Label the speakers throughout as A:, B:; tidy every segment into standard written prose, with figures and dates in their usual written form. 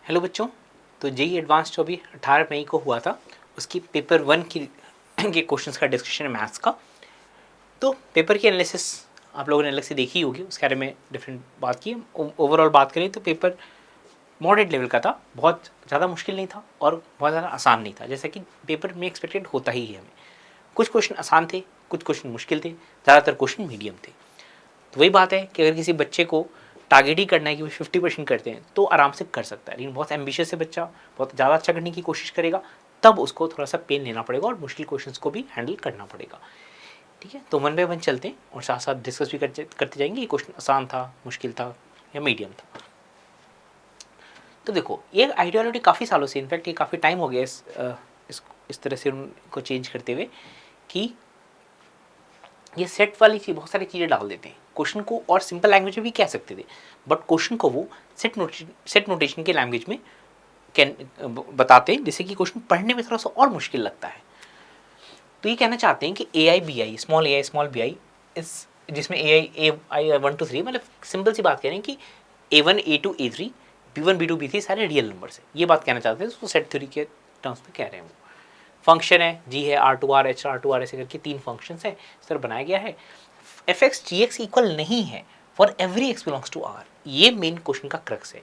A: Hello बच्चों, तो JEE advance जो अभी 18 मई को हुआ था उसकी पेपर 1 की के क्वेश्चंस का डिस्कशन है मैथ्स का। तो पेपर की एनालिसिस आप लोगों ने अलग से देखी होगी, उसके बारे में डिफरेंट बात की। ओवरऑल बात करें तो पेपर मॉडरेट लेवल का था, बहुत ज़्यादा मुश्किल नहीं था और बहुत ज़्यादा आसान नहीं था, जैसा कि पेपर में एक्सपेक्टेड होता ही है हमें। कुछ क्वेश्चन आसान थे, कुछ क्वेश्चन मुश्किल थे, ज़्यादातर क्वेश्चन मीडियम थे। तो वही बात है कि अगर किसी बच्चे को टारगेट ही करना है कि वो 50% करते हैं तो आराम से कर सकता है, लेकिन बहुत एम्बिशियस है बच्चा, बहुत ज़्यादा अच्छा करने की कोशिश करेगा, तब उसको थोड़ा सा पेन लेना पड़ेगा और मुश्किल क्वेश्चंस को भी हैंडल करना पड़ेगा। ठीक है, तो वन बाय वन चलते हैं और साथ साथ डिस्कस भी करते जाएंगे ये क्वेश्चन आसान था, मुश्किल था या मीडियम था। तो देखो, ये आइडियोलॉजी काफ़ी सालों से, इनफैक्ट ये काफ़ी टाइम हो गया इस तरह से उनको चेंज करते हुए कि ये सेट वाली चीज़ बहुत सारी चीज़ें डाल देते हैं क्वेश्चन को, और सिंपल लैंग्वेज में भी कह सकते थे, बट क्वेश्चन को वो सेट नोटेशन के लैंग्वेज में बताते हैं, जिससे कि क्वेश्चन पढ़ने में थोड़ा सा और मुश्किल लगता है। तो ये कहना चाहते हैं कि A I B I, small B I, इस जिसमें ए आई 1 to 3, मतलब सिंपल सी बात कह रहे हैं कि A1 A2 A3 B1 B2 B3 सारे रियल नंबर है, ये बात कहना चाहते हैं। उसको सेट थ्योरी के टर्म्स में कह रहे हैं। वो फंक्शन है, जी है, R2R HR2R ऐसे करके 3 फंक्शंस है, इस तरह बनाया गया है। F x g x equal नहीं है for every x belongs to R, ये मेन क्वेश्चन का क्रक्स है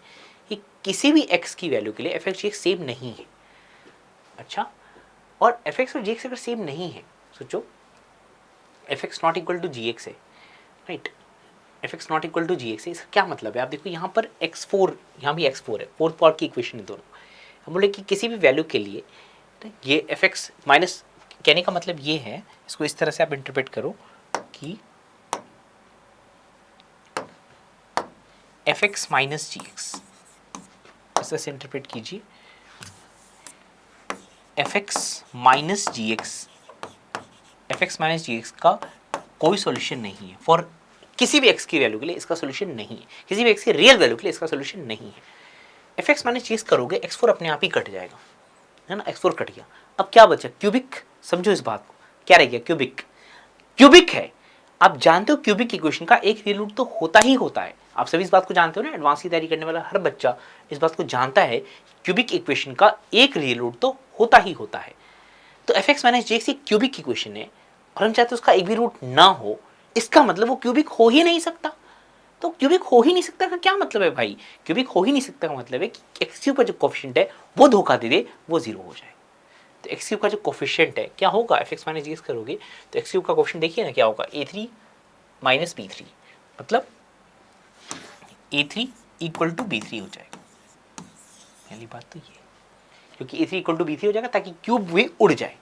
A: कि किसी भी एक्स की वैल्यू के लिए f x g x same नहीं है। अच्छा, और एफ एक्स और जी एक्स अगर सेम नहीं है, सोचो F X not equal to G X है, right, F X not equal to G X है, इसका क्या मतलब है? आप देखो यहाँ पर x4, यहाँ भी x4 है, फोर्थ पावर की इक्वेशन है दोनों। हम बोले कि किसी भी वैल्यू के लिए ये एफ एक्स माइनस, कहने का मतलब ये है, इसको इस तरह से आप इंटरप्रेट करो कि एफ एक्स माइनस जी एक्स, इस तरह से इंटरप्रेट कीजिए। एफ एक्स माइनस जी एक्स, एफ एक्स माइनस जी एक्स का कोई सॉल्यूशन नहीं है फॉर किसी भी एक्स की वैल्यू के लिए, इसका सॉल्यूशन नहीं है। किसी भी एक्स की रियल वैल्यू के लिए इसका सॉल्यूशन नहीं है। एफ एक्स माइनस जी एक्स करोगे, x4 अपने आप ही कट जाएगा, है ना, x4 कट गया। अब क्या बचा? क्यूबिक। समझो इस बात को, क्या रह गया? क्यूबिक। क्यूबिक है, आप जानते हो क्यूबिक इक्वेशन का एक रियल रूट तो होता ही होता है। आप सभी इस बात को जानते हो ना, एडवांस की तैयारी करने वाला हर बच्चा इस बात को जानता है, क्यूबिक इक्वेशन का एक रियल रूट तो होता ही होता है। तो एफ एक्स माइनस जी एक्स एक क्यूबिक इक्वेशन है और हम चाहते हैं उसका एक भी रूट ना हो, इसका मतलब वो क्यूबिक हो ही नहीं सकता। तो क्यूबिक हो ही नहीं सकता का क्या मतलब है भाई? क्यूबिक हो ही नहीं सकता का मतलब है कि एक्स क्यूब का जो कोफिशिएंट है वो धोखा दे दे, वो जीरो हो जाए। तो एक्स क्यूब का जो कोफिशिएंट है क्या होगा? एफ एक्स माइनस जी एक्स करोगे तो एक्स क्यूब का कोफिशिएंट देखिए ना क्या होगा, A3 माइनस B3, मतलब A3 इक्वल टू B3 हो जाएगा। पहली बात तो ये, क्योंकि A3 इक्वल टू B3 हो जाएगा ताकि क्यूब भी उड़ जाए।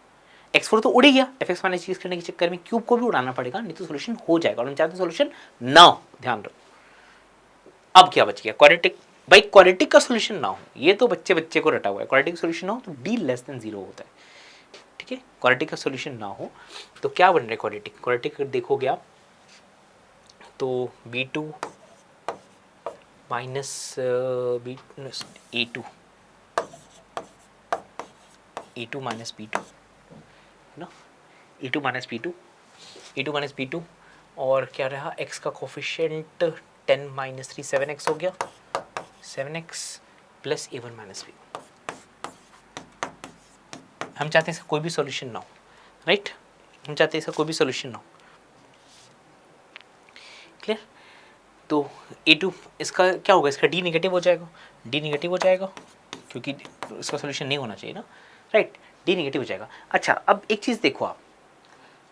A: x4 तो उड़ ही गया, एफ एक्स माइनस जी एक्स करने के चक्कर में क्यूब को भी उड़ाना पड़ेगा, नहीं तो सोल्यूशन हो जाएगा, और हम चाहते हैं सोल्यूशन ना हो। ध्यान रखो, अब क्या बच गया? क्वाड्रेटिक। भाई क्वाड्रेटिक का सोल्यूशन ना हो, ये तो बच्चे बच्चे को रटा हुआ है। क्वाड्रेटिक सोल्यूशन ना हो तो d लेस देन 0 होता है। ठीक है, क्वाड्रेटिक का सोल्यूशन ना हो तो क्या बन रहा है? क्वाड्रेटिक। क्वाड्रेटिक देखोगे आप तो b2 minus a2 minus b2, है ना, a2 minus b2, a2 minus b2, और क्या रहा? x का कोफिशिएंट 10 माइनस 3 7x हो गया, 7x plus a1 minus b1। हम चाहते हैं इसका कोई भी सॉल्यूशन ना हो, राइट, हम चाहते हैं इसका कोई भी सॉल्यूशन ना हो। क्लियर? तो A2 इसका क्या होगा? इसका D नेगेटिव हो जाएगा, D नेगेटिव हो जाएगा क्योंकि इसका सॉल्यूशन नहीं होना चाहिए ना, राइट, D नेगेटिव हो जाएगा। अच्छा, अब एक चीज़ देखो आप,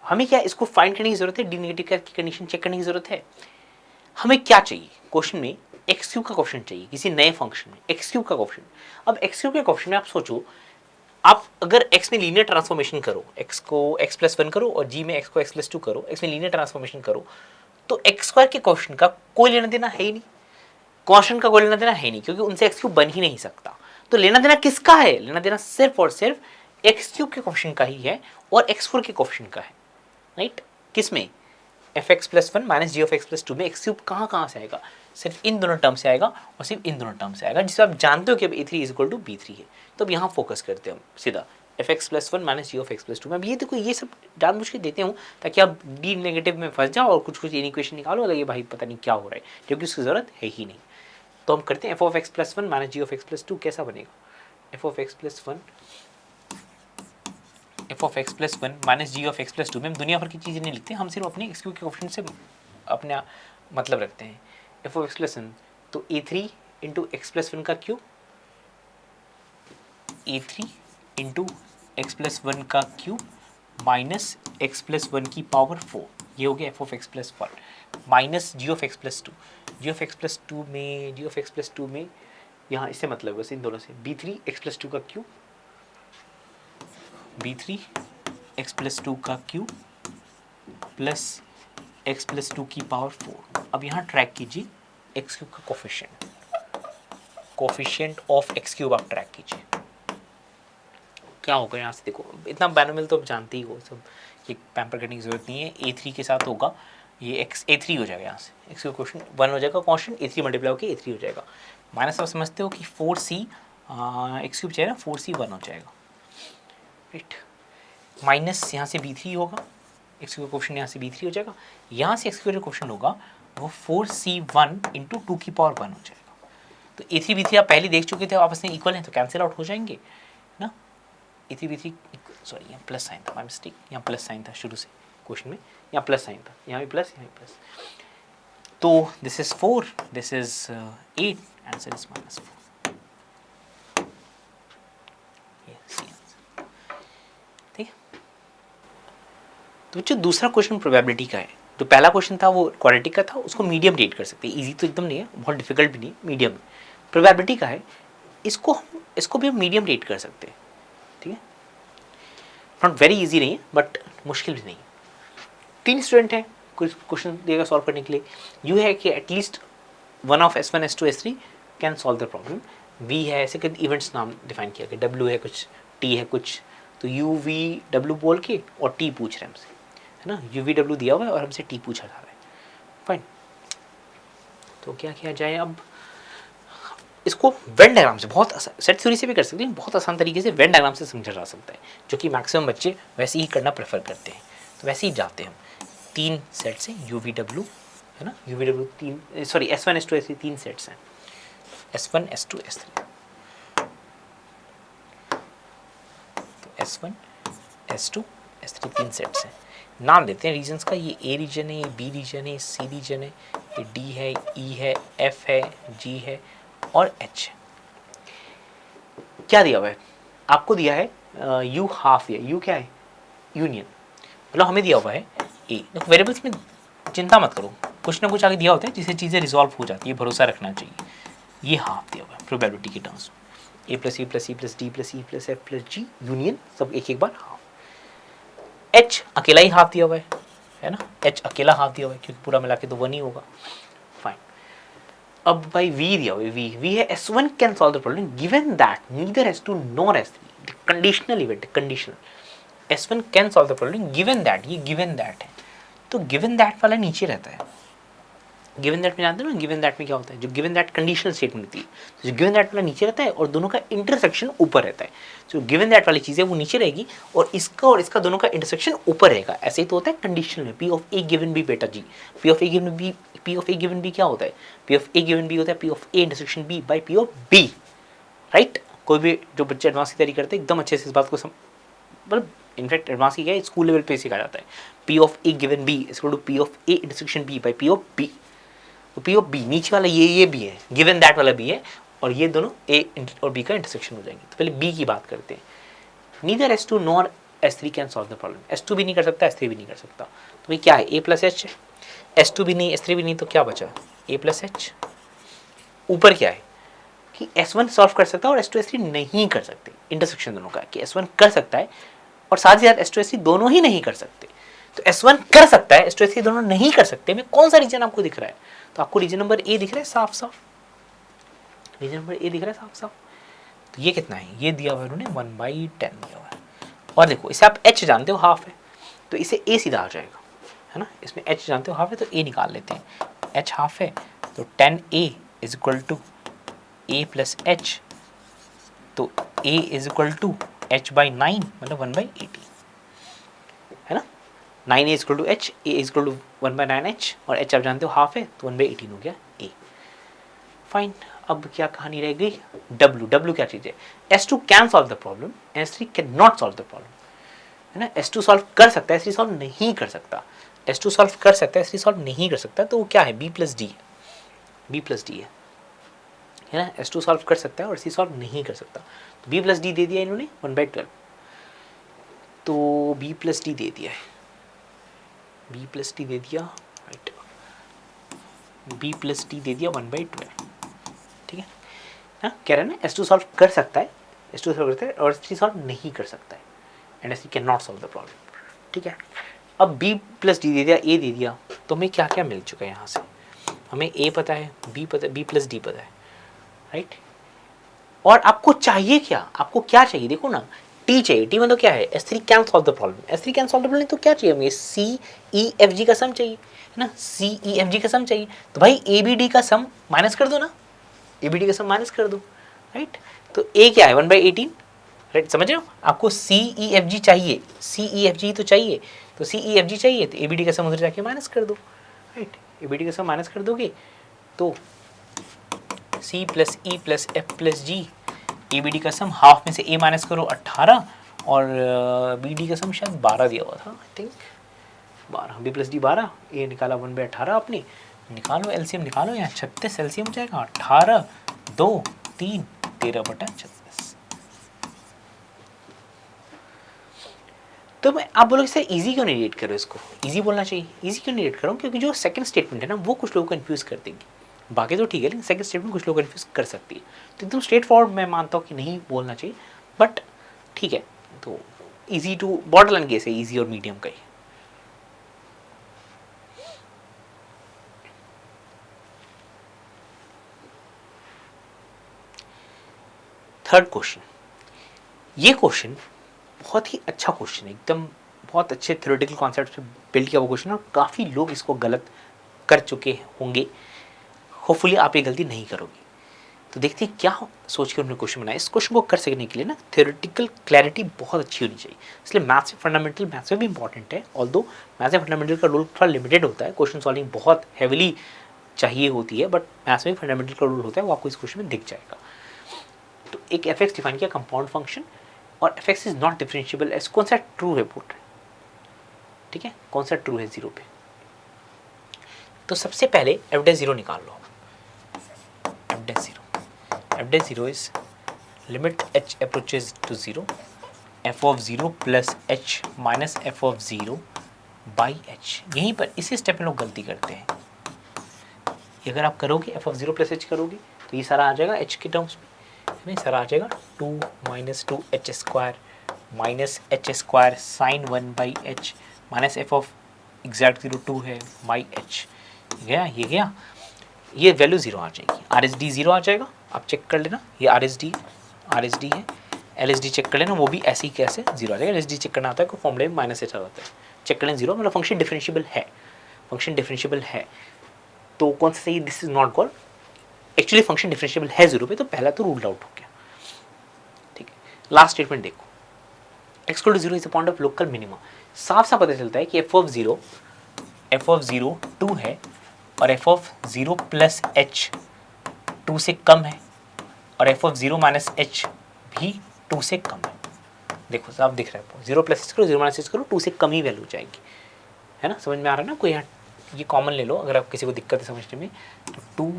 A: हमें क्या इसको फाइंड करने की जरूरत है? D नेगेटिव की कंडीशन चेक करने की जरूरत है। हमें क्या चाहिए क्वेश्चन में? एक्स क्यूब का क्वेश्चन चाहिए किसी नए फंक्शन में, एक्स क्यूब का क्वेश्चन। अब एक्स क्यूब के क्वेश्चन में आप सोचो, आप अगर x में लीनियर ट्रांसफॉर्मेशन करो, x को x+1 करो और g में x को x+2 करो, x में लीनियर ट्रांसफॉर्मेशन करो, तो एक्स स्क्वायर के क्वेश्चन का कोई लेना देना है ही नहीं, क्वेश्चन का कोई लेना देना है नहीं, क्योंकि उनसे एक्स क्यूब बन ही नहीं सकता। तो लेना देना किसका है? लेना देना सिर्फ और सिर्फ एक्स क्यूब के क्वेश्चन का ही है और x4 के क्वेश्चन का है, राइट। किस में? F x plus 1 minus ji of x plus 2 में एक्स क्यूब कहाँ से आएगा? सिर्फ इन दोनों टर्म से आएगा और सिर्फ इन दोनों टर्म से आएगा, जिससे आप जानते हो कि अब A3 is equal to B3 है। तो अब यहाँ फोकस करते हैं हम सीधा f x plus 1 minus ji of x plus 2 में। अब ये देखो, ये सब जानबूझ के देते हूँ ताकि आप डी नेगेटिव में फंस जाओ और कुछ कुछ इक्वेशन निकालो, लगे भाई पता नहीं क्या हो रहा है, क्योंकि उसकी ज़रूरत है ही नहीं। तो हम करते हैं F of x plus one minus ji of x plus two कैसा बनेगा, f of x plus one f of x plus one minus ji of x plus two में हम दुनिया भर की चीज़ें नहीं लिखते, हम सिर्फ अपने एक्स क्यू के कोएफिशिएंट से अपना मतलब रखते हैं। F of x plus one तो A three into X plus one का cube, A three into X plus one का cube minus X plus one की पावर 4, ये हो गया F of x plus one minus ji of x plus two, G of x plus two में यहाँ इससे मतलब बस इन दोनों से B three X plus two का cube, B three X plus two का cube plus x plus to की पावर 4। अब यहाँ ट्रैक कीजिए एक्स क्यूब का कोफिशिएंट ऑफ एक्स क्यूब आप ट्रैक कीजिए, क्या होगा यहाँ से देखो, इतना बाइनोमियल तो आप जानते ही हो सब, ये पैम्पर करने की जरूरत नहीं है। ए थ्री के साथ होगा ये एक्स ए थ्री हो जाएगा, यहाँ से एक्स क्यूब क्वेश्चन वन हो जाएगा, कॉन्स्टेंट ए थ्री मल्टीप्लाई होकर ए थ्री हो जाएगा, माइनस आप समझते हो कि 4c एक्स क्यूब चाहिए ना, 4c वन हो जाएगा, राइट। माइनस यहाँ से बी थ्री होगा, एक्स क्यूब क्वेश्चन यहाँ से बी थ्री हो जाएगा, यहाँ से एक्स क्यूब क्वेश्चन होगा वो 4c1 इंटू टू की पावर वन हो जाएगा। तो ए थ्री बी थ्री आप पहले देख चुके थे, आपस में इक्वल हैं तो कैंसिल आउट हो जाएंगे ना, ए थ्री बी थ्री सॉरी यहाँ प्लस साइन था, माय मिस्टेक, यहाँ प्लस साइन था शुरू से क्वेश्चन में, यहाँ प्लस साइन था, यहाँ भी प्लस यहाँ भी प्लस, तो this is 4 this is 8 answer is -4, ये सी आंसर, ठीक है। तो जो दूसरा क्वेश्चन प्रोबेबिलिटी का है, जो पहला क्वेश्चन था वो क्वाड्रेटिक का था, उसको मीडियम रेट कर सकते हैं, इजी तो एकदम नहीं है, बहुत डिफिकल्ट भी नहीं, मीडियम प्रोबेबिलिटी का है, इसको भी हम मीडियम रेट कर सकते हैं, ठीक है। नॉट वेरी इजी नहीं है बट मुश्किल भी नहीं है। 3 स्टूडेंट हैं, कुछ क्वेश्चन देगा सॉल्व करने के लिए, यू है कि at least one of S1 S2 S3 can solve the problem, V है, ऐसे कुछ इवेंट्स नाम डिफाइन किया गया, W है कुछ, T है कुछ, तो U V W बोल के और T पूछ रहे हैं हमसे, है ना, U V W दिया हुआ है और हमसे T पूछा जा रहा है, फाइन। तो क्या किया जाए अब, इसको वेन डायग्राम से बहुत सेट थ्योरी से भी कर सकते हैं, बहुत आसान तरीके से वेन डायग्राम से समझा जा सकता है, जो कि मैक्सिमम बच्चे वैसे ही करना प्रेफर करते हैं, तो वैसे ही जाते हैं हम 3 सेट से UVW, है ना, UVW 3 sorry S1 S2 S3 3 sets हैं, S1 S2 S3, तो S1 S2 S3 3 सेट्स हैं, नाम देते हैं रीजन्स का, ये A रीजन है, ये B रीजन है, C रीजन है, ये D है, E है, F है, G है और H। क्या दिया हुआ है आपको, दिया है U हाफ दिया, U क्या है, यूनियन, मतलब हमें दिया हुआ है A। देखो वेरिएबल्स में चिंता मत करो, कुछ ना कुछ आगे दिया होता है जिससे चीज़ें रिजॉल्व हो जाती है, भरोसा रखना चाहिए। ये हाफ दिया हुआ है प्रोबेबिलिटी के टर्म्स में, A plus E plus C plus D plus E plus F plus G union सब एक एक बार हाफ। H अकेला ही हाफ दिया हुआ है ना, H अकेला हाफ दिया हुआ है क्योंकि पूरा मिला के तो 1 ही होगा, फाइन। अब भाई V दिया हुआ है, V है S1 can solve the problem given that neither S2 nor S3, conditional event, conditional S1 can solve the problem given that, ये गिवन दैट है, तो गिवन दैट वाला नीचे रहता है, गिवन दैट में जानते हो ना, गिवन दैट में क्या होता है, जो गिवन दैट कंडीशनल स्टेटमेंट होती है, तो जो गिवन दैट वाला नीचे रहता है और दोनों का इंटरसेक्शन ऊपर रहता है, जो गिवन दैट वाली चीज़ है वो नीचे रहेगी और इसका दोनों का इंटरसेक्शन ऊपर रहेगा, ऐसे ही तो होता है कंडीशनल में, P of A given B बेटा जी, P of A given B क्या होता है, P of A given B होता है P of A intersection B by P of B, right. कोई भी जो बच्चे एडवांस की तैयारी करते हैं एकदम अच्छे से इस बात को मतलब इनफैक्ट एडवांस की क्या है, स्कूल लेवल पे सिखाया जाता है, P of A given B equal to P of A intersection B by P of B, तो P ऑफ B नीचे वाला ये भी है, गिवन दैट वाला भी है, और ये दोनों A और B का इंटरसेक्शन हो जाएंगे। तो पहले B की बात करते हैं, neither S2 nor S3 can solve the problem, S2 भी नहीं कर सकता, S3 भी नहीं कर सकता, तो भाई क्या है, A प्लस H, S2 भी नहीं S3 भी नहीं, तो क्या बचा, A प्लस H, ऊपर क्या है कि S1 सॉल्व कर सकता है और S2 S3 नहीं कर सकते, इंटरसेक्शन दोनों का, कि S1 कर सकता है और साथ ही साथ S2 S3 दोनों ही नहीं कर सकते, तो S1 कर सकता है, S2 S3 दोनों नहीं कर सकते, में कौन सा रीजन आपको दिख रहा है, तो आपको रीजन नंबर A दिख रहा है साफ साफ, रीजन नंबर A दिख रहा है साफ साफ, तो ये कितना है, ये दिया हुआ है उन्होंने 1/10 दिया हुआ है, और देखो इसे आप H जानते हो हाफ है, तो इसे A सीधा आ जाएगा, है ना, इसमें H जानते हो हाफ है तो A निकाल लेते हैं, H हाफ है तो 10A is equal to A plus H, तो A is equal to H/9 मतलब 1/80, है ना, 9A is equal to H, A is equal to 1/9H, और H आप जानते हो हाफ है तो 1/18 हो गया A, फाइन, अब क्या कहानी रह गई, W क्या चीज़ है, S2 can solve the problem, S3 can not solve the problem, है ना। S2 सॉल्व कर सकता है, S3 सॉल्व नहीं कर सकता, S2 सॉल्व कर सकता है, S3 सॉल्व नहीं कर सकता, तो वो क्या है, B+D है, B+D है ना। S2 सॉल्व कर सकता है और S3 सॉल्व नहीं कर सकता, तो B+D दे दिया इन्होंने 1/12, तो B+D दे दिया है, B+D दे दिया, राइट, B+D दे दिया 1/12, ठीक है ना। कह रहे हैं ना S2 सॉल्व कर सकता है, S2 सॉल्व करता है और S3 सॉल्व नहीं कर सकता है, and S3 can not solve the problem, ठीक है। अब B+D दे दिया, A दे दिया, तो हमें क्या क्या मिल चुका है यहाँ से, हमें A पता है, B पता है, B+D पता है, राइट। और आपको चाहिए क्या, आपको क्या चाहिए, देखो ना, T चाहिए, T मतलब क्या है, S3 can solve the problem, S3 can solve the problem, तो क्या चाहिए हमें, CEFG का सम चाहिए, है ना, CEFG का सम चाहिए, तो भाई ABD का सम माइनस कर दो ना, ABD का सम माइनस कर दो, राइट। तो A क्या है 1/18, राइट, समझ रहे हो, आपको CEFG चाहिए, CEFG तो चाहिए, तो CEFG चाहिए, तो ABD का सम उधर जाके माइनस कर दो, राइट, ABD का सम माइनस कर दोगे तो C + E + F + G, ABD का सम हाफ में से A माइनस करो 18, और BD का सम शायद 12 दिया हुआ था, आई थिंक 12, B+D 12, A निकाला 1/18, आपने निकालो एलसीएम, निकालो, यहाँ 36 एलसीएम हो जाएगा, 18 2 3 13/36। तो मैं आप बोलोगे सर इजी क्यों नहीं रेट करो, इसको इजी बोलना चाहिए, इजी क्यों नहीं रेट करो, क्योंकि जो सेकंड स्टेटमेंट है ना वो कुछ लोग कंफ्यूज कर देंगे, बाकी तो ठीक है, लेकिन सेकंड स्टेटमेंट कुछ लोग कंफ्यूज कर सकती है, तो एकदम स्ट्रेट फॉरवर्ड मैं मानता हूँ कि नहीं बोलना चाहिए, बट ठीक है, तो easy to borderline case है, इजी और मीडियम का ही। थर्ड क्वेश्चन, ये क्वेश्चन बहुत ही अच्छा क्वेश्चन है, एकदम बहुत अच्छे थ्योरेटिकल कॉन्सेप्ट पे बिल्ड किया हुआ क्वेश्चन, और काफ़ी लोग इसको गलत कर चुके होंगे, होपफुली आप ये गलती नहीं करोगे। तो देखते हैं क्या सोच के उन्होंने क्वेश्चन बनाया। इस क्वेश्चन को कर सकने के लिए ना थ्योरेटिकल क्लैरिटी बहुत अच्छी होनी चाहिए, इसलिए मैथ्स फंडामेंटल मैथ्स में भी इंपॉर्टेंट है, ऑल्दो मैथ्स में फंडामेंटल का रोल थोड़ा लिमिटेड होता है, क्वेश्चन सॉल्विंग बहुत हैविली चाहिए होती है, बट मैथ्स में फंडामेंटल का रोल होता है, वो आपको इस क्वेश्चन में दिख जाएगा। तो एक f(x) डिफाइन किया कंपाउंड फंक्शन, और f(x) is not differentiable as, कौन सा ट्रू है बोल रहे, ठीक है, कौन सा ट्रू है 0 पे। तो सबसे पहले f(0) निकाल लो, f(0) is limit h approaches to 0, f(0) + h minus f(0) by h। यहीं पर इसी स्टेप में लोग गलती करते हैं, अगर आप करोगे f(0) + h करोगे तो ये सारा आ जाएगा h के टर्म्स में, सारा आ जाएगा 2 - 2h² minus h² sin 1/h minus f(0) 2 है बाई h, गया ये गया, ये वैल्यू 0 आ जाएगी, RSD 0 आ जाएगा, आप चेक कर लेना, ये RSD है, LSD चेक कर लेना, वो भी ऐसे ही कैसे 0 आ जाएगा, LSD चेक करना आता है, कोई फॉर्मूले में माइनस h आता है, चेक कर लेना 0, मतलब फंक्शन डिफरेंशिएबल है, फंक्शन डिफरेंशिएबल है, तो कौन सा सही, this is not called, actually function differentiable है 0 पे, तो पहला तो रूल्ड आउट हो गया, ठीक है। लास्ट स्टेटमेंट देखो, x = 0 is the point of local minima, साफ साफ पता चलता है कि f(0) 2 है, और f(0) + h 2 से कम है, और f(0) - h भी 2 से कम है, देखो साफ दिख रहा है, 0 + h करो, 0 - h करो, 2 से कम ही वैल्यू जाएगी, है ना, समझ में आ रहा है ना, कोई यहाँ ये कॉमन ले लो, अगर आप किसी को दिक्कत है समझने में, तो 2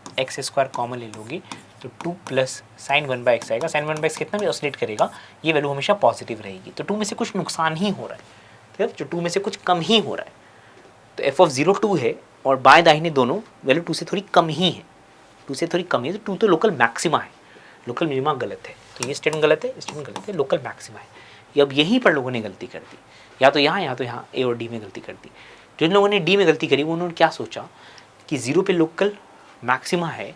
A: - x² कॉमन ले लोगे, तो 2 + sin 1/x आएगा, sin 1/x कितना भी ऑसिलेट करेगा, ये वैल्यू हमेशा पॉजिटिव रहेगी, तो 2 में से कुछ नुकसान ही हो रहा है, तो जो 2 में से कुछ कम ही हो रहा है, तो f(0) 2 है, और बाएं दाहिने दोनों वैल्यू 2 से थोड़ी कम ही है, 2 से थोड़ी कम है, तो 2 तो लोकल मैक्सिमा है, लोकल मिनिमा गलत है, तो ये स्टेटमेंट गलत है, स्टेटमेंट गलत है, लोकल मैक्सिमा है, ये अब यहीं पर लोगों ने गलती कर दी, या तो यहाँ ए और डी में गलती कर दी। जिन लोगों ने डी में गलती करी उन्होंने क्या सोचा कि 0 पे लोकल मैक्सिमा है,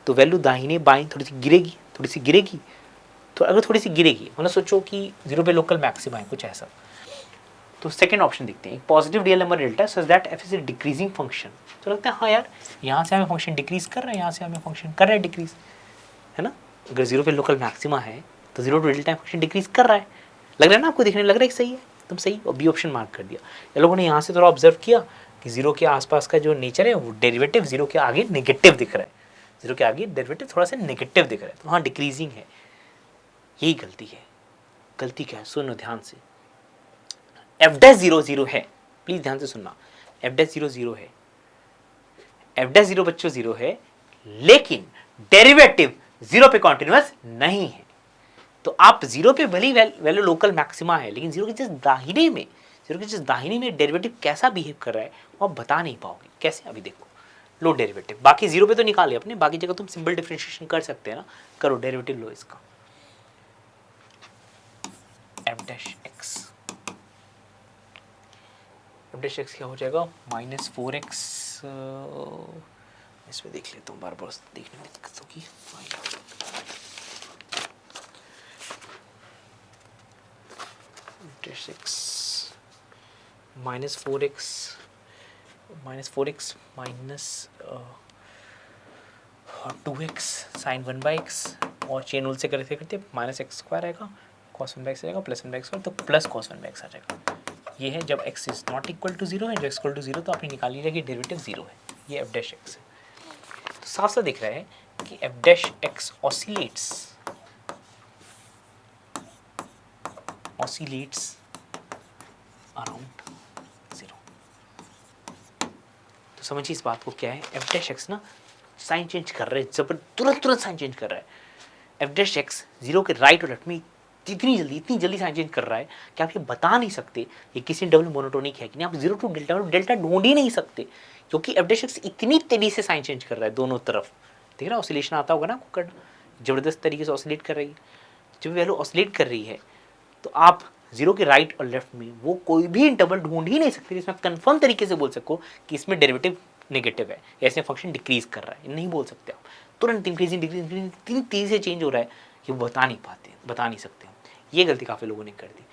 A: तो वैल्यू दाहिने बाएं थोड़ी सी गिरेगी, तो अगर थोड़ी सी गिरेगी मतलब सोचो कि 0 पे लोकल मैक्सिमा है, कुछ ऐसा, तो सेकंड ऑप्शन देखते हैं, positive real number delta such that f is a decreasing function, तो लगता है हाँ यार यहाँ से हमें फंक्शन डिक्रीज कर रहा है, यहाँ से हमें फंक्शन कर रहा है डिक्रीज, है ना, अगर 0 पे लोकल मैक्सिमा है तो 0 to डेल्टा फंक्शन डिक्रीज कर रहा है, लग रहा है ना आपको, देखने लग रहा है कि सही है, एकदम सही, और बी ऑप्शन मार्क कर दिया। ये लोगों ने यहाँ से थोड़ा ऑब्जर्व किया कि 0 के आसपास का जो नेचर है वो डेरिवेटिव 0 के आगे नेगेटिव दिख रहा है, जीरो के आगे डेरिवेटिव थोड़ा सा नेगेटिव दिख रहा है, तो वहाँ डिक्रीजिंग है, यही गलती है। गलती क्या है, सुनो ध्यान से। एफ डैश जीरो जीरो है, प्लीज ध्यान से सुनना, एफ डैश जीरो जीरो है, एफ डैश जीरो बच्चों जीरो है, लेकिन डेरिवेटिव जीरो पे कॉन्टिन्यूअस नहीं है। तो आप जीरो पे भली वैल्यू लोकल मैक्सिमा है, लेकिन जीरो के जस्ट दाहिने में, जीरो के जस्ट दाहिने में डेरिवेटिव कैसा बिहेव कर रहा है वो आप बता नहीं पाओगे। कैसे, अभी देखो, लो डेरिवेटिव, बाकी जीरो पे तो निकाले अपने, बाकी जगह तुम सिंपल डिफरेंशिएशन कर सकते हैं ना, करो डेरिवेटिव लो इसका, F dash x, F dash x क्या हो जाएगा, माइनस 4x, इसमें देख लेता हूँ, बार बार देखने में दिक्कत होगी। Dash x minus 4x minus 2x sine 1/x, और चेन रूल से करते करते माइनस एक्स स्क्वायर आएगा, कॉस 1/x आएगा, प्लस 1/x स्क्वायर, तो प्लस कॉस 1/x आ जाएगा। ये है जब x is not equal to zero है, जब x इक्वल टू जीरो तो आपने निकाल लीजिए कि डेरिवेटिव जीरो है, ये एफ डैश एक्स है। तो साफ साफ दिख रहा है कि F dash x oscillates around zero. तो समझिए इस बात को, क्या है, एफ डैश एक्स ना साइन चेंज कर रहे हैं, तुरंत साइन चेंज कर रहा है। एफ डैश एक्स जीरो के राइट और लेफ्ट में इतनी जल्दी साइन चेंज कर रहा है कि आप ये बता नहीं सकते ये किसी डबल मोनोटोनिक है कि नहीं। आप जीरो टू डेल्टा ढूंढ ही नहीं सकते, क्योंकि एफ डैश एक्स इतनी तेजी से साइन चेंज कर रहा है दोनों तरफ। देख रहा, ऑसिलेशन आता होगा ना आपको करना, जबरदस्त तरीके से ऑसिलेट कर रही है। जब वैल्यू ऑसिलेट कर रही है तो आप जीरो के राइट और लेफ्ट में वो कोई भी इंटरवल ढूंढ ही नहीं सकते जिसमें कंफर्म तरीके से बोल सको कि इसमें डेरिवेटिव नेगेटिव है, ऐसे फंक्शन डिक्रीज कर रहा है, नहीं बोल सकते आप। तुरंत इंक्रीजिंग डिक्रीजिंग इतनी तेजी से चेंज हो रहा है कि वो बता नहीं सकते। ये गलती काफ़ी लोगों ने कर दी।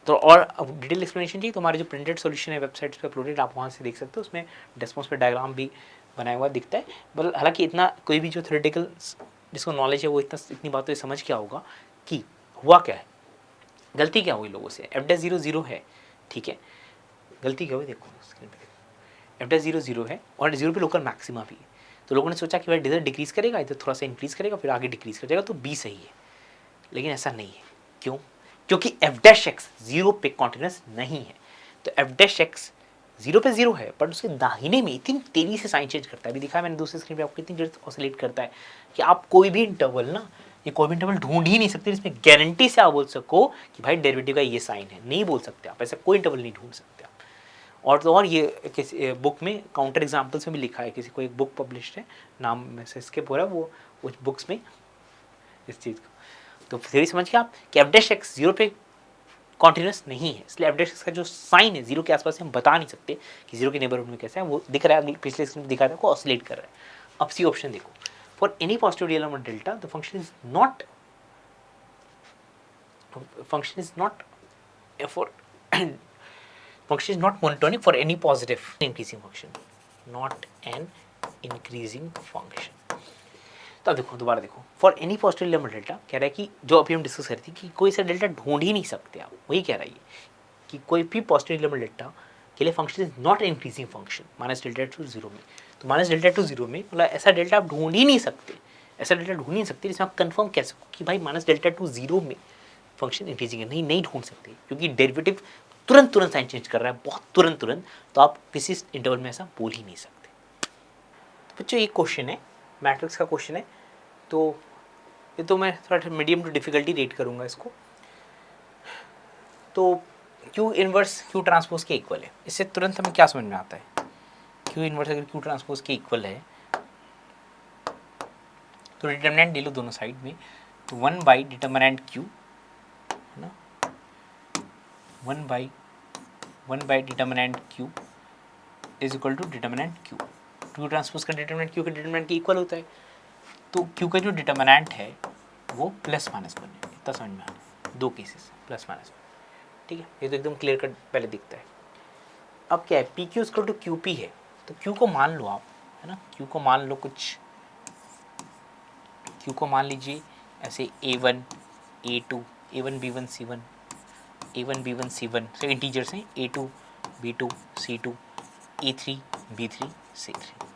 A: तो और अब डिटेल एक्सप्लेनेशन चाहिए तो हमारे जो प्रिंटेड सॉल्यूशन है वेबसाइट्स पे अपलोडेड, आप वहाँ से देख सकते हो, उसमें डेस्मोस पे डायग्राम भी बनाया हुआ दिखता है। मतलब हालांकि इतना कोई भी जो थ्योरेटिकल जिसको नॉलेज है वो इतनी बातों से समझ के होगा कि हुआ क्या है, गलती क्या हुई लोगों से। एफ डैश जीरो जीरो है, ठीक है, गलती क्या हुई देखो स्क्रीन पे, एफ डैश जीरो जीरो है और जीरो पे लोकल मैक्सिमा भी है। तो लोगों ने सोचा कि भाई इधर डिक्रीज करेगा, इधर थोड़ा सा इंक्रीज करेगा, फिर आगे डिक्रीज कर जाएगा, तो बी सही है। लेकिन ऐसा नहीं है। क्यों? क्योंकि एफ डैश एक्स जीरो पे कॉन्टिन्यूस नहीं है। तो एफ डैश एक्स जीरो पे जीरो है, पर उसके दाहिने में इतनी तेजी से साइन चेंज करता है। अभी दिखा मैंने दूसरी स्क्रीन पे आपको, इतनी देर ऑसिलेट करता है कि आप कोई भी इंटरवल ना, ये कोई भी इंटरवल ढूंढ ही नहीं सकते जिसमें गारंटी से आप बोल सको कि भाई डेरिवेटिव का ये साइन है। नहीं बोल सकते आप, ऐसा कोई इंटरवल नहीं ढूंढ सकते आप। और तो और ये किसी बुक में काउंटर एग्जाम्पल्स में भी लिखा है, किसी को एक बुक पब्लिश है, नाम में से स्किप हो रहा है, वो उस बुक्स में इस चीज़ को। तो थ्योरी समझ गए आप कि एफ डैश एक्स जीरो पे कॉन्टिन्यूस नहीं है, इसलिए एफ डैश एक्स का जो साइन है जीरो के आसपास हम बता नहीं सकते कि जीरो के नेबरहुड में कैसा है। वो दिख रहा है, पिछले स्क्रीन में दिखा था को ऑसिलेट कर रहा है। अब सी ऑप्शन देखो, for any positive real number delta the function is not for function is not monotonic for any positive increasing function, not an increasing function। तो देखो दोबारा देखो, for any positive number delta कह रहा है कि जो अभी हम डिस्कस कर रहे थे कि कोई सा डेल्टा ढूंढ ही नहीं सकते आप, वही कह रहा है कि कोई भी पॉजिटिव नंबर डेल्टा के लिए function is not increasing function minus delta two zero में। तो माइनस डेल्टा टू जीरो में मतलब ऐसा डेल्टा आप ढूंढ ही नहीं सकते, ऐसा डेल्टा ढूंढ नहीं सकते जिसमें आप कंफर्म कह सको कि भाई माइनस डेल्टा टू जीरो में फंक्शन इंक्रीजिंग है। नहीं ढूंढ सकते, क्योंकि डेरिवेटिव तुरंत साइन चेंज कर रहा है, बहुत तुरंत। तो आप किसी इंटरवल में ऐसा बोल ही नहीं सकते। तो बच्चों ये क्वेश्चन है, मैट्रिक्स का क्वेश्चन है, तो ये तो मैं थोड़ा मीडियम टू डिफिकल्टी रेट करूँगा इसको। तो क्यू इनवर्स क्यू ट्रांसपोज के इक्वल है, इससे तुरंत हमें क्या समझ में आता है, क्यू इनवर्स अगर क्यू ट्रांसपोज के इक्वल है तो डिटर्मिनेंट ले लो दोनों साइड में, तो 1 बाई डिटर्मिनेंट क्यू है ना, 1 by determinant Q is equal to determinant Q. Q transpose का डिटर्मिनेंट क्यू के डिटर्मिनेंट के इक्वल होता है। तो क्यू का जो डिटर्मिनेंट है वो प्लस माइनस वन है, इतना समझ में आना, दो केसेस प्लस माइनस वन, ठीक है, ये तो एकदम क्लियर कट पहले दिखता है। अब क्या है, P Q equal to Q P है, तो क्यू को मान लो आप, है ना, क्यू को मान लो कुछ, क्यू को मान लीजिए ऐसे A1 A2 A1 B1 C1 A1 B1 C1 से इंटीजर्स हैं, A2 B2 C2 A3 B3 C3,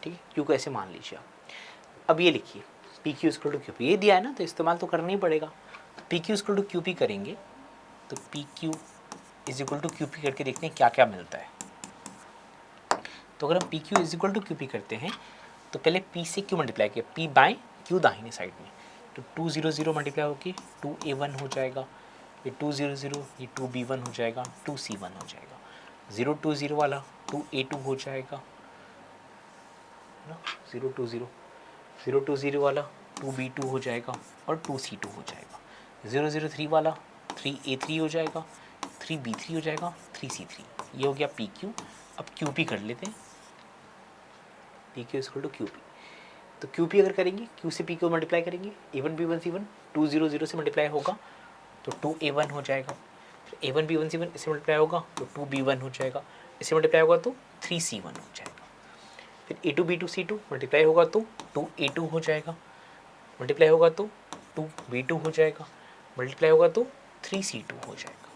A: ठीक ठीक है, क्यू को ऐसे मान लीजिए आप। अब ये लिखिए P Q equal to Q P, ये दिया है ना तो इस्तेमाल तो करना ही पड़ेगा। P Q equal to Q P करेंगे तो P Q is equal to Q P करके देखते हैं क्या क्या मिलता है। तो अगर हम P Q is equal to Q P करते हैं तो पहले पी से क्यू मल्टीप्लाई किया, पी बाएं क्यू दाहिने साइड में, तो 2 0 0 मल्टीप्लाई होगी 2a1 हो जाएगा, ये 2 0 0 ये 2b1 हो जाएगा, 2c1 हो जाएगा, 0 2 0 वाला 2a2 हो जाएगा ना, 0 2 0 0 2 0 वाला 2b2 हो जाएगा और 2c2 हो जाएगा, 0 0 3 वाला 3a3 हो जाएगा, 3b3 हो जाएगा, 3c3। ये हो गया पी क्यू। अब क्यू पी कर लेते हैं, P Q equal to Q P. तो क्यू पी अगर करेंगे क्यू से पी क्यू मल्टीप्लाई करेंगे, a1 b1 c1 2 0 0 से मल्टीप्लाई होगा तो 2a1 हो जाएगा, फिर a1 b1 c1 इससे मल्टीप्लाई होगा तो 2b1 हो जाएगा, इससे मल्टीप्लाई होगा तो 3c1 हो जाएगा, फिर a2 b2 c2 मल्टीप्लाई होगा तो 2a2 हो जाएगा, मल्टीप्लाई होगा तो 2b2 हो जाएगा, मल्टीप्लाई होगा तो 3c2 हो जाएगा,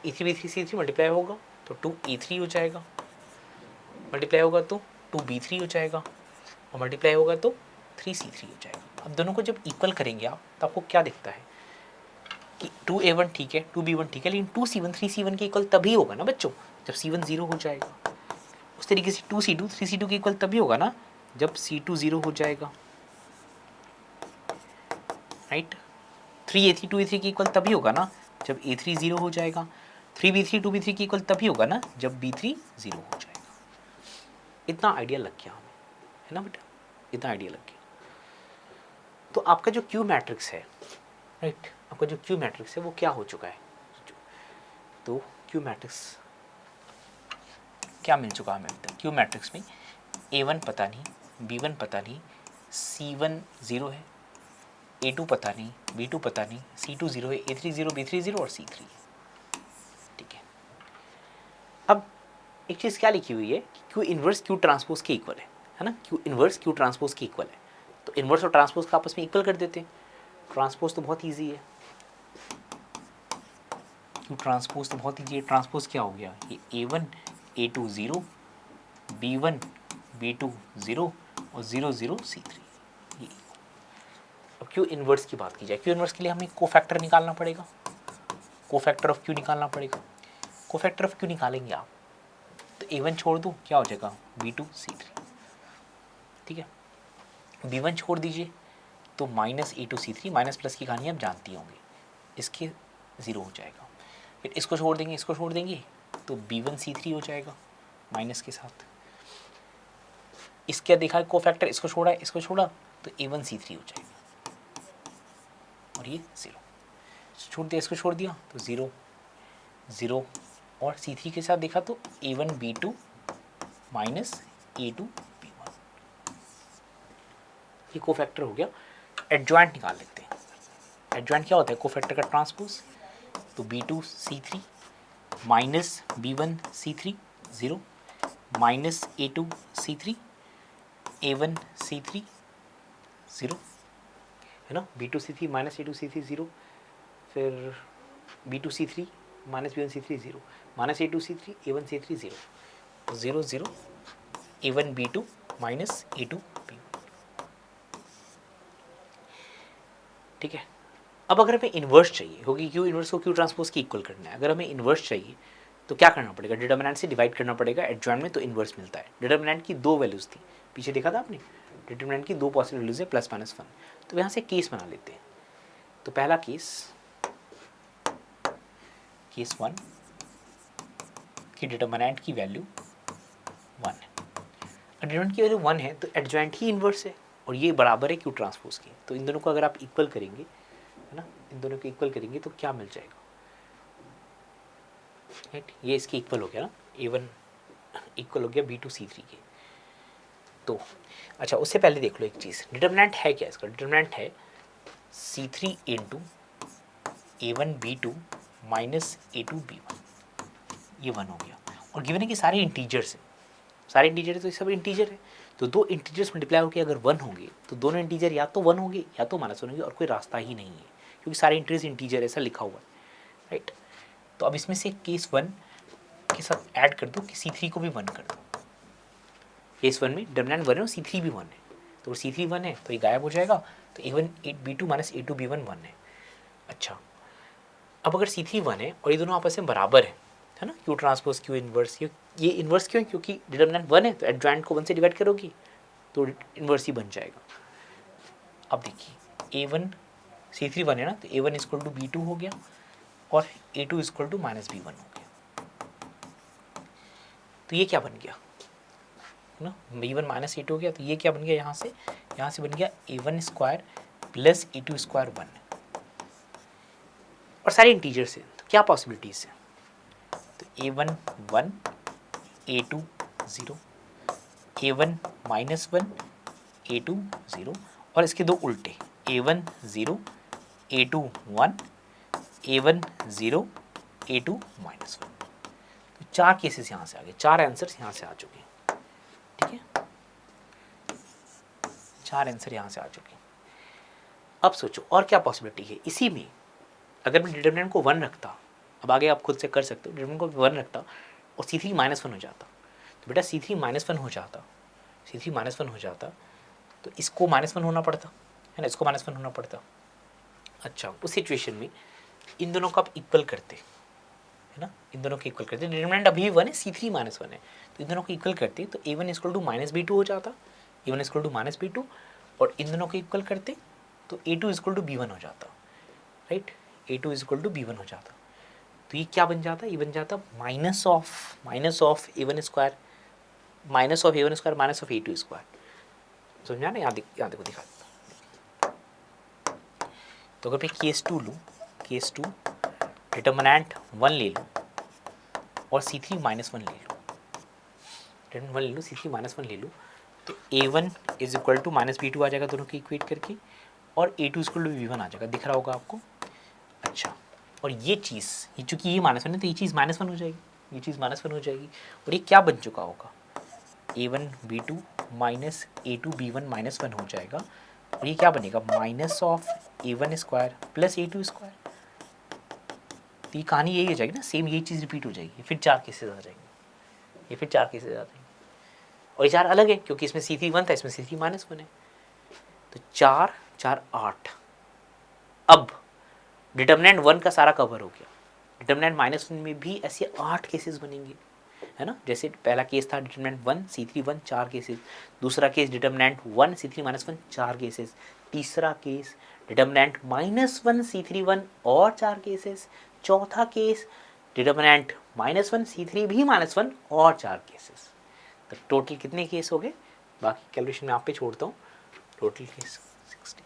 A: a3 b3 c3 मल्टीप्लाई होगा तो 2a3 हो जाएगा, मल्टीप्लाई होगा तो 2b3 हो जाएगा और मल्टीप्लाई होगा तो 3c3 हो जाएगा। अब दोनों को जब इक्वल करेंगे आप तो आपको क्या दिखता है कि 2a1 ठीक है 2b1 ठीक है, लेकिन 2c1 3c1 के इक्वल तभी होगा ना बच्चों जब c1 0 हो जाएगा। उस तरीके से 2c2 3c2 के इक्वल तभी होगा ना जब c2 0 हो जाएगा, राइट। 3a3 2a3 के इक्वल तभी होगा ना जब a3 0 हो जाएगा, 3b3 2b3 के इक्वल तभी होगा ना जब b3 0 हो जाएगा। इतना आइडिया लग गया हमें, है ना बेटा, इतना आइडिया लग गया। तो आपका जो क्यू मैट्रिक्स है, राइट, आपका जो क्यू मैट्रिक्स है वो क्या हो चुका है, तो क्यू मैट्रिक्स क्या मिल चुका हमें अभी तक। क्यू मैट्रिक्स में a1 पता नहीं, b1 पता नहीं, c1 0 है, a2 पता नहीं, b2 पता नहीं, c2 0 है, a3 0 b3 0 और c3 है, ठीक है। अब एक चीज़ क्या लिखी हुई है कि क्यू इन्वर्स क्यू ट्रांसपोज के इक्वल है ना, क्यू इन्वर्स क्यू ट्रांसपोज के इक्वल है, तो इन्वर्स और ट्रांसपोज का आपस में इक्वल कर देते हैं। ट्रांसपोज तो बहुत ईजी है, क्यू ट्रांसपोज तो बहुत ईजी है। ट्रांसपोज क्या हो गया, ये a1 a2 0 b1 b2 0 और 0 0 c3 ये। अब क्यू इन्वर्स की बात की जाए, क्यू इन्वर्स के लिए हमें कोफैक्टर निकालना पड़ेगा, कोफैक्टर ऑफ क्यू निकालना पड़ेगा। कोफैक्टर ऑफ क्यू निकालेंगे आप तो a1 छोड़ दूँ क्या हो जाएगा b2 c3, ठीक है। b1 छोड़ दीजिए तो minus a2 c3, minus plus की कहानी आप जानती होंगे, इसके 0 हो जाएगा। फिर इसको छोड़ देंगे, इसको छोड़ देंगे तो b1 c3 हो जाएगा माइनस के साथ। इसका देखा है कोफैक्टर, इसको छोड़ा है, इसको छोड़ा तो a1 c3 हो जाएगा और ये 0 छोड़ दिया, इसको छोड़ दिया तो 0 0 और c3 के साथ देखा तो a1 b2 minus a2 b1, ये कोफैक्टर हो गया। एडजॉइंट निकाल लेते हैं। एडजॉइंट क्या होता है, कोफैक्टर का ट्रांसपोज, तो b2 c3 minus b1 c3 0 minus a2 c3 a1 c3 0, है ना, b2 c3 minus a2 c3 0, फिर b2 c3 minus b1 c3 0 minus a2 c3 a1 c3 0 0 0 a1 b2 minus a2 b1, ठीक है। अब अगर हमें inverse चाहिए, क्योंकि क्यू इन्वर्स को क्यू ट्रांसपोज की इक्वल करना है, अगर हमें इन्वर्स चाहिए तो क्या करना पड़ेगा, डिटर्मिनेंट से डिवाइड करना पड़ेगा। एडजॉइंट में तो इन्वर्स मिलता है। डिटर्मिनेंट की 2 वैल्यूज़ थी, पीछे देखा था आपने, डिटर्मिनेंट की 2 पॉसिबल वैल्यूज़ है प्लस माइनस 1। तो यहाँ से केस बना लेते हैं। तो पहला केस, केस 1 की डिटर्मिनेंट की वैल्यू 1 है। डिटर्मिनेंट की वैल्यू 1 है तो एडजॉइंट ही इन्वर्स है और ये बराबर है क्यू ट्रांसपोज की। तो इन दोनों को अगर आप इक्वल करेंगे, है ना, इन दोनों को इक्वल करेंगे तो क्या मिल जाएगा, राइट, ये इसके इक्वल हो गया ना, a1 इक्वल हो गया b2 c3 के। तो अच्छा, उससे पहले देख लो एक चीज़, डिटर्मिनेंट है क्या इसका, डिटर्मिनेंट है c3 into a1 b2 minus a2 b1, ये 1 हो गया। और गिवन है कि सारे इंटीजर्स हैं, सारे इंटीजर है तो ये सब इंटीजर है, तो 2 इंटीजर्स मल्टीप्लाई होकर अगर 1 होंगे तो दोनों इंटीजर या तो 1 होंगे या तो माइनस 1 होंगे, और कोई रास्ता ही नहीं है क्योंकि सारे इंटीजर ऐसा लिखा हुआ है, राइट। तो अब इसमें से केस 1 के साथ ऐड कर दो कि c3 को भी 1 कर दो, केस 1 में डिटरमिनेंट 1 है और C3 भी 1 है, तो C3 1 है तो ये गायब हो जाएगा, तो A1 B2 minus A2 B1 1 है। अच्छा, अब अगर C3 1 है और ये दोनों आपस में बराबर है ना, Q ट्रांसपोज Q इन्वर्स, ये इन्वर्स क्यों है, क्योंकि डिटरमिनेंट 1 है तो एडजॉइंट को 1 से डिवाइड करोगी तो इन्वर्स ही बन जाएगा। अब देखिए A1 C3 1 है ना, तो A1 इक्वल टू B2 हो गया और A2 equal to minus B1 हो गया। तो ये क्या बन गया ना, B1 माइनस A2 हो गया, तो ये क्या बन गया, यहाँ से बन गया A1 square plus A2 square 1, और सारे इंटीजर्स हैं, तो क्या पॉसिबिलिटीज है, तो A1 1 A2 0, A1 minus 1 A2 0, और इसके दो उल्टे A1 0 A2 1 A1 0 A2 minus 1। तो 4 केसेस यहाँ से आ गए, 4 आंसर्स यहाँ से आ चुके हैं, ठीक है, 4 आंसर यहाँ से आ चुके हैं। अब सोचो और क्या पॉसिबिलिटी है इसी में, अगर मैं डिटरमिनेंट को 1 रखता, अब आगे आप खुद से कर सकते हो, डिटरमिनेंट को 1 रखता और C3 माइनस 1 हो जाता, तो बेटा C3 माइनस 1 हो जाता, C3 माइनस 1 हो जाता, तो इसको माइनस 1 होना पड़ता है ना, इसको माइनस 1 होना पड़ता। अच्छा, उस सिचुएशन में इन दोनों को आप इक्वल करते है ना, इन दोनों को इक्वल करते, डिटरमिनेंट अभी 1 है, C3 माइनस 1 है, तो इन दोनों को इक्वल करते तो A1 equal to minus B2 हो जाता, A1 equal to minus B2, और इन दोनों को इक्वल करते तो A2 इक्वल टू B1 हो जाता, right, A2 equal to B1 हो जाता। तो ये क्या बन जाता, ये बन जाता minus of A1 square minus of A1 square minus of A2 square. समझा ना, यहाँ देखो दिखा देता। तो अगर मैं केस 2 लूँ, केस 2 डिटरमिनेंट 1 ले लूँ और C3 माइनस 1 ले लूँ, डिटरमिनेंट 1 ले लूँ, C3 माइनस 1 ले लूँ, तो A1 is equal to minus B2 आ जाएगा दोनों की इक्वेट करके, और A2 इक्वल टू B1 आ जाएगा, दिख रहा होगा आपको। अच्छा, और ये चीज़, ये चूँकि ये माइनस 1 है तो ये चीज़ माइनस 1 हो जाएगी, ये चीज़ माइनस 1 हो जाएगी, और ये क्या बन चुका होगा, A1 B2 minus A2 B1 minus 1 हो जाएगा, और ये क्या बनेगा, minus of A1 square plus A2 square. तो ये कहानी यही हो जाएगी ना, सेम यही चीज़ रिपीट हो जाएगी, फिर 4 केसेस आ जाएंगे, ये फिर 4 केसेस आ जाएंगे, और ये 4 अलग है क्योंकि इसमें C3 1 था, इसमें C3 माइनस 1 है, तो 4 4 8। अब डिटरमिनेंट 1 का सारा कवर हो गया, डिटरमिनेंट माइनस 1 में भी ऐसे 8 केसेस बनेंगे, है ना, जैसे पहला केस था डिटरमिनेंट 1 C3 1 4 केसेस, दूसरा case determinant 1 C3 minus 1 4 cases, तीसरा केस डिटरमिनेंट माइनस 1 C3 1 और 4 केसेस, चौथा केस डिटरमिनेंट माइनस 1 C3 भी माइनस 1 और 4 केसेस। तो टोटल कितने केस हो गए, बाकी कैलकुलेशन मैं आप पे छोड़ता हूँ, टोटल केस 60।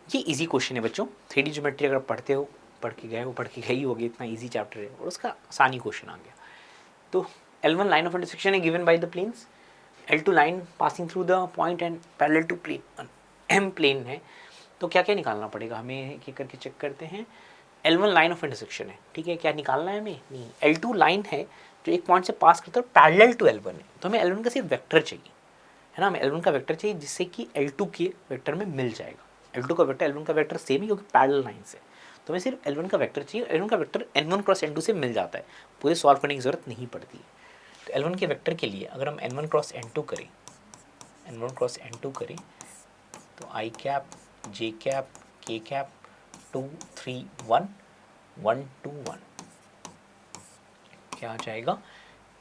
A: ये इजी क्वेश्चन है बच्चों, 3D ज्योमेट्री अगर पढ़ते हो, पढ़ के गई होगी, इतना इजी चैप्टर है और उसका आसानी क्वेश्चन आ गया। तो L1 लाइन ऑफ इंटरसेक्शन है given by the planes, L2 line passing through the point and parallel to plane M plane है, तो क्या क्या निकालना पड़ेगा हमें, एक करके चेक करते हैं। L1 लाइन ऑफ इंटरसेक्शन है, ठीक है, क्या निकालना है हमें, नहीं, L2 लाइन है जो एक पॉइंट से पास करता है पैरेलल टू L1 है, तो हमें L1 का सिर्फ वेक्टर चाहिए, है ना, हमें L1 का वेक्टर चाहिए जिससे कि L2 के वेक्टर में मिल जाएगा, L2 का वेक्टर L1 का वेक्टर सेम ही क्योंकि पैरेलल लाइन से, तो हमें सिर्फ L1 का वेक्टर चाहिए, L1 का वेक्टर N1 क्रॉस N2 से मिल जाता है, पूरे सॉल्व करने की ज़रूरत नहीं पड़ती है। तो L1 के वेक्टर के लिए अगर हम N1 क्रॉस N2 करें, N1 क्रॉस N2 करें, तो I cap J cap K cap 2 3 1 1 2 1 क्या आ जाएगा,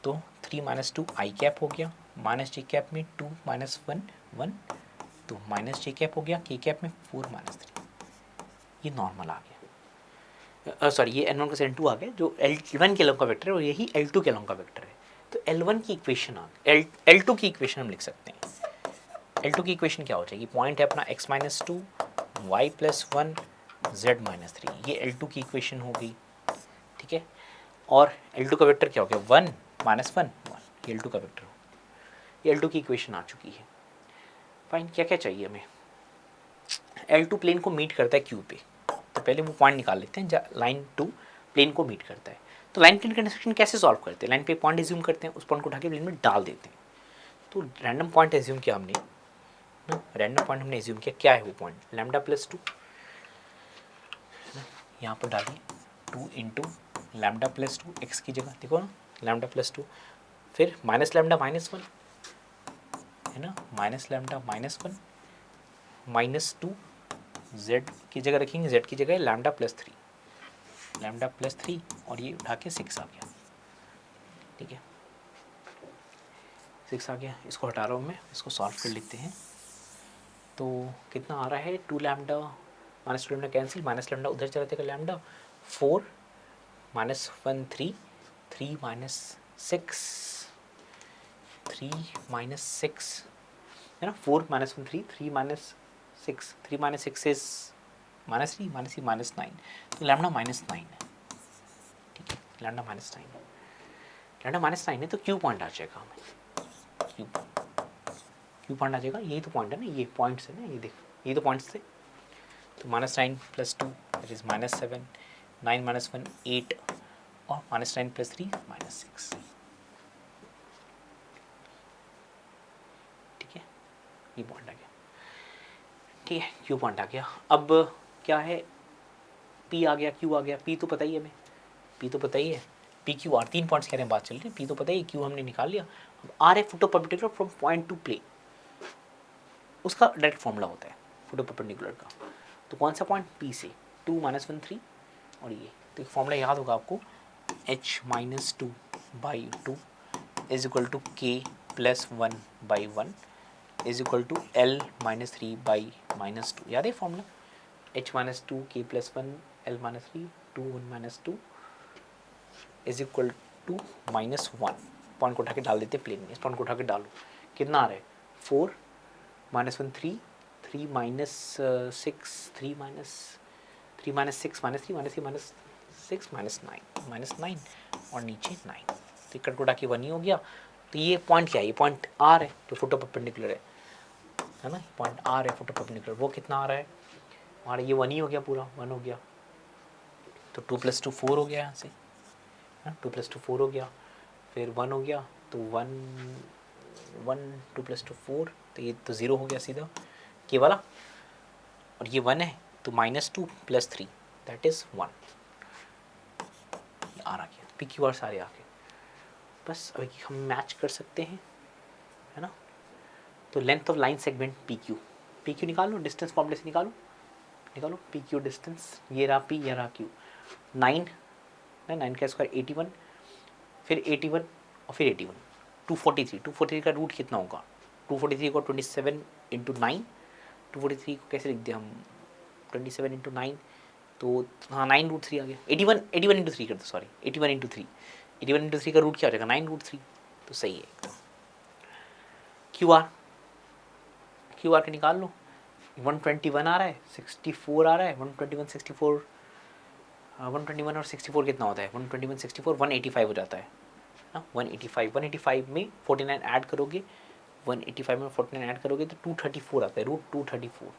A: तो 3 माइनस 2 I कैप हो गया, माइनस J कैप में 2 माइनस 1 1, तो माइनस J कैप हो गया, K कैप में 4 माइनस 3, ये नॉर्मल आ गया, सॉरी ये N1 का N2 आ गया जो L1 के लॉन्ग का वेक्टर है और यही L2 के लॉन्ग का वेक्टर है। तो L1 की इक्वेशन L2 की इक्वेशन हम लिख सकते हैं। L2 की इक्वेशन क्या हो जाएगी, पॉइंट है अपना x minus 2 y plus 1 z minus 3, ये L2 की इक्वेशन हो गई, ठीक है, और L2 का वेक्टर क्या हो गया 1 माइनस 1 1, ये L2 का वेक्टर हो, ये L2 की इक्वेशन आ चुकी है। फाइन, क्या क्या चाहिए हमें, L2 प्लेन को मीट करता है Q पे, तो पहले वो पॉइंट निकाल लेते हैं जहाँ लाइन 2 प्लेन को मीट करता है। तो लाइन प्लेन का इंटरसेक्शन कैसे सॉल्व करते हैं, लाइन पे पॉइंट एज्यूम करते हैं, उस पॉइंट को उठा के प्लेन में डाल देते हैं। तो रैंडम पॉइंट एज्यूम किया हमने, रैंडम पॉइंट हमने एज्यूम किया, क्या है वो पॉइंट लैम्डा प्लस 2, यहाँ पर डालिए 2 इंटू लैम्डा प्लस 2 एक्स की जगह, देखो ना लैम्डा प्लस 2, फिर माइनस लैम्डा माइनस 1 है ना, minus lambda minus 1 minus 2 Z की जगह रखेंगे, जेड की जगह लैम्डा प्लस 3, लैम्डा प्लस 3 और ये उठा के 6 आ गया। ठीक है, 6 आ गया, इसको हटा रहा हूँ मैं, इसको सॉल्व कर लेते हैं। तो कितना आ रहा है, 2 lambda minus 2 lambda cancel, minus lambda उधर चला जाएगा, लैम्डा 4 माइनस 1 3, 3 माइनस 6, 3 माइनस 6 है ना, 4 minus 1 3, 3 minus 6, 3 minus 6 is minus 3 minus 3 minus 9, तो लैम्डा माइनस 9 है। ठीक है, लैम्डा माइनस 9 है, लैम्डा माइनस 9 है, तो क्यू पॉइंट आ जाएगा हमें, क्यू पॉइंट आ जाएगा, यही तो पॉइंट है ना, ये पॉइंट्स है ना, ये देख यही तो पॉइंट्स थे। तो minus 9 plus 2 that is minus 7, 9 minus 1 8 और माइनस 9 प्लस 3 माइनस 6। ठीक है, ये पॉइंट आ गया। ठीक है, क्यू पॉइंट आ गया। अब क्या है, पी आ गया, क्यू आ गया, पी तो पता ही है हमें, पी तो पता ही है, पी क्यू आर, 3 पॉइंट्स कह रहे हैं, बात चल रही है, पी तो पता ही, क्यू हमने निकाल लिया। अब आर है foot of perpendicular from point to plane, उसका डायरेक्ट फॉर्मूला होता है फोटो परपेंडिकुलर का। तो कौन सा पॉइंट, पी से 2 माइनस 1 3 और ये, तो एक फॉर्मूला याद होगा आपको, h minus 2 by 2 is equal to K plus 1 by 1 is equal to L minus 3 by minus 2, याद है formula, h minus 2 K plus 1 L minus 3 2 1 minus 2 is equal to minus 1। Point को उठा के डाल देते प्लेन में, इस पॉइंट को उठा के डालो, कितना आ रहा है, 4 minus 1 3, 3 minus 6 3 minus 3 minus 6 minus 3 minus 3 minus 6 minus 9 और नीचे 9, तो इकट्ठ उठा के 1 ही हो गया। तो ये पॉइंट क्या है, ये पॉइंट आर है जो फोटो परपेंडिकुलर है ना, पॉइंट आर है फोटो परपेंडिकुलर, वो कितना आ रहा है हमारा, ये 1 ही हो गया, पूरा 1 हो गया। तो 2 प्लस 2 4 हो गया यहाँ से, 2 प्लस 2 4 हो गया, फिर 1 हो गया, तो 1 1 2 प्लस 2 4, तो ये तो 0 हो गया सीधा के वाला, और ये 1 है, तो माइनस 2 प्लस 3 दैट इज 1, आ गया पी क्यू आर सारे आ गए। बस अभी हम मैच कर सकते हैं, है ना। तो length of line segment P Q निकाल लो, डिस्टेंस फॉर्मूले से निकालो, पी क्यू डिस्टेंस, ये रहा पी, ये रहा क्यू, 9 है, 9 का स्क्वायर 81, फिर 81 और फिर 81, 243 का रूट कितना होगा, 243 को 27 इंटू 9, 243 को कैसे लिख दिया हम, 27 इंटू 9, तो हाँ 9√3 आ गया, 81 इंटू 3 कर दो, सॉरी 81 इंटू 3, 81 इंटू 3 का रूट क्या हो जाएगा, 9√3, तो सही है एकदम। क्यू आर के निकाल लो, 121 आ रहा है, 64 आ रहा है, 121 64 121 और 64 कितना होता है, 121 64 185 हो जाता है ना, 185 में 49 ऐड करोगे, 185 में 49 ऐड करोगे तो 234 आता है, √234,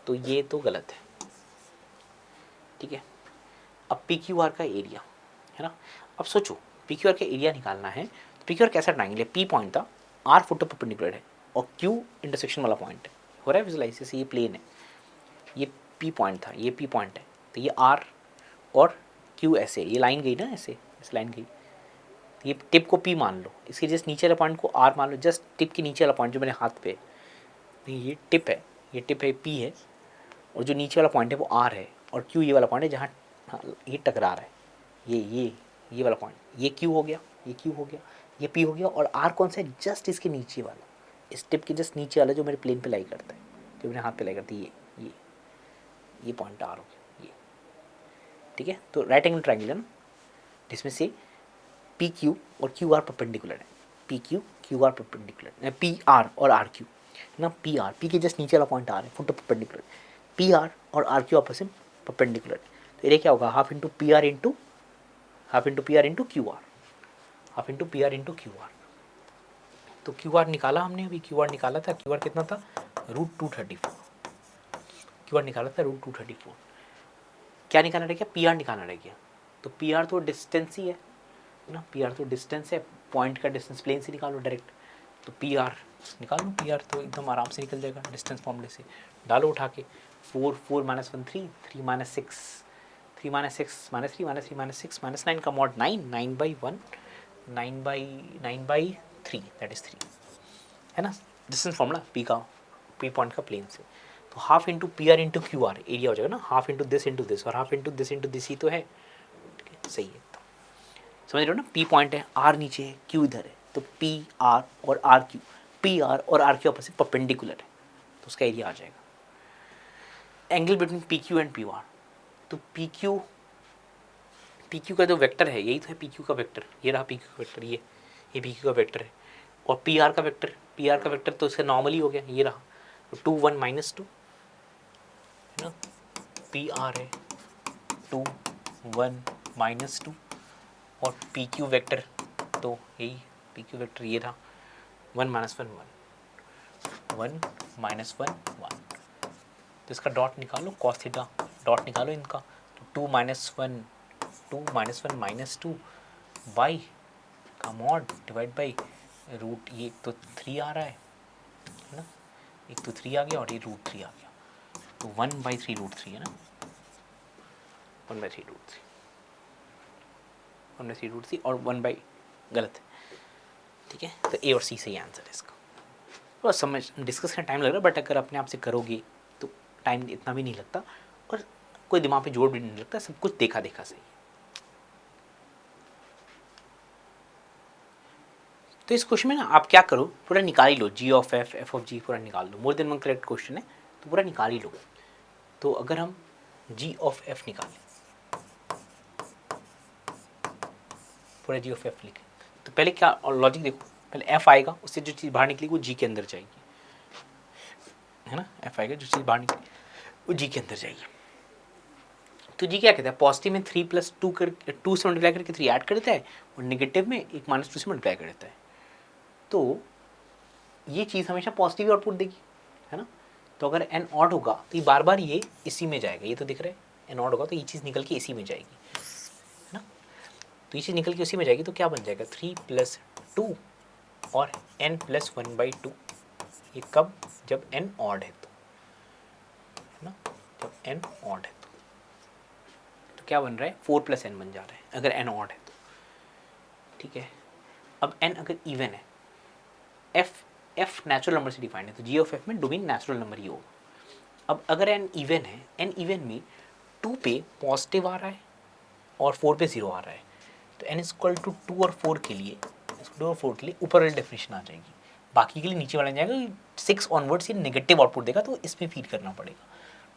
A: तो ये तो गलत है। ठीक है, अब पी क्यू आर का एरिया है ना, अब सोचो पी क्यू आर का एरिया निकालना है, तो पी क्यू आर कैसा ट्राइंगल है, पी पॉइंट था, आर फोटो परपेंडिकुलर है और क्यू इंटरसेक्शन वाला पॉइंट है, हो रहा है विजुलाइज, जैसे ये प्लेन है, ये पी पॉइंट था, ये पी पॉइंट है, तो ये आर और क्यू ऐसे, ये लाइन गई ना ऐसे, इस लाइन गई, ये टिप को पी मान लो, इसके जस्ट नीचे वाला पॉइंट को आर मान लो, जस्ट टिप के नीचे वाला पॉइंट जो मेरे हाथ पे, नहीं ये टिप है, पी है, और जो नीचे वाला पॉइंट है वो आर है, और क्यू ये वाला पॉइंट है जहाँ ये टकरा रहा है, ये वाला पॉइंट, ये क्यू हो गया, ये क्यू हो गया, ये पी हो गया, और आर कौन सा है, जस्ट इसके नीचे वाला, इस टिप के जस्ट नीचे वाला जो मेरे प्लेन पे लाई करता है, जो मेरे हाथ पे लाई करती है, ये पॉइंट आर हो गया ये। ठीक है, तो राइट एंगल ट्राइंगल है ना, जिसमें से पी क्यू और क्यू आर परपेंडिकुलर है, P Q Q R perpendicular, P R और आर क्यू ना, पी आर, पी के जस्ट नीचे वाला पॉइंट आर है, फोटो परपेंडिकुलर, पी आर और आर क्यू आपस में परपेंडिकुलर, तो ये क्या होगा, half into P R into Q R, half into P R into Q R. तो क्यू आर निकाला हमने, अभी क्यू आर निकाला था, क्यू आर कितना था, √234, क्यू आर निकाला था √234, क्या निकालना रह गया, पी आर निकालना रह गया, तो पी आर तो डिस्टेंस ही है ना, पी आर तो डिस्टेंस है, पॉइंट का डिस्टेंस प्लेन से निकालो डायरेक्ट, तो पी आर निकाल लो, पी आर तो एकदम आराम से निकल जाएगा डिस्टेंस फॉर्मूले से, डालो उठा के, 4 4 minus 1 3, 3 minus 6 3 minus 6 minus 3 minus 3 minus 6 minus 9 का mod 9, 9 by 1, 9 by 3 that is 3, है ना। डिस्टेंस फॉर्मूला पी का, पी पॉइंट का प्लेन से, तो half into P R into Q R area हो जाएगा ना, हाफ इंटू दिस और हाफ इंटू दिस ही तो है, ठीक है, सही है। तो समझ रहे हो ना, पी पॉइंट है, आर नीचे है, क्यू इधर है, तो पी आर और आर क्यू, पी आर और आर क्यू आपस में परपेंडिकुलर है, तो उसका एरिया आ जाएगा। Angle between P Q and P R, तो पी क्यू का जो वेक्टर है यही तो है पी क्यू का वेक्टर, ये रहा पी क्यू का वेक्टर, ये पी क्यू का वेक्टर है, और पी आर का वेक्टर तो इसका नॉर्मली हो गया, ये रहा, तो 2 1 माइनस 2 है ना, पी आर है 2 1 माइनस 2, और पी क्यू वेक्टर तो यही पी क्यू वेक्टर ये रहा 1 माइनस 1 1 1 माइनस 1 1, तो इसका डॉट निकालो, कॉस थीटा डॉट निकालो इनका, तो 2 माइनस 1 माइनस 2 बाई का मॉड डिवाइड बाई रूट, ये तो 3 आ रहा है ना, एक तो 3 आ गया और ये रूट 3 आ गया, तो 1/3 रूट 3 है ना, 1/3 रूट 3, 1/3 रूट 3 और 1 बाई गलत है, ठीक है। तो ए और सी सही आंसर है इसका। और समझ डिस्कस करने टाइम लग रहा है, बट अगर अपने आप से करोगे तो टाइम इतना भी नहीं लगता और कोई दिमाग पे जोर भी नहीं लगता, सब कुछ देखा देखा सही है। तो इस क्वेश्चन में ना आप क्या करो, पूरा निकाल ही लो, G of F, F of G पूरा निकाल लो, more than one correct question है तो पूरा निकाल ही लो। तो अगर हम जी ऑफ एफ निकालें, पूरा जी ऑफ एफ लिखें, तो पहले क्या लॉजिक देखो, पहले एफ आएगा, उससे जो चीज़ बाहर निकलेगी वो जी के अंदर जाएगी, है ना, एफ आएगा जो चीज़ बाहर निकलेगी वो जी के अंदर जाएगी। तो जी क्या कहता है, पॉजिटिव में 3 + 2 कर 2 से मल्टीप्लाई करके 3 ऐड कर देता है, और नेगेटिव में 1 - 2 से मल्टीप्लाई कर देता है, तो ये चीज़ हमेशा पॉजिटिव आउटपुट देगी, है ना। तो अगर एन ऑड होगा तो ये बार बार ये इसी में जाएगा, ये तो दिख रहा है, एन ऑड होगा तो ये चीज़ निकल के इसी में जाएगी, है ना। तो ये चीज़ निकल के उसी में जाएगी, तो क्या बन जाएगा 3 + 2 और n + 1/2, ये कब, जब n ऑड है तो, है ना, जब n ऑड है तो क्या बन रहा है 4 + n बन जा रहा है अगर n ऑड है तो, ठीक है। अब n अगर इवन है, f नेचुरल नंबर से डिफाइंड है, तो जी ऑफ एफ में डोमेन नेचुरल नंबर ही होगा। अब अगर n इवन है, n इवन में 2 पे पॉजिटिव आ रहा है और 4 पे 0 आ रहा है, तो n = 2 और 4 के लिए, 2 और 4 के लिए ऊपर वाली डेफिनेशन आ जाएगी, बाकी के लिए नीचे वाला जाएगा। 6 ऑनवर्ड्स ये नेगेटिव आउटपुट देगा, तो इसमें फीड करना पड़ेगा।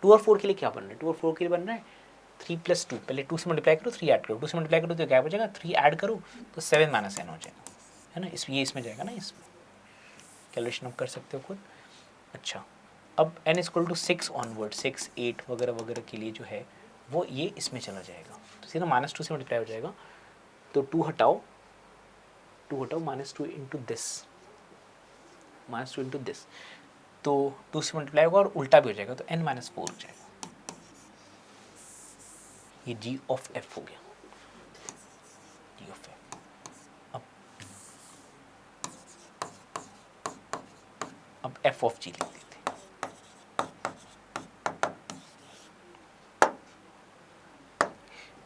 A: 2 और 4 के लिए क्या बन रहा है, 2 और 4 के लिए बन रहा है 3 + 2, पहले 2 से मल्टीप्लाई करो, 3 ऐड करो, 2 से मल्टीप्लाई करो तो क्या बचेगा, 3 ऐड करो तो 7 - n हो जाएगा, है ना, ये इसमें जाएगा ना, इसमें कैलकुलेशन आप कर सकते हो खुद। अच्छा, अब n = 6 ऑनवर्ड, 6 8 वगैरह वगैरह के लिए जो है वो ये इसमें चला जाएगा, तो सीधा -2 से मल्टीप्लाई हो जाएगा, तो 2 हटाओ -2 इंटू दिस, -2 इंटू दिस, तो 2 से मल्टीप्लाई होगा और उल्टा भी हो जाएगा, तो n - 4 हो जाएगा, ये जी ऑफ एफ हो गया, जी ऑफ एफ। अब एफ ऑफ जी लिख देते हैं,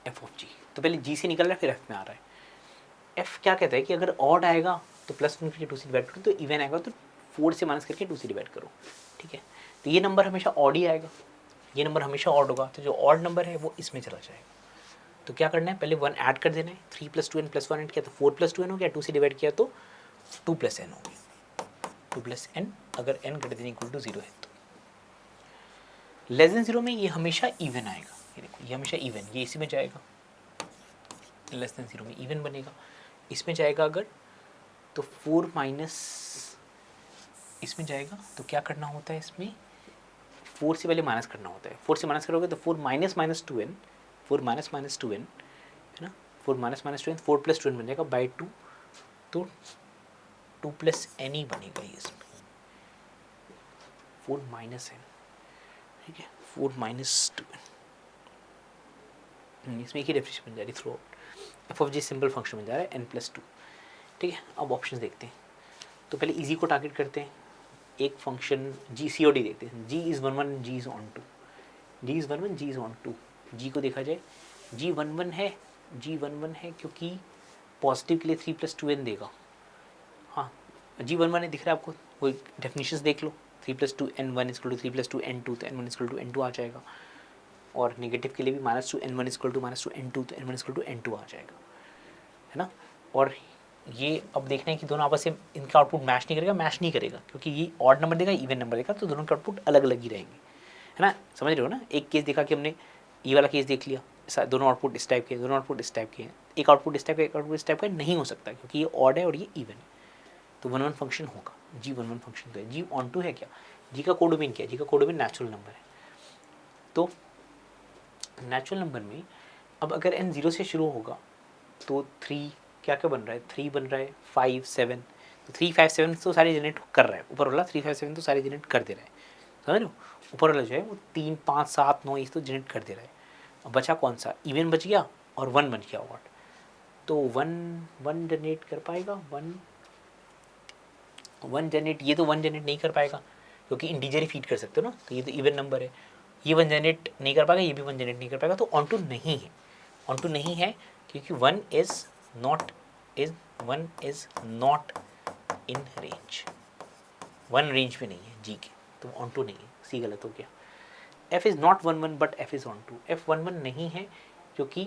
A: एफ ऑफ जी, तो पहले जी से निकल रहा है फिर एफ में आ रहा है। एफ क्या कहता है कि अगर ऑड आएगा तो +1 करके 2 से डिवाइड करो, तो इवन आएगा तो 4 से माइनस करके 2 से डिवाइड करो, ठीक है। तो ये नंबर हमेशा ऑड ही आएगा, ये नंबर हमेशा ऑड होगा, तो जो ऑड नंबर है वो इसमें चला जाएगा। तो क्या करना है, पहले 1 ऐड कर देना है, 3 + 2n + 1 ऐड किया तो 4 + 2n हो गया, 2 से डिवाइड किया तो 2 + n हो गया, 2 + n अगर n > 0 है तो। लेस देन 0 में ये हमेशा इवन आएगा, ये देखो ये हमेशा इवन, ये इसी में जाएगा, लेस देन 0 में इवन बनेगा, इसमें जाएगा अगर तो 4 माइनस इसमें जाएगा, तो क्या करना होता है इसमें, 4 से पहले माइनस करना होता है, 4 से माइनस करोगे तो 4 - -2n, 4 - -2n, है ना, 4 - -2n, 4 + 2n बन जाएगा बाई 2, तो 2 + n ही बनेगा ये इसमें, 4 - n, ठीक है, 4 - 2n, इसमें एक ही डेफिनेशन बन जा रही throughout, f of g simple function बन जा रहा है n+2, ठीक है। अब ऑप्शन देखते हैं, तो पहले इजी को टारगेट करते हैं, एक फंक्शन जी सी और डी देखते हैं, G is 1 1 G is on 2, G is 1 1 G is on 2, G को देखा जाए G11 है, G11 है क्योंकि पॉजिटिव के लिए 3+2n देगा। हाँ, G11 है, दिख रहा है आपको, कोई डेफिनेशंस देख लो, 3+2n1 इक्वल टू 3+2n2, तो n1 इक्वल टू n2 आ जाएगा। और नेगेटिव के लिए भी -2n1 इक्वल टू -2n2, तो n1 इक्वल टू n2 आ जाएगा, है ना। और ये अब देखना है कि दोनों आपस में इनका आउटपुट मैच नहीं करेगा, मैच नहीं करेगा क्योंकि ये ऑड नंबर देगा, इवन नंबर देगा, तो दोनों के आउटपुट अलग अलग ही रहेंगे, है ना। समझ रहे हो ना। एक केस देखा कि हमने ये वाला केस देख लिया, दोनों आउटपुट इस टाइप के, दोनों आउटपुट इस टाइप के हैं, एक आउटपुट इस टाइप का, एक आउटपुट इस टाइप का नहीं हो सकता क्योंकि ये ऑड है और ये इवन है, तो 1 1 फंक्शन होगा। G11 फंक्शन तो है। जी ऑन टू है क्या, जी का कोडोमेन क्या है, जी का कोडोमेन नेचुरल नंबर है। तो नेचुरल नंबर में अब अगर n 0 से शुरू होगा तो 3 क्या क्या बन रहा है, 3 बन रहा है, 5 7, तो 3 5 7 तो सारे जनरेट कर रहा है, ऊपर वाला 3 5 7 तो सारे जनरेट कर दे रहा है, समझ रहे हो। ऊपर वाला जो है वो 3 5 7 9 ये तो जनरेट कर दे रहा है। अब बचा कौन सा, इवन बच गया और 1 बन गया ऑड, तो 1 जनरेट कर पाएगा, 1 जनरेट, ये तो 1 जनरेट नहीं कर पाएगा क्योंकि इंटीजर ही फीड कर सकते हो ना, तो ये तो इवन नंबर है, ये 1 जनरेट नहीं कर पाएगा, ये भी 1 जनरेट नहीं कर पाएगा, तो ऑन टू नहीं है, ऑन टू नहीं है क्योंकि 1 is not in range, 1 range में नहीं है जी के, तो ऑन टू नहीं है, सी गलत हो गया। F is not 1 1 but f is onto, f 1 1 नहीं है क्योंकि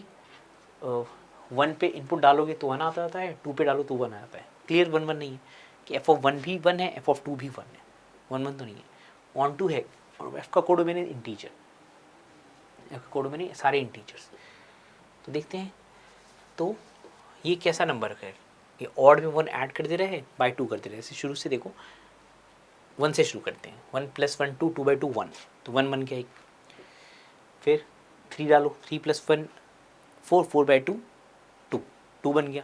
A: 1 पे इनपुट डालोगे तो 1 आता है, 2 पे डालो तो 1 आता है, क्लियर 1 1 नहीं है कि एफ ऑफ 1 भी 1 है, एफ ऑफ 2 भी 1 है, 1 1 तो नहीं है, ऑन टू है। और एफ का कोडोमेन है इंटीजर, एफ का कोडोमेन है सारे इंटीजर्स। तो देखते हैं, तो ये कैसा नंबर है, ये ऑड में 1 ऐड कर दे रहे हैं, बाई 2 कर दे रहे हैं, शुरू से देखो 1 से शुरू करते हैं, 1 + 1 2, 2/2 1, तो 1 बन गया एक, फिर 3 डालो, 3 + 1 4, 4/2 2, 2 बन गया।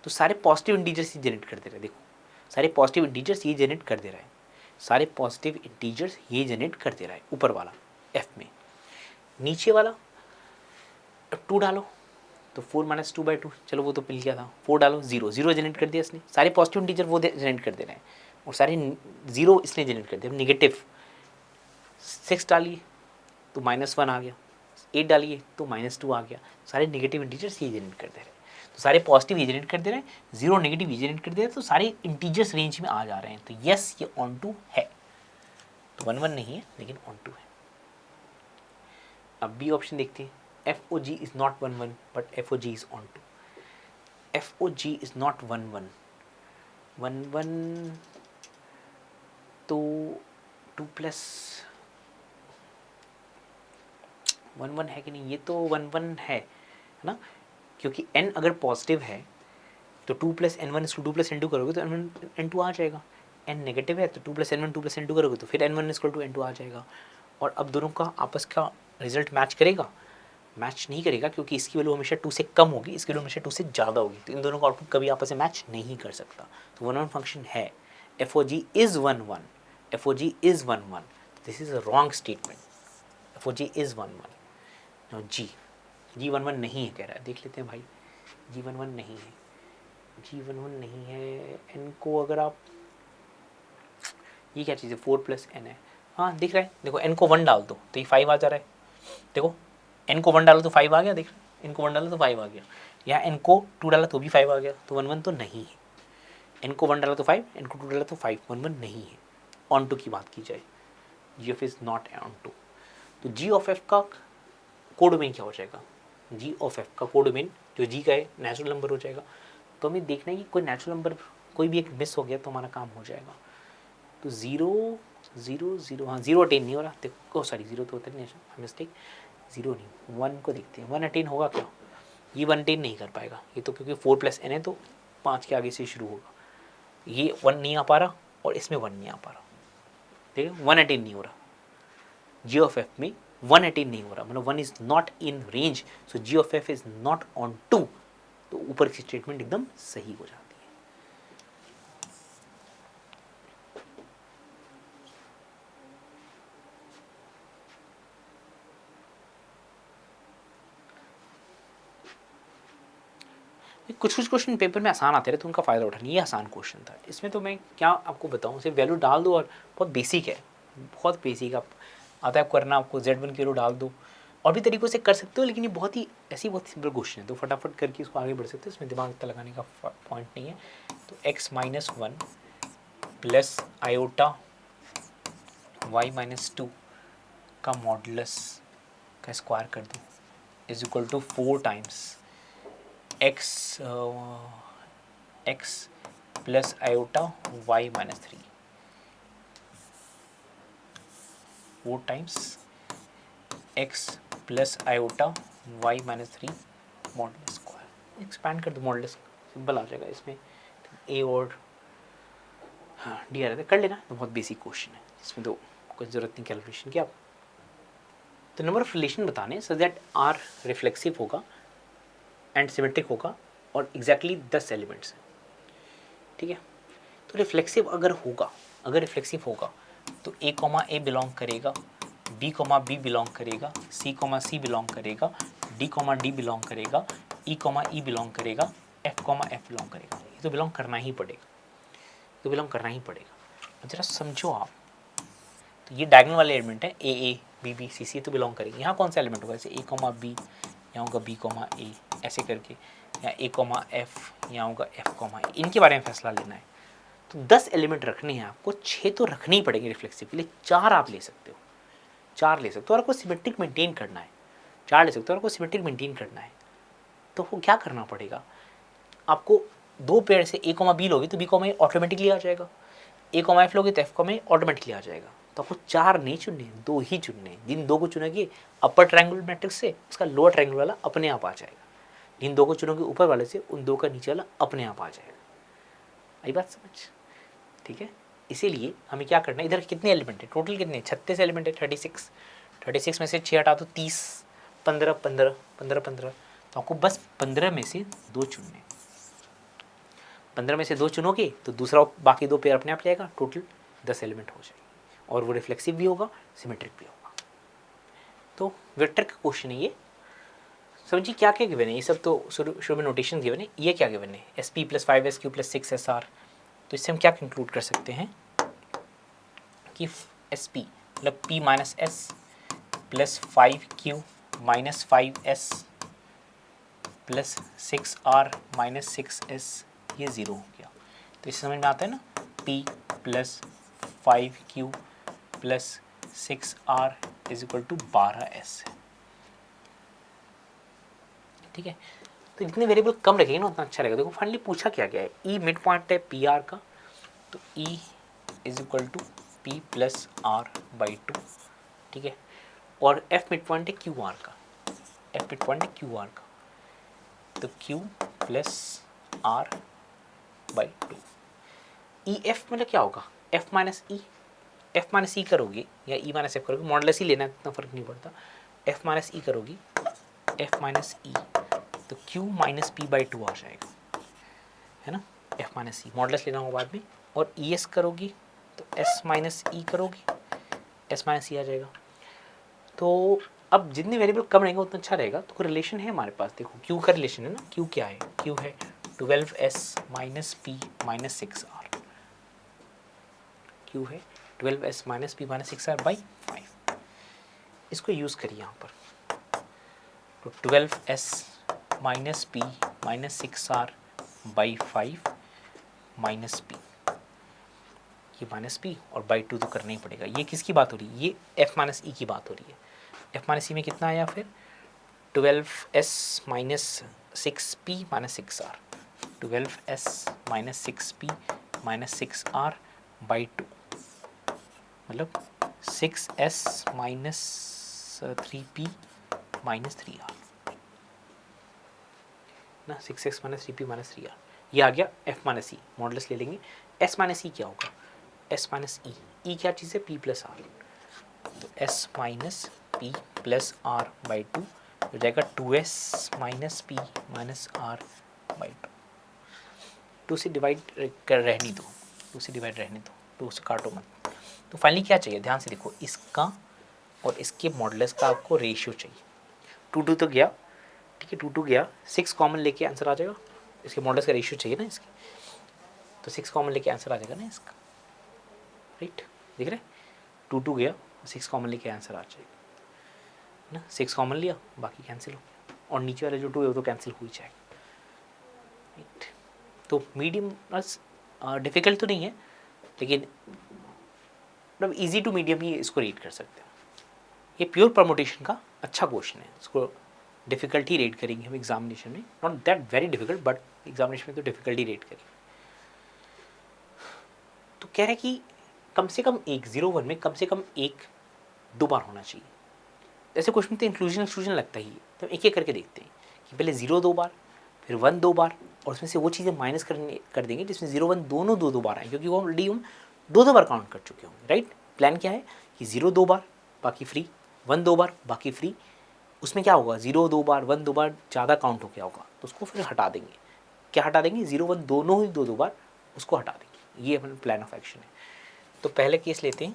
A: तो सारे पॉजिटिव इंटीजर्स ही जनरेट कर दे रहे हैं, देखो सारे पॉजिटिव इंटीजर्स ये जनरेट कर दे रहा है, सारे पॉजिटिव इंटीजर्स ये जनरेट कर दे रहा है ऊपर वाला एफ में। नीचे वाला 2 डालो तो 4 - 2/2, चलो वो तो मिल गया था, 4 डालो 0 0 जनरेट कर दिया इसने, सारे पॉजिटिव इंटीजर वो जनरेट कर दे रहे हैं और सारे 0 इसने जनरेट कर दिया। नेगेटिव 6 डालिए तो -1 आ गया, 8 डालिए तो -2 आ गया, सारे नेगेटिव इंटीजर्स ये जनरेट कर दे रहे हैं, तो सारे पॉजिटिव ये जनरेट कर दे रहे हैं, 0 नेगेटिव ये जनरेट कर दे रहे हैं, तो सारे इंटीजर्स रेंज में आ जा रहे हैं, तो यस ये ऑन टू है, तो 1 1 नहीं है लेकिन ऑन टू है। अब बी ऑप्शन देखते हैं, f o g is not 1 1 but f o g is onto, f o g is not 1 1 1 1, तो 2 + 1 1 है कि नहीं, ये तो 1 1 है ना, क्योंकि n अगर पॉजिटिव है तो 2 + n1 = 2 + n2 करोगे तो n1 n2 आ जाएगा, n नेगेटिव है तो 2 + n1 2 + n2 करोगे तो फिर n1 = n2 आ जाएगा। और अब दोनों का आपस का रिजल्ट मैच करेगा, मैच नहीं करेगा क्योंकि इसकी वैल्यू हमेशा 2 से कम होगी, इसकी वैल्यू हमेशा 2 से ज़्यादा होगी, तो इन दोनों का आउटपुट कभी आपस में मैच नहीं कर सकता, तो 1 1 फंक्शन है। F o ji is 1 1, F o ji is 1 1, this is a wrong statement, F o ji is 1 1, ji G 1 1 नहीं है कह रहा है, देख लेते हैं भाई, G 1 1 नहीं है, G 1 1 नहीं है। n को अगर आप, ये क्या चीज़ है, 4 + n है, हाँ दिख रहा है, देखो n को 1 डाल दो तो ये 5 आ जा रहा है, देखो n को 1 डालो तो 5 आ गया, देख रहे हैं n को 1 डालो तो 5 आ गया, यहाँ n को 2 डाला तो भी 5 आ गया, तो 1 1 तो नहीं है, n को 1 डाला तो 5, n को 2 डाला तो 5, 1 1 नहीं है। ऑन टू की बात की जाए, G of is not onto, तो जी ऑफ एफ का कोडोमेन क्या हो जाएगा, जी ऑफ एफ का कोडोमेन जो जी का है नेचुरल नंबर हो जाएगा, तो हमें देखना है कि कोई नेचुरल नंबर कोई भी एक मिस हो गया तो हमारा काम हो जाएगा। तो 0 0 0, हाँ 0 अटेन नहीं हो रहा, देखो सॉरी 0 तो होता नहीं है, मिस्टेक, 0 नहीं, 1 को देखते हैं, 1 अटेन होगा क्या, ये 1 अटेन नहीं कर पाएगा, ये तो क्योंकि 4 + n है तो 5 के आगे से शुरू होगा, ये 1 नहीं आ पा रहा और इसमें 1 नहीं आ पा रहा, ठीक है 1 अटेन नहीं हो रहा, जी ऑफ एफ में 1 अटेन नहीं हो रहा, मतलब 1 is not in range, so g of f is not onto, तो ऊपर की स्टेटमेंट एकदम सही हो जाती है। कुछ कुछ क्वेश्चन पेपर में आसान आते रहे तो उनका फ़ायदा उठाना, ये आसान क्वेश्चन था, इसमें तो मैं क्या आपको बताऊँ, सिर्फ वैल्यू डाल दो और बहुत बेसिक है, बहुत बेसिक आप आता है करना, आपको Z1 की वैल्यू डाल दो और भी तरीक़ों से कर सकते हो, लेकिन ये बहुत ही सिंपल क्वेश्चन है, तो फटाफट करके इसको आगे बढ़ सकते हो, इसमें दिमाग इतना लगाने का पॉइंट नहीं है। तो x-1 प्लस आयोटा y-2 का मॉडुलस का स्क्वायर कर दूँ is equal to 4 times x plus iota y-3, 4 times x plus iota y-3 modulus square. Expand कर दो, मॉडुलस सिंपल आ जाएगा इसमें, a और हाँ डी आ रहा था, कर लेना, तो बहुत बेसिक क्वेश्चन है, इसमें तो कुछ ज़रूरत नहीं कैलकुलेशन की। आप तो नंबर ऑफ रिलेशन बताने सो दैट आर रिफ्लेक्सिव होगा एंड सिमेट्रिक होगा और एग्जैक्टली 10 एलिमेंट्स हैं, ठीक है। तो रिफ्लेक्सिव अगर रिफ्लेक्सिव होगा तो a बिलोंग करेगा, b बिलोंग करेगा, c बिलोंग करेगा, d बिलोंग करेगा, e बिलोंग करेगा, f बिलोंग करेगा। ये तो बिलोंग करना ही पड़ेगा, तो बिलोंग करना ही पड़ेगा। जरा समझो आप, तो ये डायगोनल वाले एलिमेंट है ए ए बी बी सी सी, तो बिलोंग करेंगे। यहाँ कौन सा एलिमेंट होगा, जैसे a बी, यहाँ होगा b ए, ऐसे करके, या a एफ, यहाँ होगा f ए, इनके बारे में फैसला लेना है। तो 10 एलिमेंट रखने हैं आपको, 6 तो रखने ही पड़ेंगे रिफ्लेक्सिव के लिए, 4 आप ले सकते हो, 4 ले सकते हो, और आपको सिमेट्रिक मेंटेन करना है, 4 ले सकते हो और आपको सिमेट्रिक मेंटेन करना है। तो वो क्या करना पड़ेगा आपको, 2 पेयर से a बी लोगे तो b ए ऑटोमेटिकली आ जाएगा, a एफ लोगे तो f ए ऑटोमेटिकली आ जाएगा। तो आपको 4 नहीं चुनने, 2 ही चुनने। जिन 2 को चुनोगे अपर ट्रायंगुलर मैट्रिक्स से, उसका लोअर ट्रायंगुलर वाला अपने आप आ जाएगा। जिन 2 को चुनोगे ऊपर वाले से, उन 2 का नीचे वाला अपने आप आ जाएगा। आई बात समझ, ठीक है। इसीलिए हमें क्या करना है, इधर कितने एलिमेंट है, टोटल कितने, 36 एलिमेंट है, 36 में से 6 हटा दो, 30, 15 15 15 15, तो आपको बस 15 में से 2 चुनने। 15 में से 2 चुनोगे तो दूसरा बाकी 2 पेयर अपने आप जाएगा, टोटल 10 एलिमेंट हो जाएगी, और वो रिफ्लेक्सिव भी होगा, सिमेट्रिक भी होगा। तो वेक्टर का क्वेश्चन है ये। समझिए क्या क्या गिवन है, ये सब तो शुरू में नोटेशन गिवन है। ये क्या गिवन है, S P plus 5SQ plus 6SR। तो इससे हम क्या कंक्लूड कर सकते हैं कि एस पी मतलब P minus S plus 5Q minus 5S plus 6R minus 6S, ये 0 हो गया। तो इससे समझ में आता है ना, P plus 5Q plus 6R is equal to 12S है, ठीक है। तो जितने वेरिएबल कम रखेंगे ना उतना अच्छा रहेगा। देखो फाइनली पूछा क्या गया है, ई मिड पॉइंट है पी आर का, तो E is equal to P plus are by 2, ठीक है। और एफ मिड पॉइंट है क्यू आर का, एफ मिड पॉइंट है क्यू आर का, तो Q plus are by 2। E F मतलब क्या होगा, F minus E, F minus E करोगी या ई माइनस एफ करोगी, मॉडुलस ही लेना है, इतना फर्क नहीं पड़ता। एफ माइनस ई करोगी, एफ माइनस ई, तो q माइनस पी बाई 2 आ जाएगा, है ना। f माइनस ई मॉडुलस लेना होगा बाद में, और ई एस करोगी तो s माइनस ई करोगी, s माइनस ई आ जाएगा। तो अब जितने वेरिएबल कम रहेंगे उतना अच्छा रहेगा। तो रिलेशन है हमारे पास, देखो q का रिलेशन है ना, q क्या है, q है 12s minus p minus 6r, q है 12s minus p minus 6r by 5। इसको यूज़ करिए यहाँ पर, तो 12s minus p minus 6R by 5 minus P, ये माइनस पी और बाई 2 तो करना ही पड़ेगा। ये किसकी बात हो रही है, ये एफ माइनस ई की बात हो रही है। एफ माइनस ई में कितना आया फिर, 12s minus 6p minus 6R, 12s minus 6p minus 6R by 2, मतलब 6s minus 3p minus 3R ना, 6x minus 3p minus 3R, ये आ गया f माइनस ई। मॉडुलस ले लेंगे, s माइनस ई क्या होगा, s माइनस ई, ई क्या चीज़ है, p प्लस आर, तो s minus p plus are by 2 हो जाएगा 2s minus p minus r by 2। 2 से डिवाइड कर रहने दो, 2 से डिवाइड रहने दो, 2 से काटो मत। तो फाइनली क्या चाहिए, ध्यान से देखो, इसका और इसके मॉडुलस का आपको रेशियो चाहिए। 2 तो गया, ठीक है, 2 गया, 6 कॉमन लेके आंसर आ जाएगा। इसके मॉडल्स का रेशियो चाहिए ना इसके, तो 6 कॉमन लेके आंसर आ जाएगा ना इसका, राइट, देख रहे 2 गया, 6 कॉमन लेके आंसर आ जाएगा। ना 6 कॉमन लिया, बाकी कैंसिल हो गया, और नीचे वाला जो 2 है वो तो कैंसिल हो ही जाएगा, राइट। तो मीडियम डिफ़िकल्ट तो नहीं है, लेकिन मतलब ईजी टू मीडियम ही इसको रीड कर सकते हैं। ये प्योर परमुटेशन का अच्छा क्वेश्चन है, इसको डिफ़िकल्ट ही रेट करेंगे हम एग्जामिनेशन में, not that very difficult, but examination में तो डिफ़िकल्ट ही रेट करेंगे। तो कह रहे कि कम से कम एक 0-1 में कम से कम एक 2 बार होना चाहिए। ऐसे क्वेश्चन तो इंक्लूजन एक्सक्लूजन लगता ही है, तो एक एक करके देखते हैं कि पहले 0 2 बार, फिर 1 2 बार, और उसमें से वो चीज़ें माइनस कर देंगे जिसमें 0-1 दोनों 2 बार आए, क्योंकि वो ऑलरेडी हम 2 बार काउंट कर चुके होंगे, राइट। प्लान क्या है कि 0 2 बार बाकी फ्री, 1 2 बार बाकी फ्री। उसमें क्या होगा, 0 2 बार 1 2 बार ज़्यादा काउंट हो गया होगा, तो उसको फिर हटा देंगे। क्या हटा देंगे, 0-1 दोनों ही 2 बार उसको हटा देंगे। ये अपना प्लान ऑफ एक्शन है। तो पहले केस लेते हैं,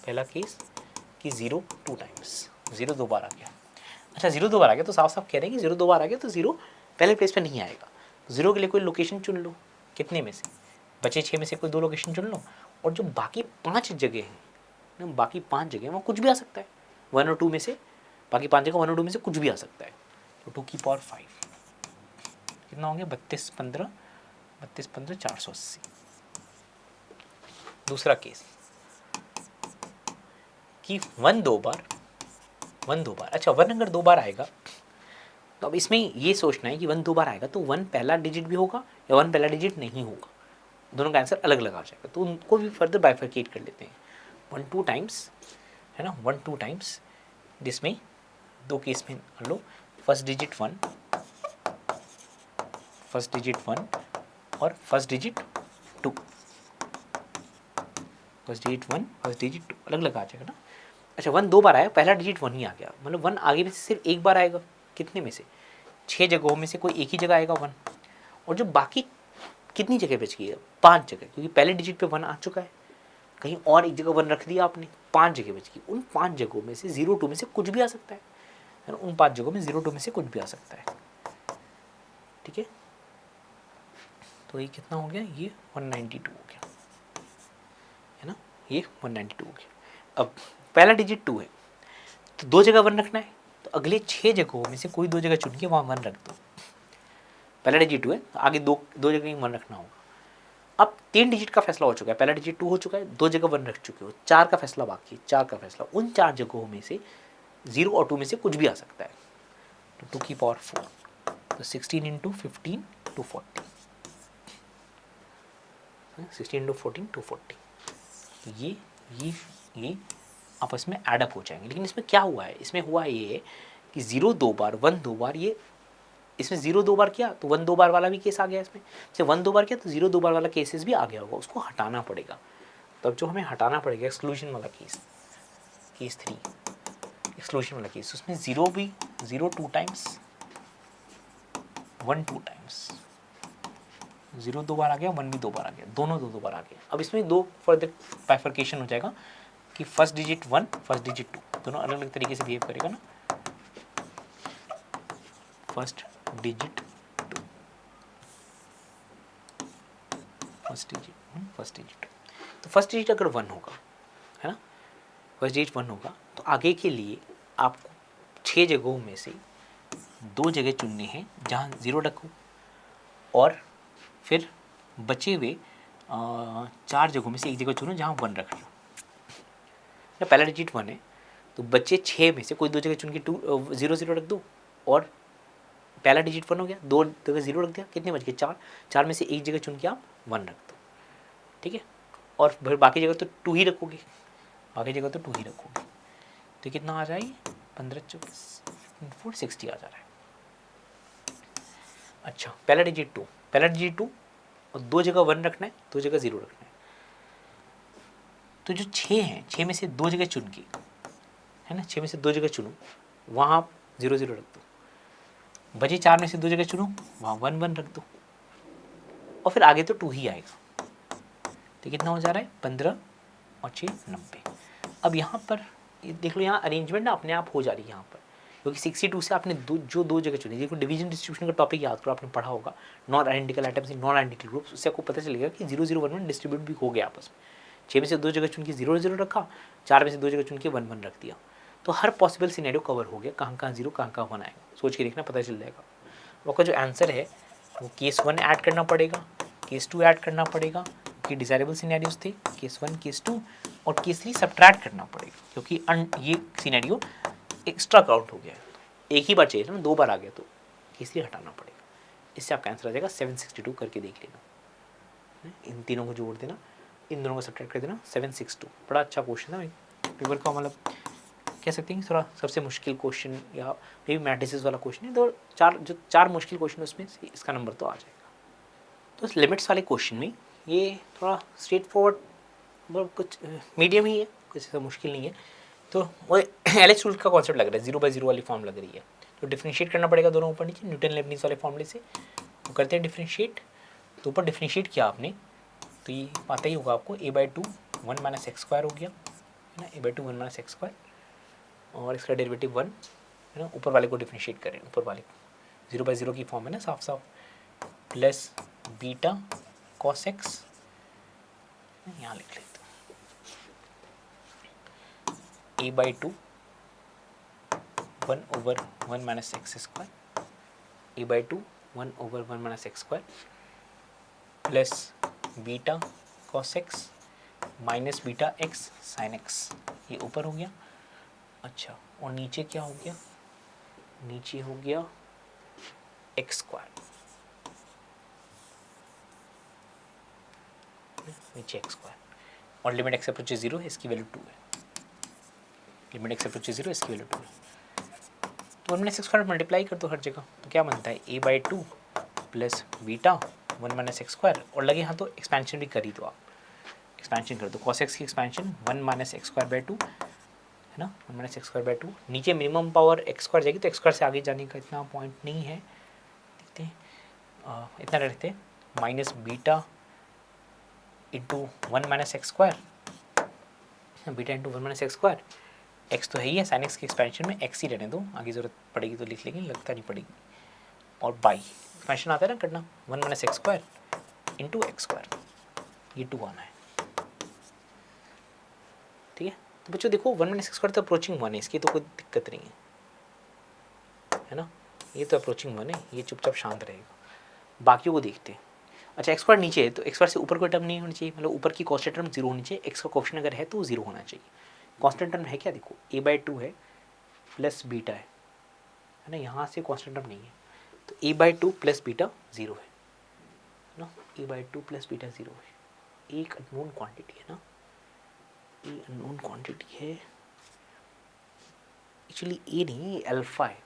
A: पहला केस कि 0 2 टाइम्स, 0 2 बार आ गया। अच्छा 0 2 बार आ गया तो साफ साफ कह रहे हैं कि 0 2 बार आ गया तो 0 पहले प्लेस पे नहीं आएगा। 0 के लिए कोई लोकेशन चुन लो, कितने में से बचे 6 में से कोई 2 लोकेशन चुन लो, और जो बाकी 5 जगह हैं ना, बाकी 5 जगह वहाँ कुछ भी आ सकता है, 1 और 2 में से, बाकी 5 जगह 1 और 2 में से कुछ भी आ सकता है। तो 2 की पावर 5 कितना हो गया, 32 15 480। दूसरा केस कि 1 2 बार, 1 2 बार, अच्छा 1 अगर 2 बार आएगा तो अब इसमें ये सोचना है कि 1 2 बार आएगा तो 1 पहला डिजिट भी होगा या 1 पहला डिजिट नहीं होगा, दोनों का आंसर अलग अलग आ जाएगा। तो उनको भी फर्दर बाइफरकेट कर लेते हैं, 1 2 टाइम्स है ना, 1 2 टाइम्स, जिसमें 2 केस में लो, फर्स्ट डिजिट 1 और first digit 2, first digit 1 first digit 2 अलग अलग आ जाएगा ना। अच्छा 1 2 बार आया, पहला डिजिट 1 ही आ गया, मतलब 1 आगे में से सिर्फ एक बार आएगा, कितने में से 6 जगहों में से कोई एक ही जगह आएगा 1, और जो बाकी कितनी जगह बच गई है, 5 जगह, क्योंकि पहले डिजिट पे 1 आ चुका है, कहीं और एक जगह 1 रख दिया आपने, 5 जगह बच गई। उन 5 जगहों में से 0 2 में से कुछ भी आ सकता है, उन 5 जगहों में 0 2 में से कुछ भी आ सकता है, ठीक है। तो ये कितना हो गया, ये 192 हो गया, है ना, ये 192 हो गया। अब पहला डिजिट 2 है तो 2 जगह 1 रखना है, तो अगले 6 जगहों में से कोई 2 जगह चुन के वहाँ 1 रख दो। पहला डिजिट 2 है, आगे दो जगह ही 1 रखना होगा। अब 3 डिजिट का फैसला हो चुका है, पहला डिजिट 2 हो चुका है, 2 जगह 1 रख चुके हो, 4 का फैसला बाकी है, 4 का फैसला, उन 4 जगहों में से 0 और 2 में से कुछ भी आ सकता है। तो 2 की पावर 4, तो 16 इंटू 15 240, 16 इंटू 14 240, ये आपस में एडअप हो जाएंगे। लेकिन इसमें क्या हुआ है, इसमें हुआ ये कि 0 2 बार 1 2 बार, ये इसमें 0 2 बार किया तो 1 2 बार वाला भी केस आ गया, इसमें से 1 2 बार किया तो 0 2 बार वाला केसेस भी आ गया होगा, उसको हटाना पड़ेगा। तो अब जो हमें हटाना पड़ेगा एक्सक्लूजन वाला केस, केस 3 एक्सक्लूजन वाला केस, उसमें 0 भी 0 2 टाइम्स, 1 2 टाइम्स, 0 2 बार आ गया, 1 भी 2 बार आ गया, दोनों 2 बार आ गया। अब इसमें 2 फर्दर बाइफरकेशन हो जाएगा कि फर्स्ट डिजिट 1 फर्स्ट डिजिट 2 दोनों अलग अलग तरीके से बिहेव करेगा ना। फर्स्ट डिजिट 2 फर्स्ट डिजिट, तो फर्स्ट डिजिट अगर 1 होगा, है ना, फर्स्ट डिजिट 1 होगा, तो आगे के लिए आपको 6 जगहों में से 2 जगह चुनने हैं जहाँ 0 रखो, और फिर बचे हुए 4 जगहों में से एक जगह चुनो जहाँ 1 रख लो। पहला डिजिट 1 है तो बच्चे 6 में से कोई 2 जगह चुन के 0 0 रख दो, और पहला डिजिट 1 हो गया, 2 जगह 0 रख दिया, कितने बच गए 4, 4 में से एक जगह चुन के आप 1 रख दो, ठीक है। और फिर बाकी जगह तो 2 ही रखोगे, बाकी जगह तो 2 ही रखोगे, तो कितना आ जाएगी 15 24 460 आ जा रहा है। अच्छा पहला डिजिट 2 और 2 जगह 1 रखना है, 2 जगह 0 रखना है, तो जो 6 हैं 6 में से 2 जगह चुन के, है ना, 6 में से 2 जगह चुनो, वहाँ आप 0 0 रख दो, बचे 4 में से 2 जगह चुनो, वहाँ 1 1 रख दो, और फिर आगे तो 2 ही आएगा। तो कितना हो जा रहा है 15 और 6 90। अब यहाँ पर देख लो, यहाँ अरेंजमेंट ना अपने आप हो जा रही है यहाँ पर, क्योंकि 62 से आपने जो 2 जगह चुनी, देखो डिवीजन डिस्ट्रीब्यूशन का टॉपिक याद करो, आपने पढ़ा होगा, non identical items in non identical groups, उससे आपको पता चलेगा कि 0 0 1 1 डिस्ट्रीब्यूट भी हो गया आपस में। 6 में से 2 जगह चुन के 0 0 रखा, 4 में से 2 जगह चुन के 1 1 रख दिया, तो हर पॉसिबल सिनेरियो कवर हो गया, कहाँ कहाँ जीरो कहाँ कहाँ वन आएगा, सोच के देखना पता चल जाएगा। आपका जो आंसर है वो केस 1 ऐड करना पड़ेगा, केस 2 ऐड करना पड़ेगा कि डिज़ायरेबल सिनेरियोज थे, केस 1 केस 2 और केस 3 सब्ट्रैक्ट करना पड़ेगा क्योंकि ये सिनेरियो एक्स्ट्रा काउंट हो गया है, एक ही बार चाहिए ना, 2 बार आ गया तो केस 3 हटाना पड़ेगा। इससे आपका आंसर आ जाएगा 762 करके देख लेना, इन तीनों को जोड़ देना, इन दोनों को सब्ट्रैक्ट कर देना 762। बड़ा अच्छा क्वेश्चन है भाई, पेपर का मतलब कह सकते हैं थोड़ा सबसे मुश्किल क्वेश्चन या मे बी मैट्रिसेस वाला क्वेश्चन है, तो चार मुश्किल क्वेश्चन उसमें इसका नंबर तो आ जाएगा। तो इस लिमिट्स वाले क्वेश्चन में ये थोड़ा स्ट्रेट फॉरवर्ड, मतलब कुछ मीडियम ही है, कुछ ऐसा मुश्किल नहीं है। तो वो एलएच रूल का कॉन्सेप्ट लग रहा है, 0/0 वाली फॉर्म लग रही है, तो डिफ्रेंशिएट करना पड़ेगा दोनों ऊपर नीचे न्यूटन लेबनीज़ वाले फॉर्मूले से। वो करते हैं डिफ्रेंशिएट, तो ऊपर डिफ्रेंशिएट किया आपने तो ये पता ही होगा आपको, a/2 1 - x² हो गया है ना, a/2 1 - x², और इसका डेरिवेटिव 1 है ना, ऊपर वाले को डिफ्रेंशिएट करें, ऊपर वाले 0/0 की फॉर्म है ना साफ साफ, प्लस बीटा cos x, यहाँ लिख लेते हैं a/2 1/1 - x², a/2 1/1 - x² plus beta cos x minus beta x sin x, ये ऊपर हो गया। अच्छा, और नीचे क्या हो गया, नीचे हो गया x², नीचे x², और लिमिट x अप्रोचेस 0 है, इसकी वैल्यू 2 है, लिमिट x अप्रोचेस 0 इसकी वैल्यू 2 है। तो 1 - x² मल्टीप्लाई कर दो हर जगह, तो क्या बनता है a/2 प्लस बीटा 1 - x², और लगे हाँ तो एक्सपेंशन भी करी, तो आप एक्सपेंशन कर दो, cos x की एक्सपेंशन 1 - x²/2 है ना, 1 - x²/2, नीचे मिनिमम पावर x² जाएगी, तो x² से आगे जाने का इतना पॉइंट नहीं है, देखते हैं इतना रखते हैं, minus beta into 1 - x², beta into 1 - x², x तो है ही है, साइन एक्स की एक्सपेंशन में x ही रहने दो, आगे ज़रूरत पड़ेगी तो लिख लेंगे, लगता नहीं पड़ेगी, और बाई एक्सपेंशन आता है ना करना, 1 - x² इंटू x², ये 2 आना है, ठीक है। तो बच्चों देखो 1 - x² तो अप्रोचिंग 1 है, इसकी तो कोई दिक्कत नहीं है ना, ये तो अप्रोचिंग 1 है, ये चुपचाप शांत रहेगा। बाकियों को देखते हैं। अच्छा, x² नीचे है तो x² से ऊपर कोई टर्म नहीं होनी चाहिए, मतलब ऊपर की कांस्टेंट टर्म 0 होनी चाहिए, x का कोएफिशिएंट अगर है तो 0 होना चाहिए। कांस्टेंट टर्म है क्या, देखो a/2 है प्लस बीटा है ना, यहाँ से कांस्टेंट टर्म नहीं है, तो a/2 प्लस बीटा 0 है ना, a/2 प्लस बीटा 0 है, एक अननोन क्वांटिटी है ना, ये अननोन क्वांटिटी है एक्चुअली, ए नहीं ये अल्फा है,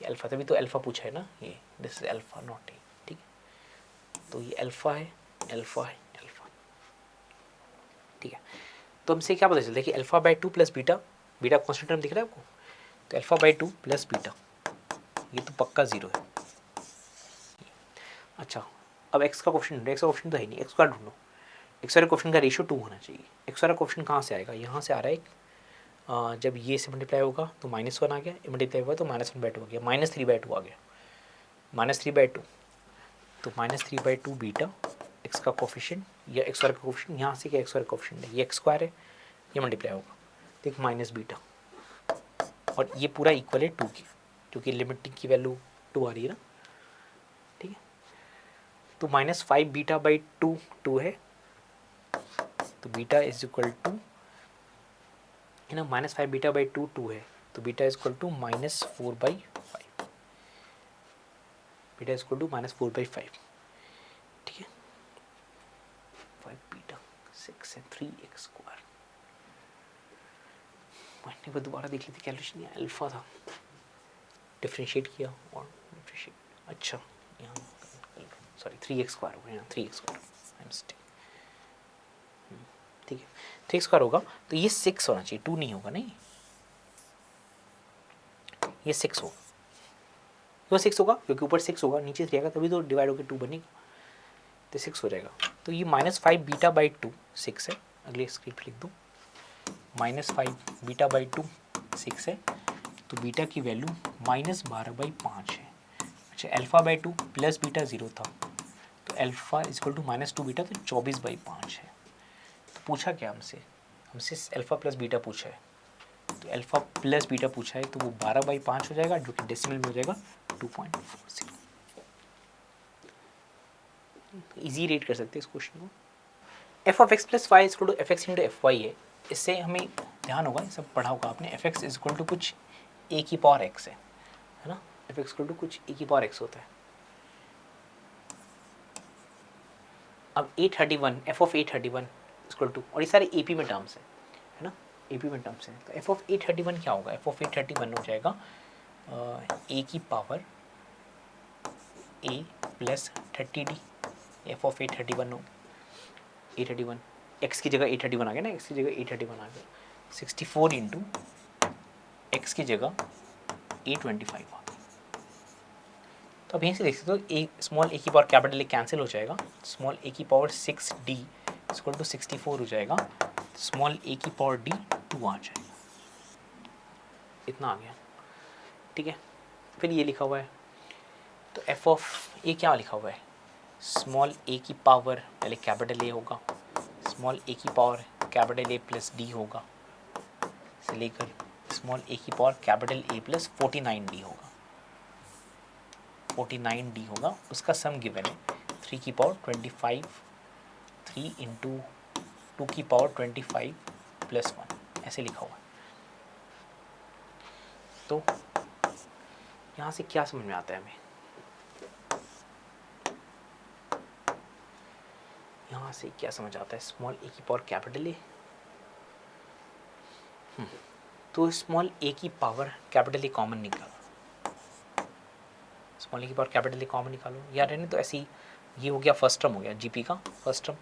A: ये अल्फा, तभी तो अल्फा पूछा है ना, ये this is alpha not a, ठीक है। तो ये अल्फा है, अल्फा है, अल्फा, ठीक है। तो हमसे क्या पता चलता है कि α/2 plus beta, beta constant term दिख रहा है आपको, तो α/2 प्लस बीटा ये तो पक्का 0 है। अच्छा, अब x का कोएफिशिएंट, x का कोएफिशिएंट तो है नहीं, x² ढूंढो, x वाले कोएफिशिएंट का रेशियो 2 होना चाहिए। x वाला कोएफिशिएंट कहाँ से आएगा, यहाँ से आ रहा है एक, जब ये से मल्टीप्लाई होगा तो -1 आ गया, ये मल्टीप्लाई हुआ तो -1/2 आ गया, -3/2 आ गया, -3/2, तो -3/2 बीटा x का कोएफिशिएंट या x वाला का कोएफिशिएंट, यहाँ से क्या x वाला कोएफिशिएंट है, ये x² है, ये मल्टीप्लाई होगा तो एक माइनस बीटा, और ये पूरा इक्वल है 2 की, क्योंकि लिमिटिंग की वैल्यू 2 आ रही है ना, ठीक है। तो -5 बीटा/2 2 है, तो बीटा इज इक्वल टू है ना, -5 बीटा/2 2 है, तो beta is equal to -4/5, beta is equal to -4/5, ठीक है। 5 बीटा 6 है 3x², एक बार दोबारा देख लेते कैलकुलेशन, ये अल्फा था, डिफ्रेंशिएट किया और डिफ्रेंशिएट, अच्छा यहाँ सॉरी 3x² होगा, यहाँ 3x², आई मिस्टेक, ठीक है 3x² होगा, तो ये 6 होना चाहिए, 2 नहीं होगा, नहीं ये 6 होगा, क्यों 6 होगा, क्योंकि ऊपर 6 होगा नीचे 3 आएगा, तभी तो डिवाइड होकर 2 बनेगा, तो 6 हो जाएगा। तो ये -5 बीटा/2 6 है, अगले स्क्रीन पर लिख दो, -5 बीटा/2 6 है, तो बीटा की वैल्यू -12/5 है। अच्छा, α/2 प्लस बीटा 0 था, तो alpha is equal to -2 beta, तो 24/5 है। तो पूछा क्या हमसे, हमसे अल्फा प्लस बीटा पूछा है, तो अल्फ़ा प्लस बीटा पूछा है तो वो 12/5 हो जाएगा, जो कि डेसिमल में हो जाएगा 2.40। इजी रेट कर सकते हैं इस क्वेश्चन को। F of x plus y is equal to f x into f y है। इससे हमें ध्यान होगा, सब पढ़ा होगा आपने, f x is equal to कुछ ए की पावर एक्स है ना, एफ एक्स इक्वल टू कुछ ए की पावर एक्स होता है। अब 831 एफ ऑफ 831 इक्वल टू, और ये सारे ए पी में टर्म्स है ना, ए पी में टर्म्स है। तो एफ ऑफ 831 क्या होगा, एफ ऑफ 831 हो जाएगा ए की power A plus 30d। F of 831 हो 831, एक्स की जगह 831 आ गया ना, एक्स की जगह 831 आ गया, 64 इंटू एक्स की जगह 825 आ गया। तो अब यहीं से देख सकते हो ए स्मॉल ए की पावर कैपिटल ए कैंसिल हो जाएगा, स्मॉल ए की पावर 6d इक्वल टू 64 हो जाएगा, स्मॉल ए की पावर d 2 आ जाएगा, इतना आ गया। ठीक है, फिर ये लिखा हुआ है, तो एफ ऑफ ए क्या लिखा हुआ है, स्मॉल ए की पावर पहले कैपिटल ए होगा, स्मॉल ए की power capital A plus D होगा, से लेकर स्मॉल ए की power capital A plus 49d होगा, 49d होगा, उसका सम गिवन है 3 की पावर 25, 3 इंटू 2 की पावर 25 प्लस 1, ऐसे लिखा हुआ है। तो यहाँ से क्या समझ में आता है हमें, यहाँ से क्या समझ आता है, स्मॉल ए की पावर कैपिटल ए, तो स्मॉल ए की पावर कैपिटल ए कॉमन निकालो, स्मॉल ए की पावर कैपिटल ए कॉमन निकालो, या रहने तो ऐसे ही, ये हो गया फर्स्ट टर्म हो गया जीपी का first term,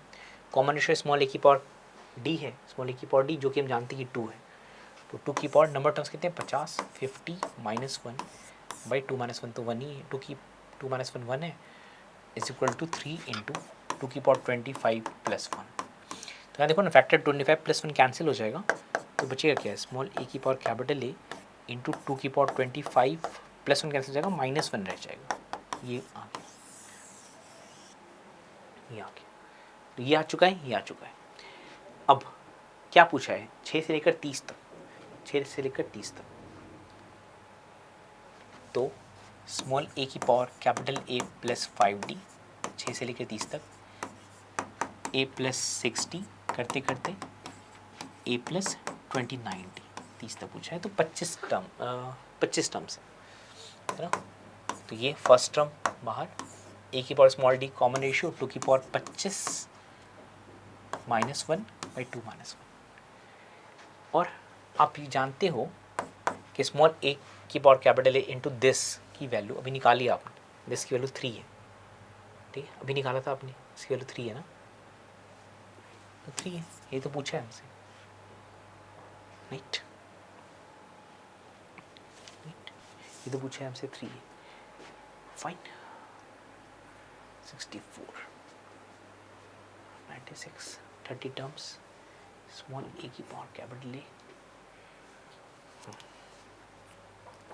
A: common ratio small ए की पावर डी है, स्मॉल ए की पावर डी जो कि हम जानते हैं कि 2 है, तो 2 की पावर नंबर टर्म्स कितने हैं 50, 50 माइनस 1 बाई 2 माइनस 1 तो 1 ही है, 2 माइनस 1 1 है, इज इक्वल टू 3 इंटू 2 की पावर 25 प्लस 1। तो यहाँ देखो ना फैक्टर 25 प्लस 1 कैंसिल हो जाएगा, तो बचेगा क्या है, स्मॉल ए की पावर कैपिटल ए इंटू 2 की पावर 25 प्लस 1 कैंसिल हो जाएगा, माइनस 1 रह जाएगा, ये आ गया, ये आ गया, तो ये आ चुका है, ये आ चुका है। अब क्या पूछा है, 6 से लेकर 30 तक, 6 से लेकर 30 तक, तो स्मॉल ए की power capital A plus 5d 6 से लेकर 30 तक, ए प्लस 6d करते करते ए प्लस 29d 30 तक पूछा है, तो 25 टर्म्स है ना, तो ये फर्स्ट टर्म बाहर, ए की power small D common ratio 2 की पावर 25 माइनस 1 बाई 2 माइनस 1, और आप ये जानते हो कि स्मॉल ए की power capital A into this की वैल्यू अभी निकाली आपने, दिस की वैल्यू 3 है, ठीक है, अभी निकाला था आपने, इसकी वैल्यू 3 है ना, तो 3 है, ये तो पूछा है हमसे, राइट, ये तो पूछा है हमसे 3 है, फाइन, 64 96 30 टर्म्स, स्मॉल ए की पावर कैपिटल ए,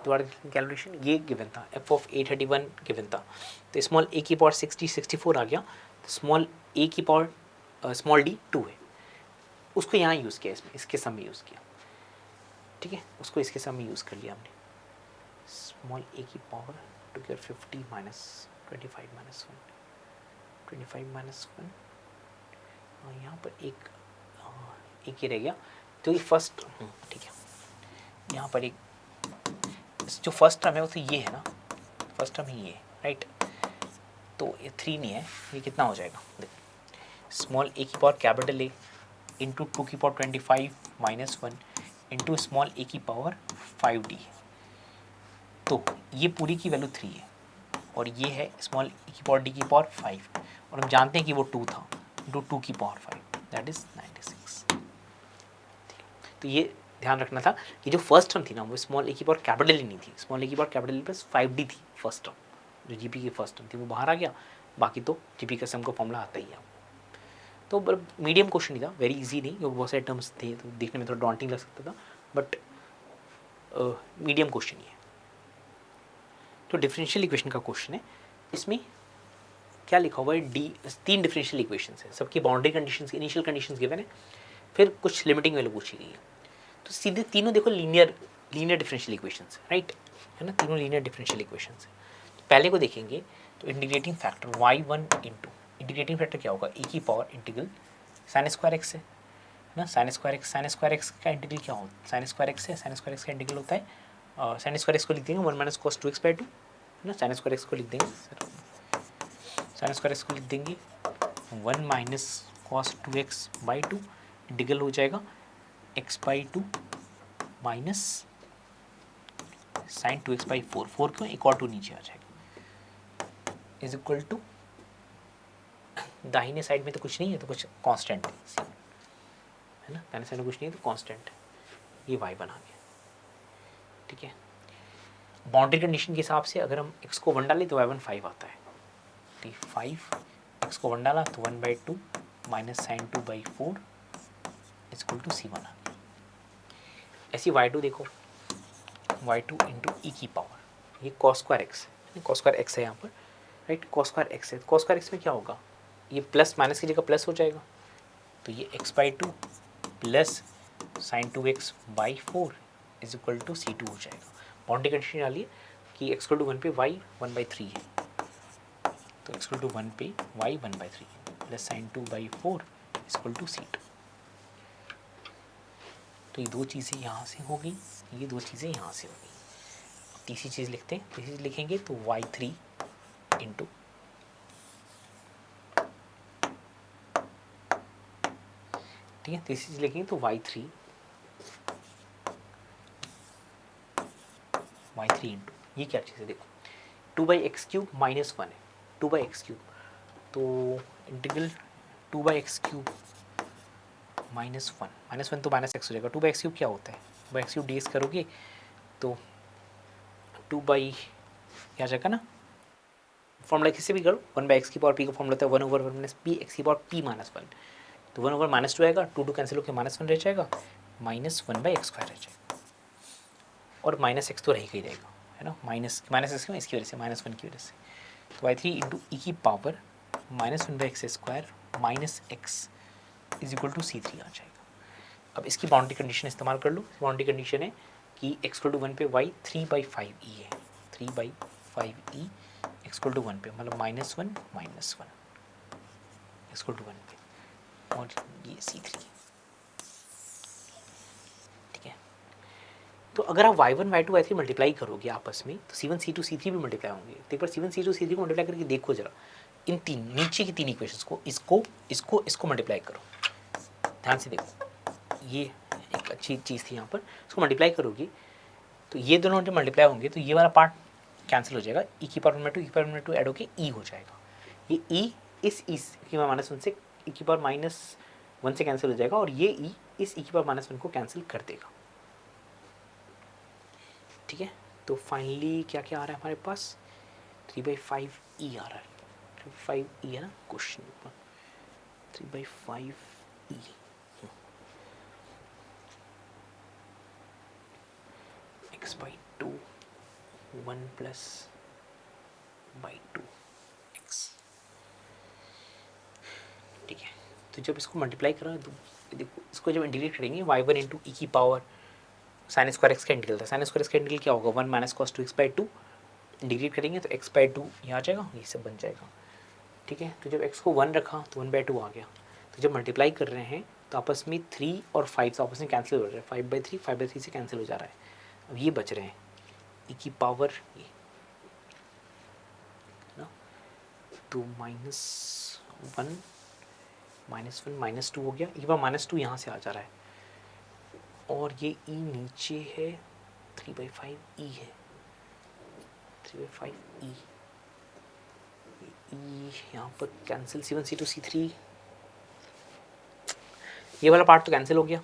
A: दोबारा कैलकुलेशन, ये गिवन था एफ ऑफ 831 गिवन था, तो स्मॉल ए की पावर 64 आ गया, तो स्मॉल ए की पावर स्मॉल डी 2 है, उसको यहाँ यूज़ किया, इसमें इसके सम में यूज़ किया, ठीक है, उसको इसके सम में यूज़ कर लिया हमने, स्मॉल ए की power to care 50 minus 25 minus 1 25 minus 1, यहाँ पर एक ही रह गया, तो ये फर्स्ट, ठीक है, यहाँ पर एक जो फर्स्ट टर्म है वो तो ये है ना, फर्स्ट टर्म ही ये है, राइट, तो ये 3 नहीं है, ये कितना हो जाएगा, देखो स्मॉल ए की पावर कैपिटल ए इंटू 2 की पावर 25 माइनस 1 इंटू स्मॉल ए की पावर 5d, तो ये पूरी की वैल्यू 3 है, और ये है स्मॉल ए की पावर डी की पावर 5, और हम जानते हैं कि वो 2 था, इंटू 2 की पावर 5 दैट इज 96। तो ये ध्यान रखना था कि जो फर्स्ट टर्म थी ना वो स्मॉल ए की पावर कैपिटल ही नहीं थी, स्मॉल ए की पावर कैपिटल प्लस 5d थी फर्स्ट टर्म, जो जीपी की फर्स्ट टर्म थी वो बाहर आ गया, बाकी तो जीपी का सम का फॉर्मूला आता ही है। तो मीडियम क्वेश्चन नहीं था, वेरी इजी नहीं, क्योंकि बहुत सारे टर्म्स थे तो देखने में थोड़ा डॉन्टिंग लग सकता था, बट मीडियम क्वेश्चन ही है। तो डिफरेंशियल इक्वेशन का क्वेश्चन है, इसमें क्या लिखा हुआ है, डी 3 डिफरेंशियल इक्वेशन है, सबकी boundary conditions initial conditions given है, फिर कुछ लिमिटिंग वैल्यू पूछी गई है। तो सीधे तीनों देखो लीनियर डिफरेंशियल इक्वेशंस, राइट, है ना, तीनों लीनियर डिफरेंशियल इक्वेशंस है। पहले को देखेंगे तो integrating factor y1 into, integrating factor क्या होगा, e की power integral sine square x है ना, साइन स्क्वायर एक्स का इंटीग्रल क्या होता है, साइन स्क्वायर एक्स है, साइन स्क्वायर एक्स का इंटीग्रल होता है, साइन स्क्वायर एक्स को लिख देंगे 1 माइनस कॉस 2x बाई 2, है ना, साइन स्क्वायर एक्स को लिख देंगे, साइन स्क्वायर एक्स को लिख देंगे 1 minus cos 2x by 2, integral हो जाएगा x by 2 minus sine 2x by 4, 4 क्यों, एक और 2 नीचे आ जाएगा, इज इक्वल टू दाहिने साइड में तो कुछ नहीं है तो कुछ कांस्टेंट है ना, दाहिने साइड में कुछ नहीं है तो कांस्टेंट है, ये y बना गया, ठीक है। बाउंड्री कंडीशन के हिसाब से अगर हम x को 1 डालें तो y1 5 आता है, ठीक, 5 x को 1 डाला तो 1 by 2 minus sine 2 by 4 is equal to c1 आ गया। ऐसी y2 देखो, y2 इंटू ई की पावर, ये cos square x, cos square x है यहाँ पर, राइट, कॉस स्क्वायर एक्स है, कॉस स्क्वायर एक्स में क्या होगा, ये प्लस माइनस की जगह प्लस हो जाएगा, तो ये x by 2 plus sine 2x by 4 is equal to c2 हो जाएगा। बाउंड्री कंडीशन डालिए कि x इक्वल टू 1 पे y 1/3 है, तो x इक्वल टू 1 पे y 1/3 है, plus sine 2 by 4 is equal to c2। तो ये दो चीज़ें यहाँ से हो गई, ये दो चीज़ें यहाँ से हो गई। तीसरी चीज़ लिखते हैं, तीसरी चीज़ लिखेंगे तो y3 इंटू, ठीक है, तीसरी चीज़ लिखेंगे तो y3 इंटू, ये क्या चीज़ है देखो, 2/x³ माइनस 1 है, 2/x³, तो इंटीग्रल 2/x³ माइनस 1 तो माइनस एक्स हो जाएगा, 2/x³ क्या होता है, 2/x³ ds करोगे तो 2 क्या जाएगा ना, फॉर्मूला किससे भी करो, 1/x की पावर p का फॉर्मूला होता है 1/1 माइनस p x की पावर p माइनस 1, तो 1/-2 आएगा, 2 कैंसिल होकर -1 रह जाएगा, -1/x² रह जाएगा, और माइनस एक्स तो रह ही रहेगा, है ना, माइनस एक्स क्यों, इसकी वजह से -1 की वजह से, तो y3 इंटू ई की power -1/x² minus x is equal to c3 आ जाएगा। अब इसकी बाउंड्री कंडीशन इस्तेमाल कर लो, बाउंड्री कंडीशन है कि x इक्वल टू 1 पे y 3/5e है, 3/5e x इक्वल टू 1 पे, मतलब -1 -1 x इक्वल टू 1 पे, और ये c3, ठीक है। तो अगर आप y1 y2 y3 मल्टीप्लाई करोगे आपस में तो c1 c2 c3 भी मल्टीप्लाई होंगे, तो एक बार c1 c2 c3 को मल्टीप्लाई करके देखो जरा, इन तीन नीचे की तीन इक्वेशंस को, इसको मल्टीप्लाई करो, ध्यान से देखो, ये एक अच्छी चीज़ थी यहाँ पर, इसको मल्टीप्लाई करोगे तो ये दोनों जब मल्टीप्लाई होंगे तो ये वाला पार्ट कैंसिल हो जाएगा, ई की पावर -2 ई की पावर -2 ऐड होकर ई हो जाएगा, ये ई इस ई की पावर -1 से ई की पावर -1 से कैंसिल हो जाएगा, और ये ई इस ई की पावर -1 को कैंसिल कर देगा, ठीक है। तो फाइनली क्या क्या आ रहा है हमारे पास, 3/5e आ रहा है, 3/5e है ना क्वेश्चन पर, 3/5e, x by 2 1 plus by 2x, ठीक है। तो जब इसको मल्टीप्लाई करा तो देखो, इसको जब इंटीग्रेट करेंगे y1 इंटू ई की पावर साइन स्क्वायर एक्स का इंटीग्रल था, साइन स्क्वायर एक्स का इंटीग्रल क्या होगा, 1 minus cos 2x by 2, integrate करेंगे तो x बाई 2 यहाँ आ जाएगा, ये सब बन जाएगा, ठीक है। तो जब x को 1 रखा तो 1/2 आ गया, तो जब मल्टीप्लाई कर रहे हैं तो आपस में 3 और 5 आपस में कैंसिल हो रहे हैं, 5/3 से कैंसिल हो जा रहा है, अब ये बच रहे हैं ई की पावर ये ना, तो -1 -2 हो गया, एक बार -2 यहाँ से आ जा रहा है, और ये ई नीचे है, 3/5e है, 3/5e, ई यहाँ पर कैंसिल, C1 C2 C3, ये वाला पार्ट तो कैंसिल हो गया,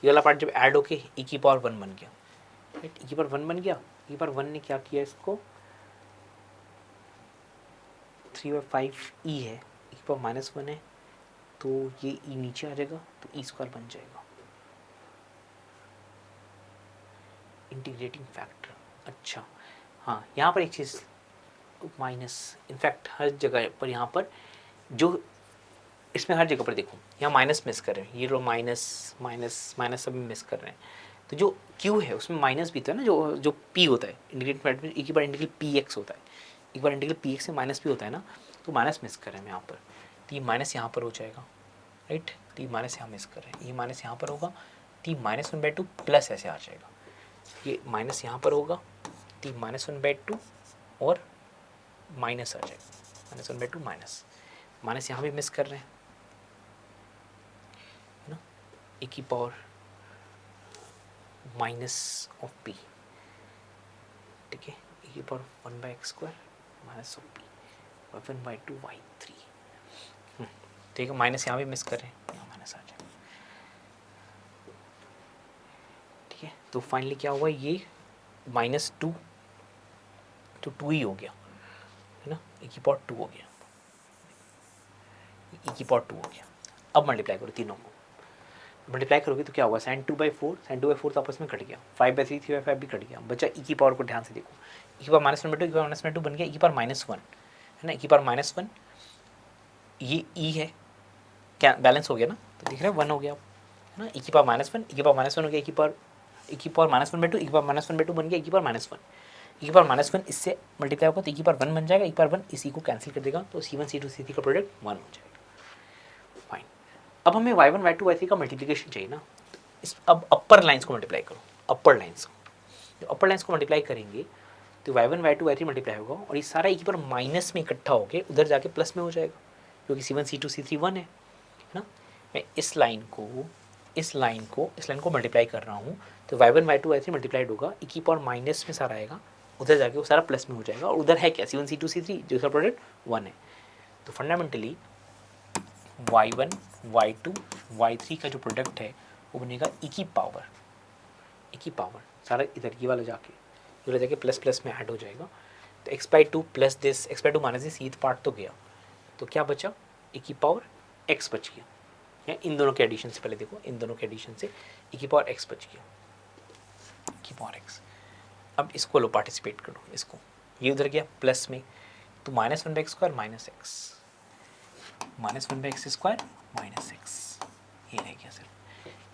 A: ये वाला पार्ट जब ऐड होके ई की पावर 1 बन गया, राइट, ई की पावर 1 बन गया, ई की पावर 1 ने क्या किया, इसको 3/5e है, ई की पावर -1 है, तो ये ई नीचे आ जाएगा, तो ई स्क्वायर बन जाएगा, इंटीग्रेटिंग फैक्टर। अच्छा हाँ, यहाँ पर एक चीज़ माइनस, इनफैक्ट हर जगह पर यहाँ पर जो इसमें हर जगह पर देखो, यहाँ माइनस मिस कर रहे हैं, ये लो माइनस माइनस माइनस सभी मिस कर रहे हैं, तो जो Q है उसमें माइनस भी तो है ना, जो P होता है इंटीग्रेट में, एक बार इंटीग्रल PX होता है, एक बार इंटीग्रल PX में माइनस P होता है ना, तो माइनस मिस कर रहे हैं हम यहाँ पर, तो ये माइनस यहाँ पर हो जाएगा, राइट। तो ये माइनस यहाँ मिस कर रहे हैं, ये माइनस यहाँ पर होगा, तो -1/2 प्लस ऐसे आ जाएगा, ये माइनस यहाँ पर होगा, तो -1/2 और माइनस आ जाएगा, -1/2 माइनस, माइनस यहाँ भी मिस कर रहे हैं, है ना, e की पावर माइनस ऑफ p, ठीक है, e की power 1/x² minus of p, 1/2 y3, ठीक है, माइनस यहाँ भी मिस कर रहे हैं, यहाँ माइनस आ जाएगा, ठीक है। तो फाइनली क्या हुआ, ये -2 तो 2 ही हो गया, है ना, e की पावर 2 हो गया, e की पावर 2 हो गया। अब मल्टीप्लाई करो तीनों को, मल्टीप्लाई करोगे तो क्या होगा, sin2/4, sin2/4 तो आपस में कट गया, 5/3, 3/5 भी कट गया, बचा e की पावर को ध्यान से देखो, e की पावर -1/2, e की पावर -1/2 बन गया e की पावर -1, है ना, e की पावर -1, ये e है, क्या बैलेंस हो गया ना, तो दिख रहा है 1 हो गया, है ना, e की पावर -1, e की पावर -1 हो गया, e की पावर -1/2, e की पावर -1/2 बन गया, e की पावर -1, e की पावर -1 इससे मल्टीप्लाई होगा तो e की पावर 1 बन जाएगा, e की पावर 1 इसी को कैंसिल कर देगा, तो C1 C2 C3 का प्रोडक्ट 1 हो जाएगा। फाइन, अब हमें y1 y2 y3 का मल्टीप्लिकेशन चाहिए ना, इस अब अपर लाइंस को मल्टीप्लाई करो, अपर लाइंस को, जो अपर लाइंस को मल्टीप्लाई करेंगे तो y1 y2 y3 मल्टीप्लाई होगा और ये सारा e की पावर माइनस में इकट्ठा होकर उधर जाके प्लस में हो जाएगा, क्योंकि C1 C2 C3 1 है ना। मैं इस लाइन को मल्टीप्लाई कर रहा हूँ, तो y1 y2 y3 मल्टीप्लाइड होगा, e की पावर माइनस में सारा आएगा, उधर जाके वो सारा प्लस में हो जाएगा, और उधर है क्या, C1 C2 C3 जो इसका प्रोडक्ट 1 है। तो फंडामेंटली y1 y2 y3 का जो प्रोडक्ट है वो बनेगा e की पावर सारा इधर ये वाला जाके प्लस प्लस में ऐड हो जाएगा, तो x/2 plus this, x/2 minus this, ये पार्ट तो गया, तो क्या बचा, e की पावर x बच गया, या इन दोनों के एडिशन से, पहले देखो इन दोनों के एडिशन से e की पावर x बच गया, e की पावर x। अब इसको लो पार्टिसिपेट करो, इसको, ये उधर गया प्लस में, तो -1/x² minus x, -1/x² minus x, ये रह गया सिर्फ।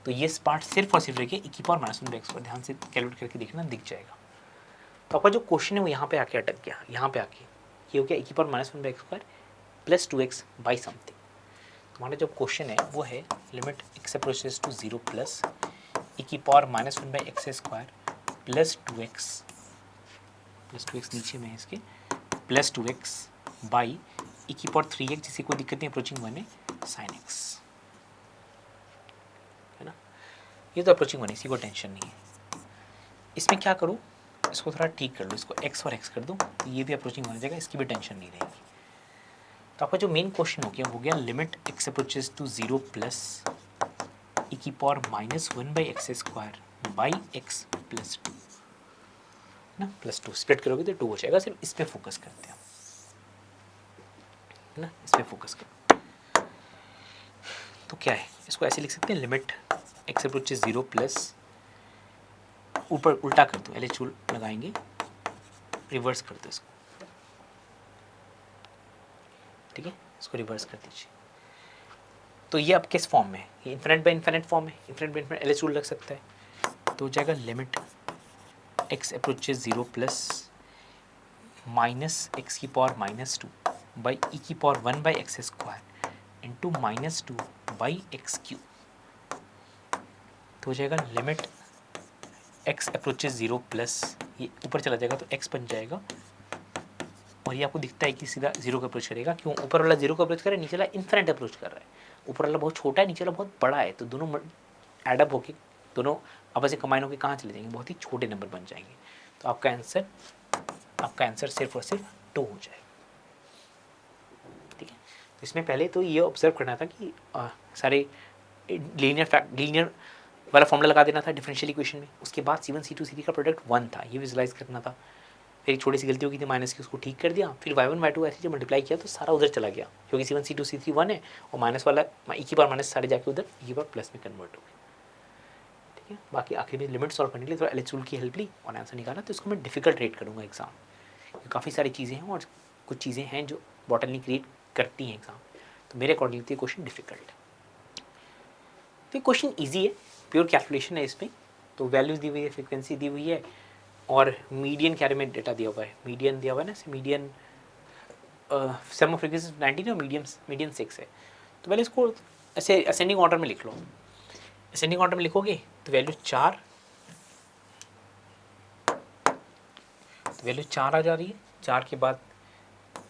A: तो ये पार्ट सिर्फ और सिर्फ रह गया e की पावर -1/x², ध्यान से कैलकुलेट करके देखना, दिख जाएगा। तो आपका जो क्वेश्चन है वो यहाँ पे आके अटक गया, यहाँ पे आके ये हो गया e की power -1/x² plus 2x by something. तुम्हारा जो क्वेश्चन है वो है limit x approaches to 0 plus e की पावर -1/x² प्लस 2x नीचे में है इसके, प्लस 2x बाई e की पावर 3x, जिसे कोई दिक्कत नहीं, अप्रोचिंग 1 है, साइन x, है ना। ये तो अप्रोचिंग 1 है, इसी को टेंशन नहीं है। इसमें क्या करूँ, इसको थोड़ा ठीक कर लो, इसको x और x कर दो, तो ये भी अप्रोचिंग 1 हो जाएगा, इसकी भी टेंशन नहीं रहेगी। तो आपका जो मेन क्वेश्चन हो गया limit x approaches to 0 plus e की power -1/x² by x plus 2, ना, प्लस 2 स्प्लिट करोगे तो 2 हो जाएगा। सिर्फ इस पे फोकस करते हैं, है ना, इस पे फोकस करो। तो क्या है, इसको ऐसे लिख सकते हैं, लिमिट x अप्रोचेस 0 प्लस, ऊपर उल्टा कर दो, LH रूल लगाएंगे, रिवर्स कर दो इसको, ठीक है, इसको रिवर्स कर दीजिए। तो ये अब किस फॉर्म में है, ये इन्फिनिट बाय इन्फिनिट फॉर्म है, infinite by infinite LH rule लग सकता है, तो हो जाएगा limit x approaches 0 plus minus x की पावर -2 बाई e की power 1/x² into -2 by x³, तो हो जाएगा लिमिट x अप्रोचेस 0 प्लस, ये ऊपर चला जाएगा तो x बन जाएगा, और ये आपको दिखता है कि सीधा 0 का अप्रोच करेगा, क्यों, ऊपर वाला 0 का अप्रोच कर रहा है, नीचे वाला इन्फिनिट अप्रोच कर रहा है, ऊपर वाला बहुत छोटा है, नीचे वाला बहुत बड़ा है, तो दोनों एडअप होके, दोनों आपस में कंबाइन होकर कहाँ चले जाएंगे, बहुत ही छोटे नंबर बन जाएंगे। तो आपका आंसर सिर्फ और सिर्फ 2 हो जाएगा, ठीक है। तो इसमें पहले तो ये ऑब्जर्व करना था कि सारे लीनियर वाला फॉर्मूला लगा देना था डिफरेंशियल इक्वेशन में, उसके बाद C1 C2 C3 का प्रोडक्ट 1 था, ये विजुलाइज करना था। फिर एक छोटी सी गलती हो गई थी माइनस की, उसको ठीक कर दिया, फिर y1 y2 ऐसे जब मल्टीप्लाई किया तो सारा उधर चला गया, क्योंकि C1 C2 C3 1 है, और माइनस वाला e की पावर माइनस सारे जाके उधर e की पावर प्लस में कन्वर्ट हो गए, ठीक है। बाकी आखिर में लिमिट सॉल्व करने के लिए थोड़ा LH रूल की हेल्प ली और आंसर निकाला, तो इसको मैं डिफिकल्ट रेट करूँगा एग्जाम, क्योंकि काफ़ी सारी चीज़ें हैं और कुछ चीज़ें हैं जो बॉटल क्रिएट करती हैं एग्जाम, तो मेरे अकॉर्डिंग ये क्वेश्चन डिफिकल्ट है। तो क्वेश्चन ईजी है, प्योर कैलकुलेशन है इसमें, तो वैल्यूज दी हुई है, फ्रीक्वेंसी दी हुई है और मीडियन के बारे में डेटा दिया हुआ है, मीडियन दिया हुआ है ना, मीडियन सम ऑफ फ्रीक्वेंसी 19 और मीडियन 6 है। तो पहले इसको ऐसे असेंडिंग ऑर्डर में लिख लो। असेंडिंग ऑर्डर में लिखोगे तो वैल्यू 4, तो वैल्यू 4 आ जा रही है, 4 के बाद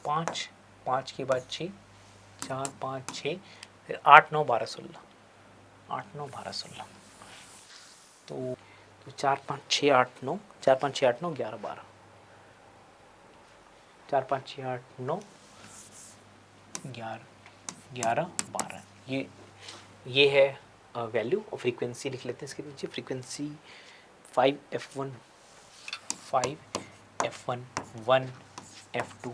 A: 5, 5 के बाद 6, 4 5 6, फिर 8 9 12 16, 8 9 12 16, तो 4 5 6 8 9, 4 5 6 8 9 11 12, 4 5 6 8 9 11 12, ये है वैल्यू। और फ्रीक्वेंसी लिख लेते हैं इसके नीचे, frequency 5f1 5f1 1 f2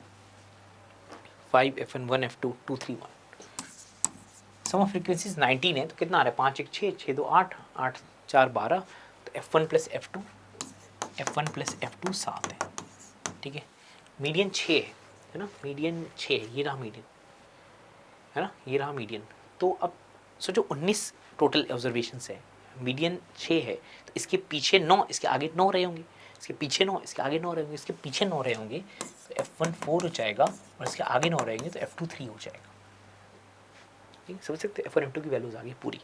A: 5f1 1 f2 2 3 1। Some of frequencies 19 है, तो कितना आ रहा है, 5 1 6 6 2 8 8 4 12, तो f1 प्लस f2 7 है। ठीक है, मीडियन 6 है ना, मीडियन 6, ये रहा मीडियन है ना, ये रहा मीडियन। तो अब सोचो 19 टोटल ऑब्जर्वेशंस है, मीडियन 6 है, तो इसके पीछे 9, इसके आगे 9 रहे होंगे, इसके पीछे 9, इसके आगे 9 रहे होंगे, इसके पीछे 9 रहे होंगे, तो f1 4 हो जाएगा और इसके आगे 9 रहेंगे तो f2 3 हो जाएगा। ठीक, समझ सकते हैं, f1 f2 की वैल्यूज आ गई पूरी।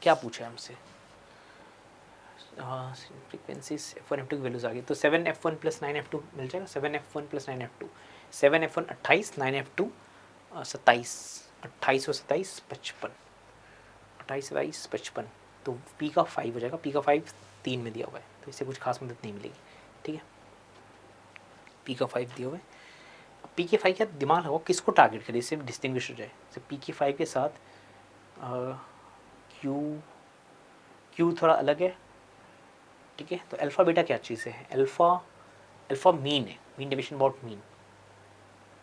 A: क्या पूछा है हमसे, फ्रीक्वेंसीज f1 f2 की वैल्यूज आ गई, तो 7f1 प्लस 9f2 मिल जाएगा, 7f1 plus 9f2, 7f1 28, 9f2 27, 28 और 27 55, 28 27 55, तो p का 5 हो जाएगा, p का 5 3 में दिया हुआ है, तो इससे कुछ खास मदद नहीं मिलेगी। ठीक है, p का 5 दिया हुआ है, p के 5 का दिमाग लगाओ, किसको टारगेट करें, इससे डिस्टिंग्विश हो जाए। तो p के 5 के साथ q थोड़ा अलग है। ठीक है, तो अल्फ़ा बीटा क्या चीज़ है, अल्फ़ा मीन है, मीन डिवीजन अबाउट मीन,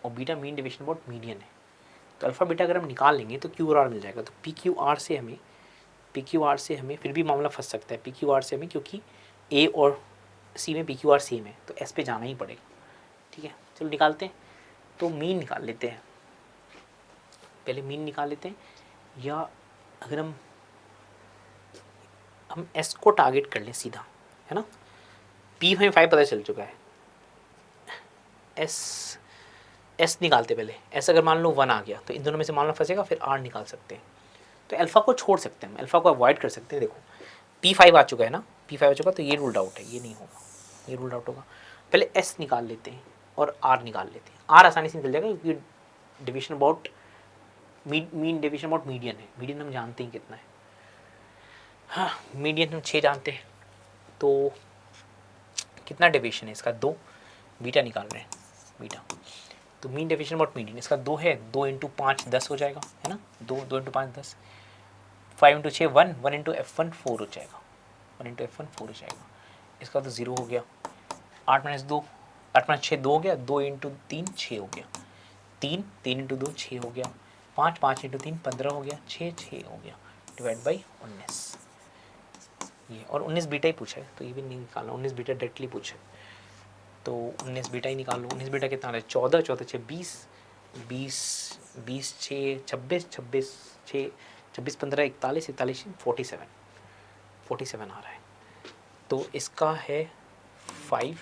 A: और beta mean division about median है। तो अल्फ़ा बीटा अगर हम निकाल लेंगे तो क्यू और आर मिल जाएगा। तो पी क्यू आर से हमें फिर भी मामला फंस सकता है, पी क्यू आर से हमें, क्योंकि ए और सी में पी क्यू आर सेम है, तो एस पे जाना ही पड़ेगा। ठीक है, चलो निकालते हैं। तो मीन निकाल लेते हैं, पहले मीन निकाल लेते हैं, या अगर हम एस को टारगेट कर लें सीधा, है ना, पी हमें 5 पता चल चुका है, एस निकालते पहले। एस अगर मान लो 1 आ गया तो इन दोनों में से मामला फंसेगा, फिर आर निकाल सकते हैं। तो अल्फ़ा को छोड़ सकते हैं, अल्फ़ा को अवॉइड कर सकते हैं। देखो P5 आ चुका है ना, P5 आ चुका, तो ये रूल्ड आउट है, ये नहीं होगा, ये रूल्ड आउट होगा। पहले एस निकाल लेते हैं और आर निकाल लेते हैं। आर आसानी से निकल जाएगा क्योंकि division about mean division about median है, मीडियन हम जानते हैं कितना है, हाँ मीडियन हम 6 जानते हैं, तो कितना डिविजन है इसका, 2, बीटा निकाल रहे हैं, बीटा, तो मीन डिविजन अबाउट मीडियन इसका 2 है, 2 इंटू 5 10 हो जाएगा, है ना, 2 इंटू 5 10, 5 इंटू 6 1, 1 इंटू f1 4 हो जाएगा, 1 इंटू f1 4 हो जाएगा, इसका तो 0 हो गया। 8 माइनस 2, 8 माइनस 6 2 हो गया, 2 इंटू 3 6 हो गया, 3 3 इंटू 2 6 हो गया, 5 5 इंटू 3 15 हो गया, 6 6 हो गया, डिवाइड बाई 19, ये, और 19 बीटा ही पूछा है, तो ये भी नहीं निकालना, 19 बीटा डायरेक्टली पूछा है, तो 19 बीटा ही निकाल लो। 19 बीटा कितना है, 14 14 6 20 20 20 6 26 26 6 26 15 41 41 47 47 आ रहा है। तो इसका है 5,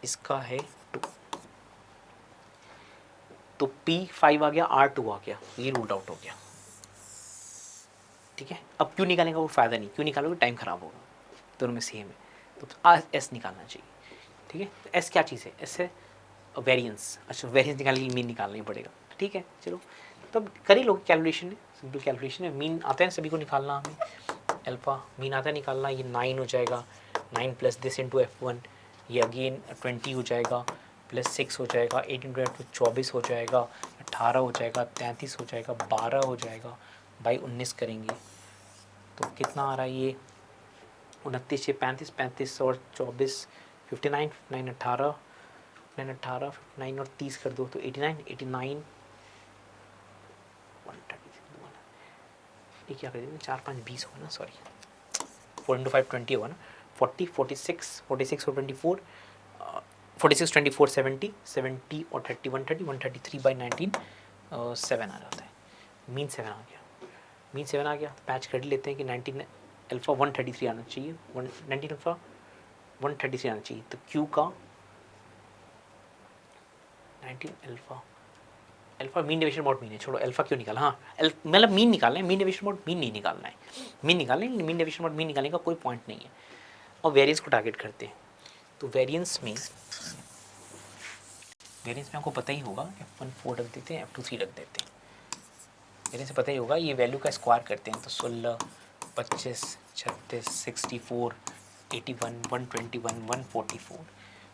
A: इसका है 2, तो P5 आ गया, R2 आ गया, ये रूल्ड आउट हो गया। ठीक है, अब क्यों निकालने का कोई फ़ायदा नहीं, क्यों निकालोगे टाइम ख़राब होगा, दोनों में सेम है, तो एस निकालना चाहिए। ठीक है, तो एस क्या चीज़ है, एस है वेरिएंस। अच्छा, वेरिएंस निकालने के लिए मीन निकालना ही पड़ेगा। ठीक है, चलो तब कर ही लो, कैलकुलेशन है, सिंपल कैलकुलेशन है। मीन आता है सभी को निकालना, हमें अल्फ़ा मीन आता है निकालना, ये 9 हो जाएगा, 9 प्लस दिस इंटू f1, ये अगेन 20 हो जाएगा, प्लस 6 हो जाएगा, 8 इंटू 24 हो जाएगा, 18 हो जाएगा, 33 हो जाएगा, 12 हो जाएगा, बाई 19 करेंगे तो कितना आ रहा है, ये 29 6 35 35 और 24 59 59 18 9 18 59 और 30 कर दो तो 89 89 130, ये क्या कर देंगे, 4 5 20 होगा ना, सॉरी 4 इंटू 5 20 होगा ना, 40 46 46 और 24 46 24 70 70 और 30 130 133 बाई 19 7 आ जाता है। मीन 7 आ गया, मीन 7 आ गया, तो पैच कर लेते हैं कि 19 अल्फ़ा 133 आना चाहिए, 19 अल्फ़ा 133 आना चाहिए। तो क्यू का 19 alpha, alpha mean deviation about mean है, छोड़ो अल्फ़ा क्यों निकाला, हाँ मतलब मीन निकालना है, मीन डेविएशन अबाउट मीन नहीं निकालना है, मीन निकालना है, मीन डेविएशन अबाउट मीन निकालने का कोई पॉइंट नहीं है। और वेरिएंस को टारगेट करते हैं, तो वेरिएंस में आपको पता ही होगा F1 4 रख देते हैं, F2 3 रख देते हैं। वेरिएंस से पता ही होगा, ये वैल्यू का स्क्वायर करते हैं तो 16, 25, 36, 64, 81, 121, 144।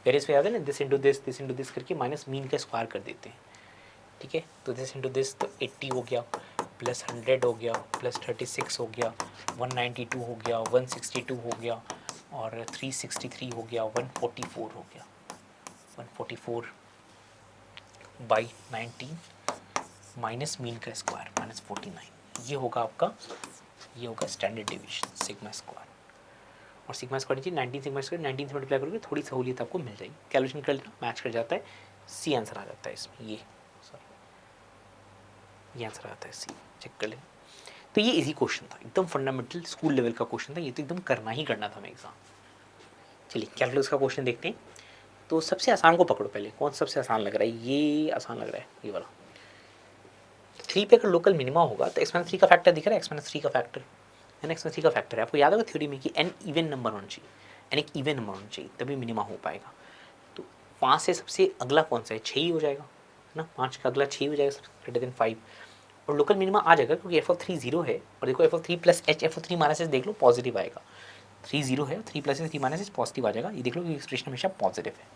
A: वेरिएंस में याद है ना, दिस इंटू दिस करके माइनस मीन का स्क्वायर कर देते हैं, ठीक है। तो दिस इंटू दिस, तो 80 हो गया, प्लस 100 हो गया, प्लस 36 हो गया, 192 हो गया, 162 हो गया, और 363 हो गया, 144 हो गया, 144 बाई 19 माइनस मीन का स्क्वायर माइनस 49, ये होगा आपका, ये होगा स्टैंडर्ड डिवीजन सिग्मा स्क्वायर। और सिग्मा स्क्वायर नीचे 19 सिग्मा स्क्वायर 19 से मल्टीप्लाई करोगे, थोड़ी सहूलियत आपको मिल जाएगी, कैलकुलेशन कर लेना, मैच कर जाता है, सी आंसर आ जाता है इसमें, ये आंसर आता है सी, चेक कर लेना। तो ये इजी क्वेश्चन था, एकदम फंडामेंटल स्कूल लेवल का क्वेश्चन था, ये तो एकदम करना ही करना था हमें एग्जाम। चलिए कैलकुलस का क्वेश्चन देखते हैं। तो सबसे आसान को पकड़ो पहले, कौन सबसे आसान लग रहा है, ये आसान लग रहा है, ये वाला। 3 पे अगर लोकल मिनिमा होगा तो x-3 का फैक्टर दिख रहा है, x-3 का फैक्टर है ना, x-3 का फैक्टर है, आपको याद होगा थ्योरी में कि n इवन नंबर होना चाहिए, n एक इवन नंबर होना चाहिए तभी मिनिमा हो पाएगा। तो 5 से सबसे अगला कौन सा है, 6 ही हो जाएगा है ना, 5 का अगला 6 हो जाएगा, ग्रेटर देन 5, और लोकल मिनिमा आ जाएगा क्योंकि f(3) 0 है, और देखो f(3) plus h, f(3) minus h देख लो पॉजिटिव आएगा, 3 0 है, 3 plus h 3 minus h positive आ जाएगा, ये देख लो कि एक्सप्रेशन हमेशा पॉजिटिव है।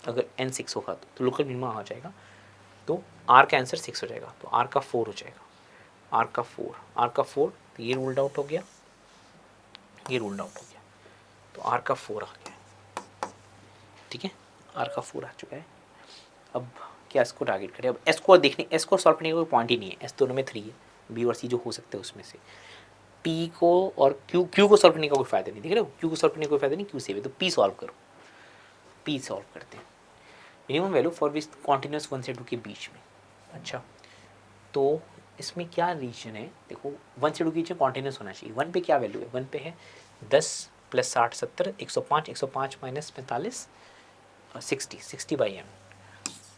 A: अगर n 6 होगा तो लोकल मिनिमा आ जाएगा, तो r का आंसर 6 हो जाएगा, तो r का 4 हो जाएगा, r का 4, तो ये रूल्ड आउट हो गया, ये रूल्ड आउट हो गया, तो r का 4 आ गया, ठीक है, r का 4 आ चुका है। अब क्या इसको टारगेट करें, अब s को देखने, s को सॉल्व करने का कोई पॉइंट ही नहीं है, s दोनों में 3 है, b और c जो हो सकते हैं उसमें से, p को और q को सॉल्व करने का कोई फायदा नहीं, देख रहे हो, q को सॉल्व करने का कोई फायदा नहीं, q सेव है, तो p सॉल्व करो, p सॉल्व करते हैं, minimum value for which continuous 1 से 2 के बीच में। अच्छा, तो इसमें क्या रीजन है, देखो 1 से 2 के बीच में कॉन्टिन्यूस होना चाहिए, 1 पे क्या वैल्यू है, 1 पे है 10 प्लस 60 70 105, 105 माइनस 45 60, 60 बाई एम,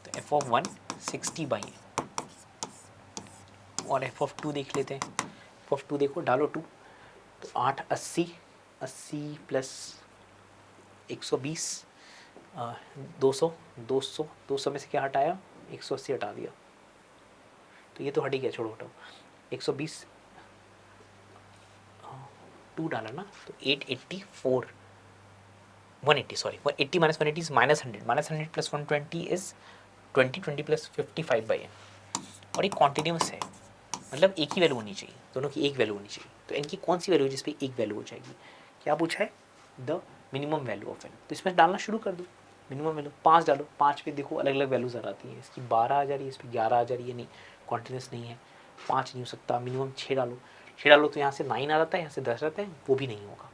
A: तो एफ ऑफ 1 60 बाई एम, और एफ ऑफ 2 देख लेते हैं, एफ ऑफ 2 देखो, डालो 2, तो 8 80, 80 प्लस 120 200, 200 200 में से क्या हटाया, 180 हटा दिया, तो ये तो हट ही गया, छोड़ो हटाओ, 120 2 डाला ना, तो 884 180, sorry 180 minus 180 is minus 100 plus 120 is 20, 20 plus 55 by n, और ये कॉन्टिन्यूस है, मतलब एक ही वैल्यू होनी चाहिए, दोनों की एक वैल्यू होनी चाहिए, तो इनकी कौन सी वैल्यू जिस पे एक वैल्यू हो जाएगी, क्या पूछा है, the minimum value of n, तो इसमें डालना शुरू कर दो, मिनिमम वैल्यू 5 डालो, 5 पे देखो अलग अलग वैल्यूज आ जाती हैं, इसकी 12 आ जा रही है, इस पर 11 आ जा रही है, नहीं कॉन्टिन्यूस नहीं है, 5 नहीं हो सकता, मिनिमम 6 डालो, 6 डालो तो यहाँ से 9 आ जाता है, यहाँ से 10 आता है, वो भी नहीं होगा,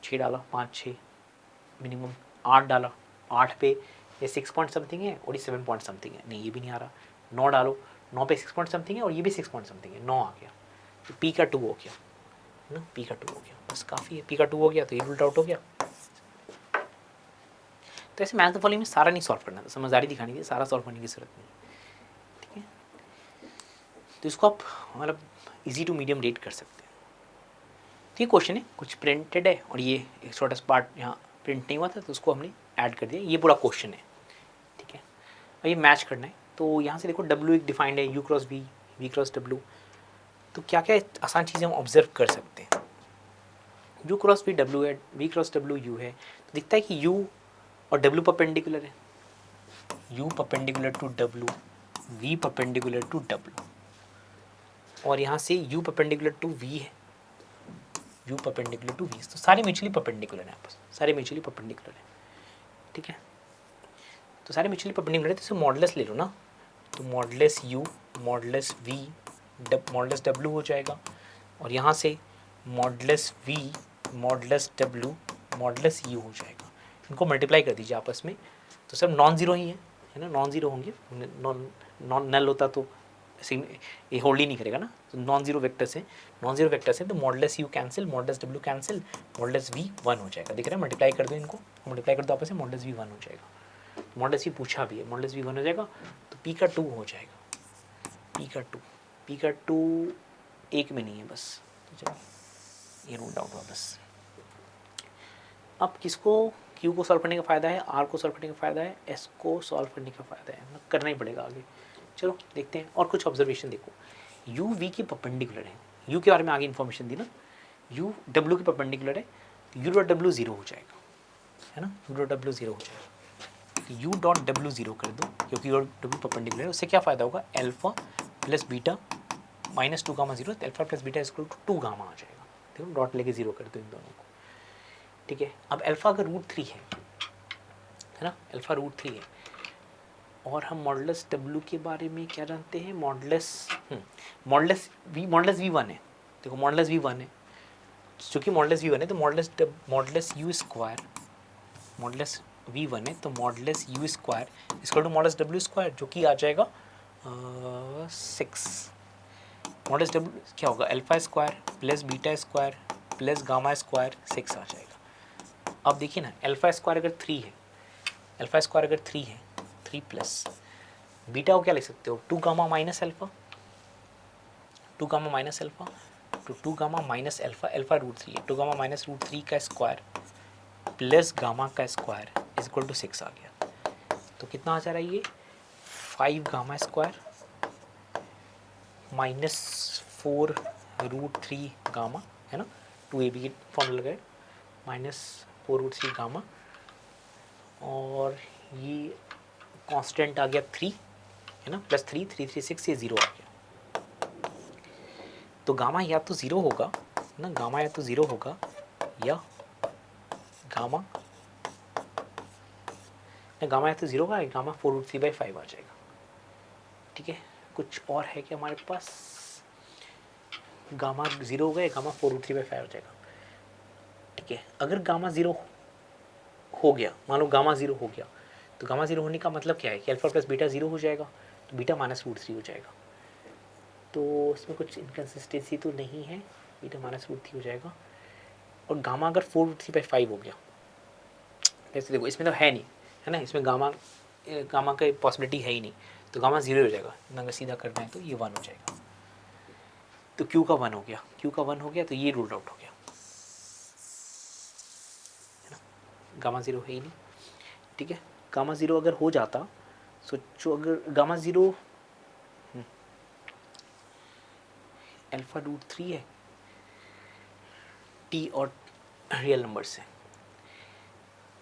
A: 6 डाला 5 6, मिनिमम 8 डाला, 8 पे ये 6 पॉइंट समथिंग है और ये 7 पॉइंट समथिंग है, नहीं ये भी नहीं आ रहा, 9 डालो, 9 पे 6 पॉइंट समथिंग है और ये भी 6 पॉइंट समथिंग है, 9 आ गया, तो पी का 2 हो गया है ना, पी का 2 हो गया, बस काफ़ी है, पी का 2 हो गया तो ये रूल्ड आउट हो गया। तो ऐसे मैथ फॉलोइंग में सारा नहीं सॉल्व करना था, समझदारी दिखानी थी, सारा सॉल्व करने की जरूरत नहीं, ठीक है, तो इसको आप मतलब इजी टू मीडियम रेट कर सकते हैं। तो ये क्वेश्चन है, कुछ प्रिंटेड है और ये एक छोटा सा पार्ट यहाँ प्रिंट नहीं हुआ था तो उसको हमने ऐड कर दिया, ये पूरा क्वेश्चन है, ठीक है, और ये मैच करना है, तो यहाँ से देखो W एक डिफाइंड है, U cross V, V cross W, तो क्या क्या आसान चीज़ें हम ऑब्जर्व कर सकते हैं, U क्रॉस V W है, V क्रॉस W U है, तो दिखता है कि U और W परपेंडिकुलर है, U perpendicular to W, V perpendicular to W, और यहाँ से U परपेंडिकुलर टू V है, U परपेंडिकुलर टू V, तो सारे म्यूचुअली परपेंडिकुलर हैं आपस, सारे म्यूचुअली परपेंडिकुलर हैं, ठीक है, तो सारे म्यूचुअली परपेंडिकुलर है, तो इसे मॉडुलस ले लो ना, तो modulus U modulus V modulus W हो जाएगा, और यहाँ से modulus V modulus W modulus U हो जाएगा, इनको मल्टीप्लाई कर दीजिए आपस में, तो सब नॉन ज़ीरो ही है ना, नॉन ज़ीरो होंगे, नॉन नल होता तो ये होल्ड ही नहीं करेगा ना, तो नॉन जीरो वेक्टर्स है तो modulus U cancel, modulus W cancel, modulus V 1 हो जाएगा। दिख रहा है, मल्टीप्लाई कर दो इनको, मल्टीप्लाई कर दो आपस में, मॉडलेस वी 1 हो जाएगा। मॉडलेस वी पूछा भी है, मॉडलेस वी 1 हो जाएगा, तो पी का 2 हो जाएगा, पी का 2 एक में नहीं है बस, तो चलो ये रूल आउट हुआ बस। अब किसको, क्यू को सॉल्व करने का फ़ायदा है, आर को सॉल्व करने का फ़ायदा है, एस को सॉल्व करने का फ़ायदा है, मतलब करना ही पड़ेगा आगे। चलो देखते हैं और कुछ ऑब्जर्वेशन देखो। यू वी की परपेंडिकुलर है, यू के बारे में आगे इन्फॉर्मेशन दी ना, यू डब्ल्यू की परपेंडिकुलर है, तो यू डॉट डब्ल्यू ज़ीरो हो जाएगा, है ना, यू डॉट डब्ल्यू ज़ीरो हो जाएगा, तो यू डॉट डब्ल्यू ज़ीरो कर दो क्योंकि यू डब्ल्यू परपेंडिकुलर है। उससे क्या फ़ायदा होगा, alpha plus beta minus 2 gamma 0, alpha plus beta equal to 2 gamma आ जाएगा। देखो डॉट लेके 0 कर दो इन दोनों को, ठीक है। अब एल्फा अगर रूट 3 है ना, एल्फा रूट 3 है, और हम मॉडुलस डब्ल्यू के बारे में क्या जानते हैं, मॉडुलस मॉडुलस वी 1 है। देखो मॉडुलस वी 1 है, चूँकि मॉडुलस वी 1 है तो modulus U square, modulus V 1 है तो मॉडुलस यू स्क्वायर इसको टू मॉडुलस डब्ल्यू स्क्वायर, जो कि आ जाएगा 6। मॉडुलस डब्ल्यू क्या होगा, alpha square plus beta square plus gamma square 6 आ जाएगा। अब देखिए ना, एल्फा स्क्वायर अगर 3 है, एल्फा स्क्वायर अगर 3 है, 3 प्लस बीटा को क्या लिख सकते हो, 2 gamma minus alpha, 2 gamma minus alpha, तो 2 gamma minus alpha, alpha root 3 है, 2 गामा माइनस रूट 3 का स्क्वायर प्लस गामा का स्क्वायर इज इक्वल टू 6 आ गया। तो कितना आ जा रहा है ये, 5 gamma square minus 4 root 3 gamma, है ना, 2ab की फॉर्मूला लगाए, माइनस 4 रूट 3 गामा, और ये कांस्टेंट आ गया 3, है ना, प्लस 3 3 3 6, ये 0 आ गया। तो गामा या तो 0 होगा ना, गामा या तो 0 होगा या गामा गामा या तो 0 होगा, गामा 4√3/5 आ जाएगा, ठीक है। कुछ और है कि हमारे पास, गामा 0 होगा या गामा 4√3/5 हो जाएगा, ठीक है। अगर गामा 0 हो गया, मान लो गामा 0 हो गया, तो गामा 0 होने का मतलब क्या है कि अल्फा प्लस बीटा 0 हो जाएगा, तो बीटा माइनस रूट 3 हो जाएगा। तो इसमें कुछ इनकन्सिस्टेंसी तो नहीं है, बीटा माइनस रूट 3 हो जाएगा। और गामा अगर 4√3/5 हो गया, जैसे देखो इसमें तो है नहीं, है ना, इसमें गामा का पॉसिबिलिटी है ही नहीं, तो गामा 0 हो जाएगा। अगर सीधा करना है तो ये 1 हो जाएगा, तो क्यू का 1 हो गया, क्यू का 1 हो गया, तो ये रूल आउट हो गया, है ना, गामा 0 है ही नहीं, ठीक है। गामा 0 अगर हो जाता, सोचो अगर गामा 0 अल्फा रूट 3 है, टी और रियल नंबर से,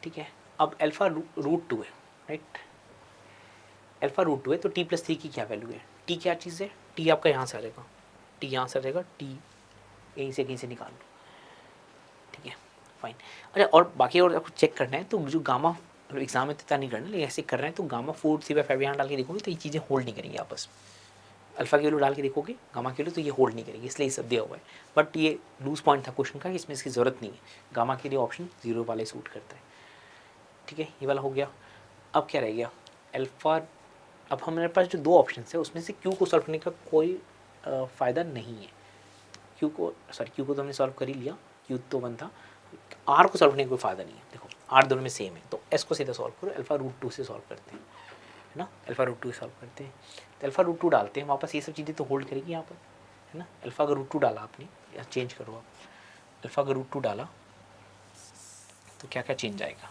A: ठीक है। अब अल्फा रूट 2 है, राइट, अल्फा रूट 2 है, तो टी प्लस 3 की क्या वैल्यू है, टी क्या चीज़ है, टी आपका यहाँ से आ जाएगा, टी यहाँ से आ जाएगा, टी यहीं से कहीं से निकाल लो, ठीक है, फाइन। अच्छा, और बाकी और आपको चेक करना है तो जो गामा एग्जाम में इतना नहीं करना, लेकिन ऐसे कर रहे हैं तो गामा 4√3/5 यहाँ डाल के देखोगे तो ये चीज़ें होल्ड नहीं करेंगी आपस में। अल्फा की वैल्यू डाल के देखोगे गामा की वैल्यू, तो ये होल्ड नहीं करेगी, इसलिए ये सब दिया हुआ है। बट ये लूज पॉइंट था क्वेश्चन का कि इसमें इसकी ज़रूरत नहीं है, गामा के लिए ऑप्शन 0 वाले सूट करता है, ठीक है। ये वाला हो गया। अब क्या रह गया, अल्फा, अब हमारे पास जो 2 ऑप्शन है उसमें से क्यू को सॉल्व करने का कोई फ़ायदा नहीं है। क्यू को तो हमने सॉल्व कर ही लिया, क्यू तो 1 था। आर को सॉल्व करने का कोई फ़ायदा नहीं है, देखो आर दोनों में सेम है, तो एस को सीधा सॉल्व करो, अल्फा रूट 2 से सॉल्व करते हैं, है ना, अल्फा रूट 2 सॉल्व करते हैं, तो अल्फा रूट 2 डालते हैं, वापस ये सब चीज़ें तो होल्ड करेगी यहाँ पर, है ना। अल्फा का रूट 2 डाला आपने, या चेंज करो आप, अल्फा का रूट 2 डाला तो क्या क्या चेंज आएगा,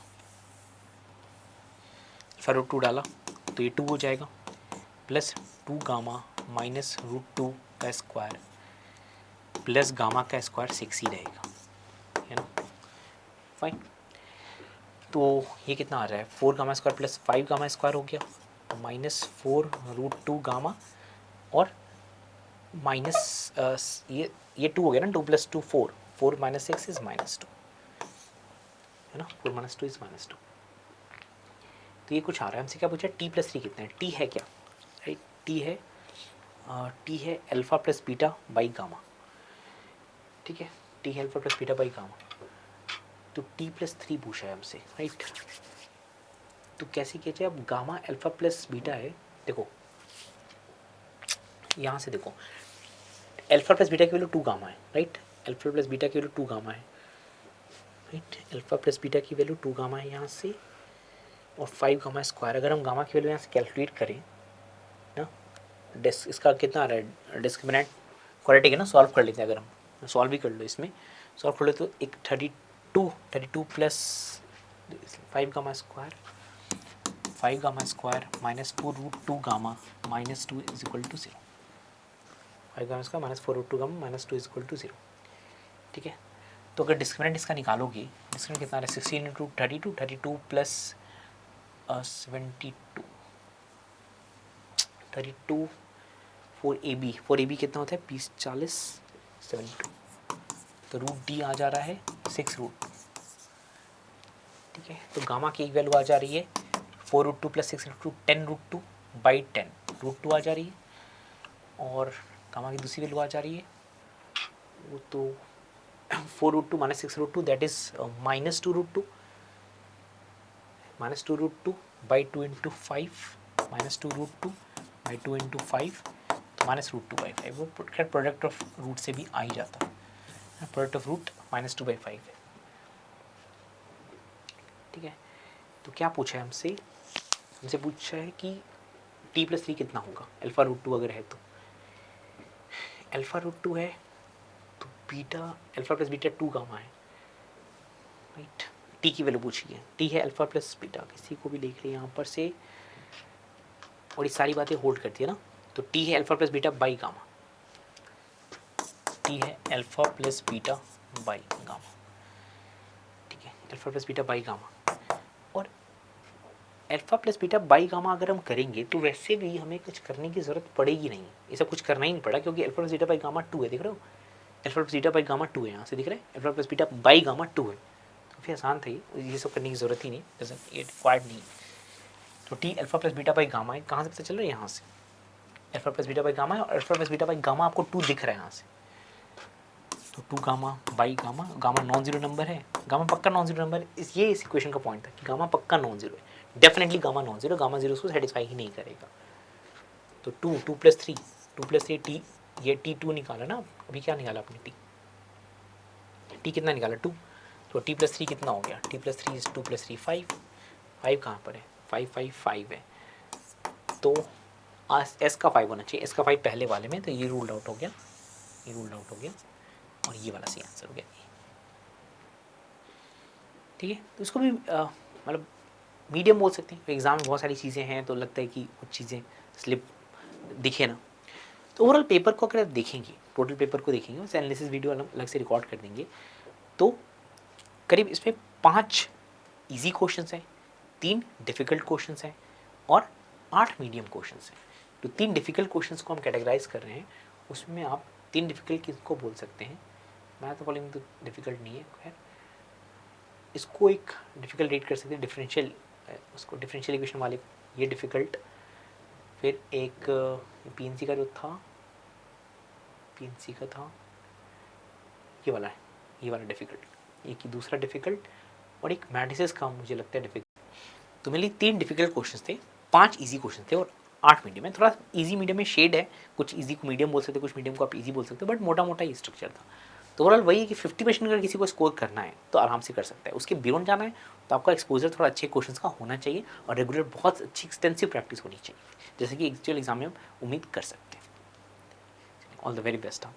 A: अल्फा रूट 2 डाला तो ये 2 हो जाएगा, प्लस 2 गामा माइनस रूट 2 का स्क्वायर प्लस गामा का स्क्वायर 6 ही रहेगा, है ना, फाइन। तो ये कितना आ रहा है, 4 gamma square plus 5 gamma square हो गया, माइनस 4√2 गामा, और माइनस ये 2 हो गया ना, 2 + 2 4, 4 - 6 इज -2, है ना, 4 - 2 इज -2। तो ये कुछ आ रहा है, हमसे क्या पूछा, t + 3 कितना है, t है क्या, राइट, t है alpha plus beta by gamma, ठीक है, t है alpha plus beta by gamma, तो t + 3 पूछा है हमसे, राइट। तो कैसे किया जाए, अब गामा अल्फा प्लस बीटा है, देखो यहाँ से देखो अल्फा प्लस बीटा की वैल्यू 2 गामा है, राइट। अल्फा प्लस बीटा की वैल्यू 2 गामा है, राइट। अल्फा प्लस बीटा की वैल्यू 2 गामा है यहाँ से, और 5 गामा स्क्वायर। अगर हम गामा की वैल्यू यहाँ से कैलकुलेट करें ना, इसका कितना आ रहा है डिस्क्रिमिनेंट क्वाड्रेटिक है ना, सॉल्व कर लेते हैं। अगर हम सॉल्व भी कर लो, इसमें सॉल्व कर लो तो एक 32 plus 5 gamma square, 5 gamma square minus 4√2 gamma minus 2 is equal to 0। 5 gamma square minus 4√2 gamma minus 2 is equal to 0, ठीक है। तो अगर डिस्क्रिमिनेंट इसका निकालोगे, डिस्क्रिमिनेंट कितना आ रहा है 16 इंटू 32 प्लस 72 32 4ab कितना होता है 20 40 72, तो रूट डी आ जा रहा है 6√2, ठीक है। तो गामा की एक वैल्यू आ जा रही है 4√2 प्लस 6√2 10√2 बाई 10 √2 आ जा रही है, और गामा की दूसरी वैल्यू आ जा रही है वो तो 4√2 minus 6√2 that is minus 2√2 by 2 into 5 minus 2√2 by 2 into 5 तो माइनस √2/5। वो प्रोडक्ट ऑफ रूट से भी आ ही जाता है, प्रोडक्ट ऑफ रूट माइनस 2/5 है, ठीक है। तो क्या पूछा है हमसे, हमसे पूछा है कि t प्लस 3 कितना होगा, अल्फा √2 अगर है तो। अल्फा √2 है तो beta alpha plus beta 2 gamma है, राइट। t की वैल्यू पूछी है, t है अल्फा प्लस बीटा, किसी को भी लिख रही है यहाँ पर से, और ये सारी बातें होल्ड करती है ना। तो t है alpha plus beta by gamma, t है alpha plus beta by gamma, ठीक है, alpha plus beta by gamma. और alpha plus beta by gamma अगर हम करेंगे तो वैसे भी हमें कुछ करने की ज़रूरत पड़ेगी नहीं, ये सब कुछ करना ही नहीं पड़ा, क्योंकि alpha plus beta by gamma 2 है, देख रहे हो, alpha plus beta by gamma 2 है, यहाँ से दिख रहा है alpha plus beta by gamma 2 है, तो फिर आसान था ये सब करने की ज़रूरत ही नहीं, ये रिक्वायर्ड नहीं। तो T alpha plus beta by gamma है, कहाँ से पता चल रहा है, यहाँ से alpha plus beta by gamma है, और alpha plus beta by gamma आपको 2 दिख रहा है यहाँ से, तो 2 gamma by gamma, gamma non zero number है, गामा पक्का नॉन जीरो नंबर है। ये इस इक्वेशन का पॉइंट था कि गामा पक्का नॉन जीरो है, definitely gamma non zero, gamma zero उसको सेटिस्फाई ही नहीं करेगा। तो 2 प्लस 3 टी, ये t2 निकाला ना, अभी क्या निकाला आपने t कितना निकाला 2, तो t प्लस 3 कितना हो गया, t प्लस 3 इज 2 प्लस 3 5 कहाँ पर है 5 है, तो s का 5 होना चाहिए, s का 5 पहले वाले में, तो ये रूल्ड आउट हो गया, ये रूल्ड आउट हो गया, और ये वाला सही आंसर हो गया, ठीक है। तो इसको भी मतलब मीडियम बोल सकते हैं, एग्ज़ाम में बहुत सारी चीज़ें हैं तो लगता है कि कुछ चीज़ें स्लिप दिखे ना। तो ओवरऑल पेपर को अगर आप देखेंगे, टोटल पेपर को देखेंगे, उस एनालिसिस वीडियो अलग से रिकॉर्ड कर देंगे, तो करीब इसमें 5 इजी क्वेश्चंस हैं, 3 डिफ़िकल्ट क्वेश्चंस हैं, और 8 मीडियम क्वेश्चंस हैं। तो 3 डिफ़िकल्ट क्वेश्चंस को हम कैटेगराइज कर रहे हैं, उसमें आप 3 डिफ़िकल्ट किसको बोल सकते हैं, मैं तो बोलेंगे तो डिफ़िकल्ट नहीं है, खैर इसको एक डिफ़िकल्ट रेट कर सकते हैं, डिफरेंशियल, उसको डिफरेंशियल इक्वेशन वाले, ये डिफ़िकल्ट। फिर एक पीएनसी का जो था, पीएनसी का था ये वाला है, ये वाला डिफ़िकल्ट, एक ही दूसरा डिफ़िकल्ट, और एक मैट्रिसेस का मुझे लगता है डिफ़िकल्ट। तो मेरे लिए 3 डिफ़िकल्ट क्वेश्चन थे, 5 इजी क्वेश्चन थे, और 8 मीडियम है। थोड़ा इजी मीडियम में शेड है, कुछ इजी को मीडियम बोल सकते हैं, कुछ मीडियम को आप इजी बोल सकते हो, बट मोटा मोटा ये स्ट्रक्चर था। तो ओवरऑल वही है कि 50% अगर किसी को स्कोर करना है तो आराम से कर सकता है, उसके बियॉन्ड जाना है तो आपका एक्सपोजर थोड़ा अच्छे क्वेश्चंस का होना चाहिए, और रेगुलर बहुत अच्छी एक्सटेंसिव प्रैक्टिस होनी चाहिए, जैसे कि एक्चुअल एग्जाम में हम उम्मीद कर सकते हैं। ऑल द वेरी बेस्ट आप।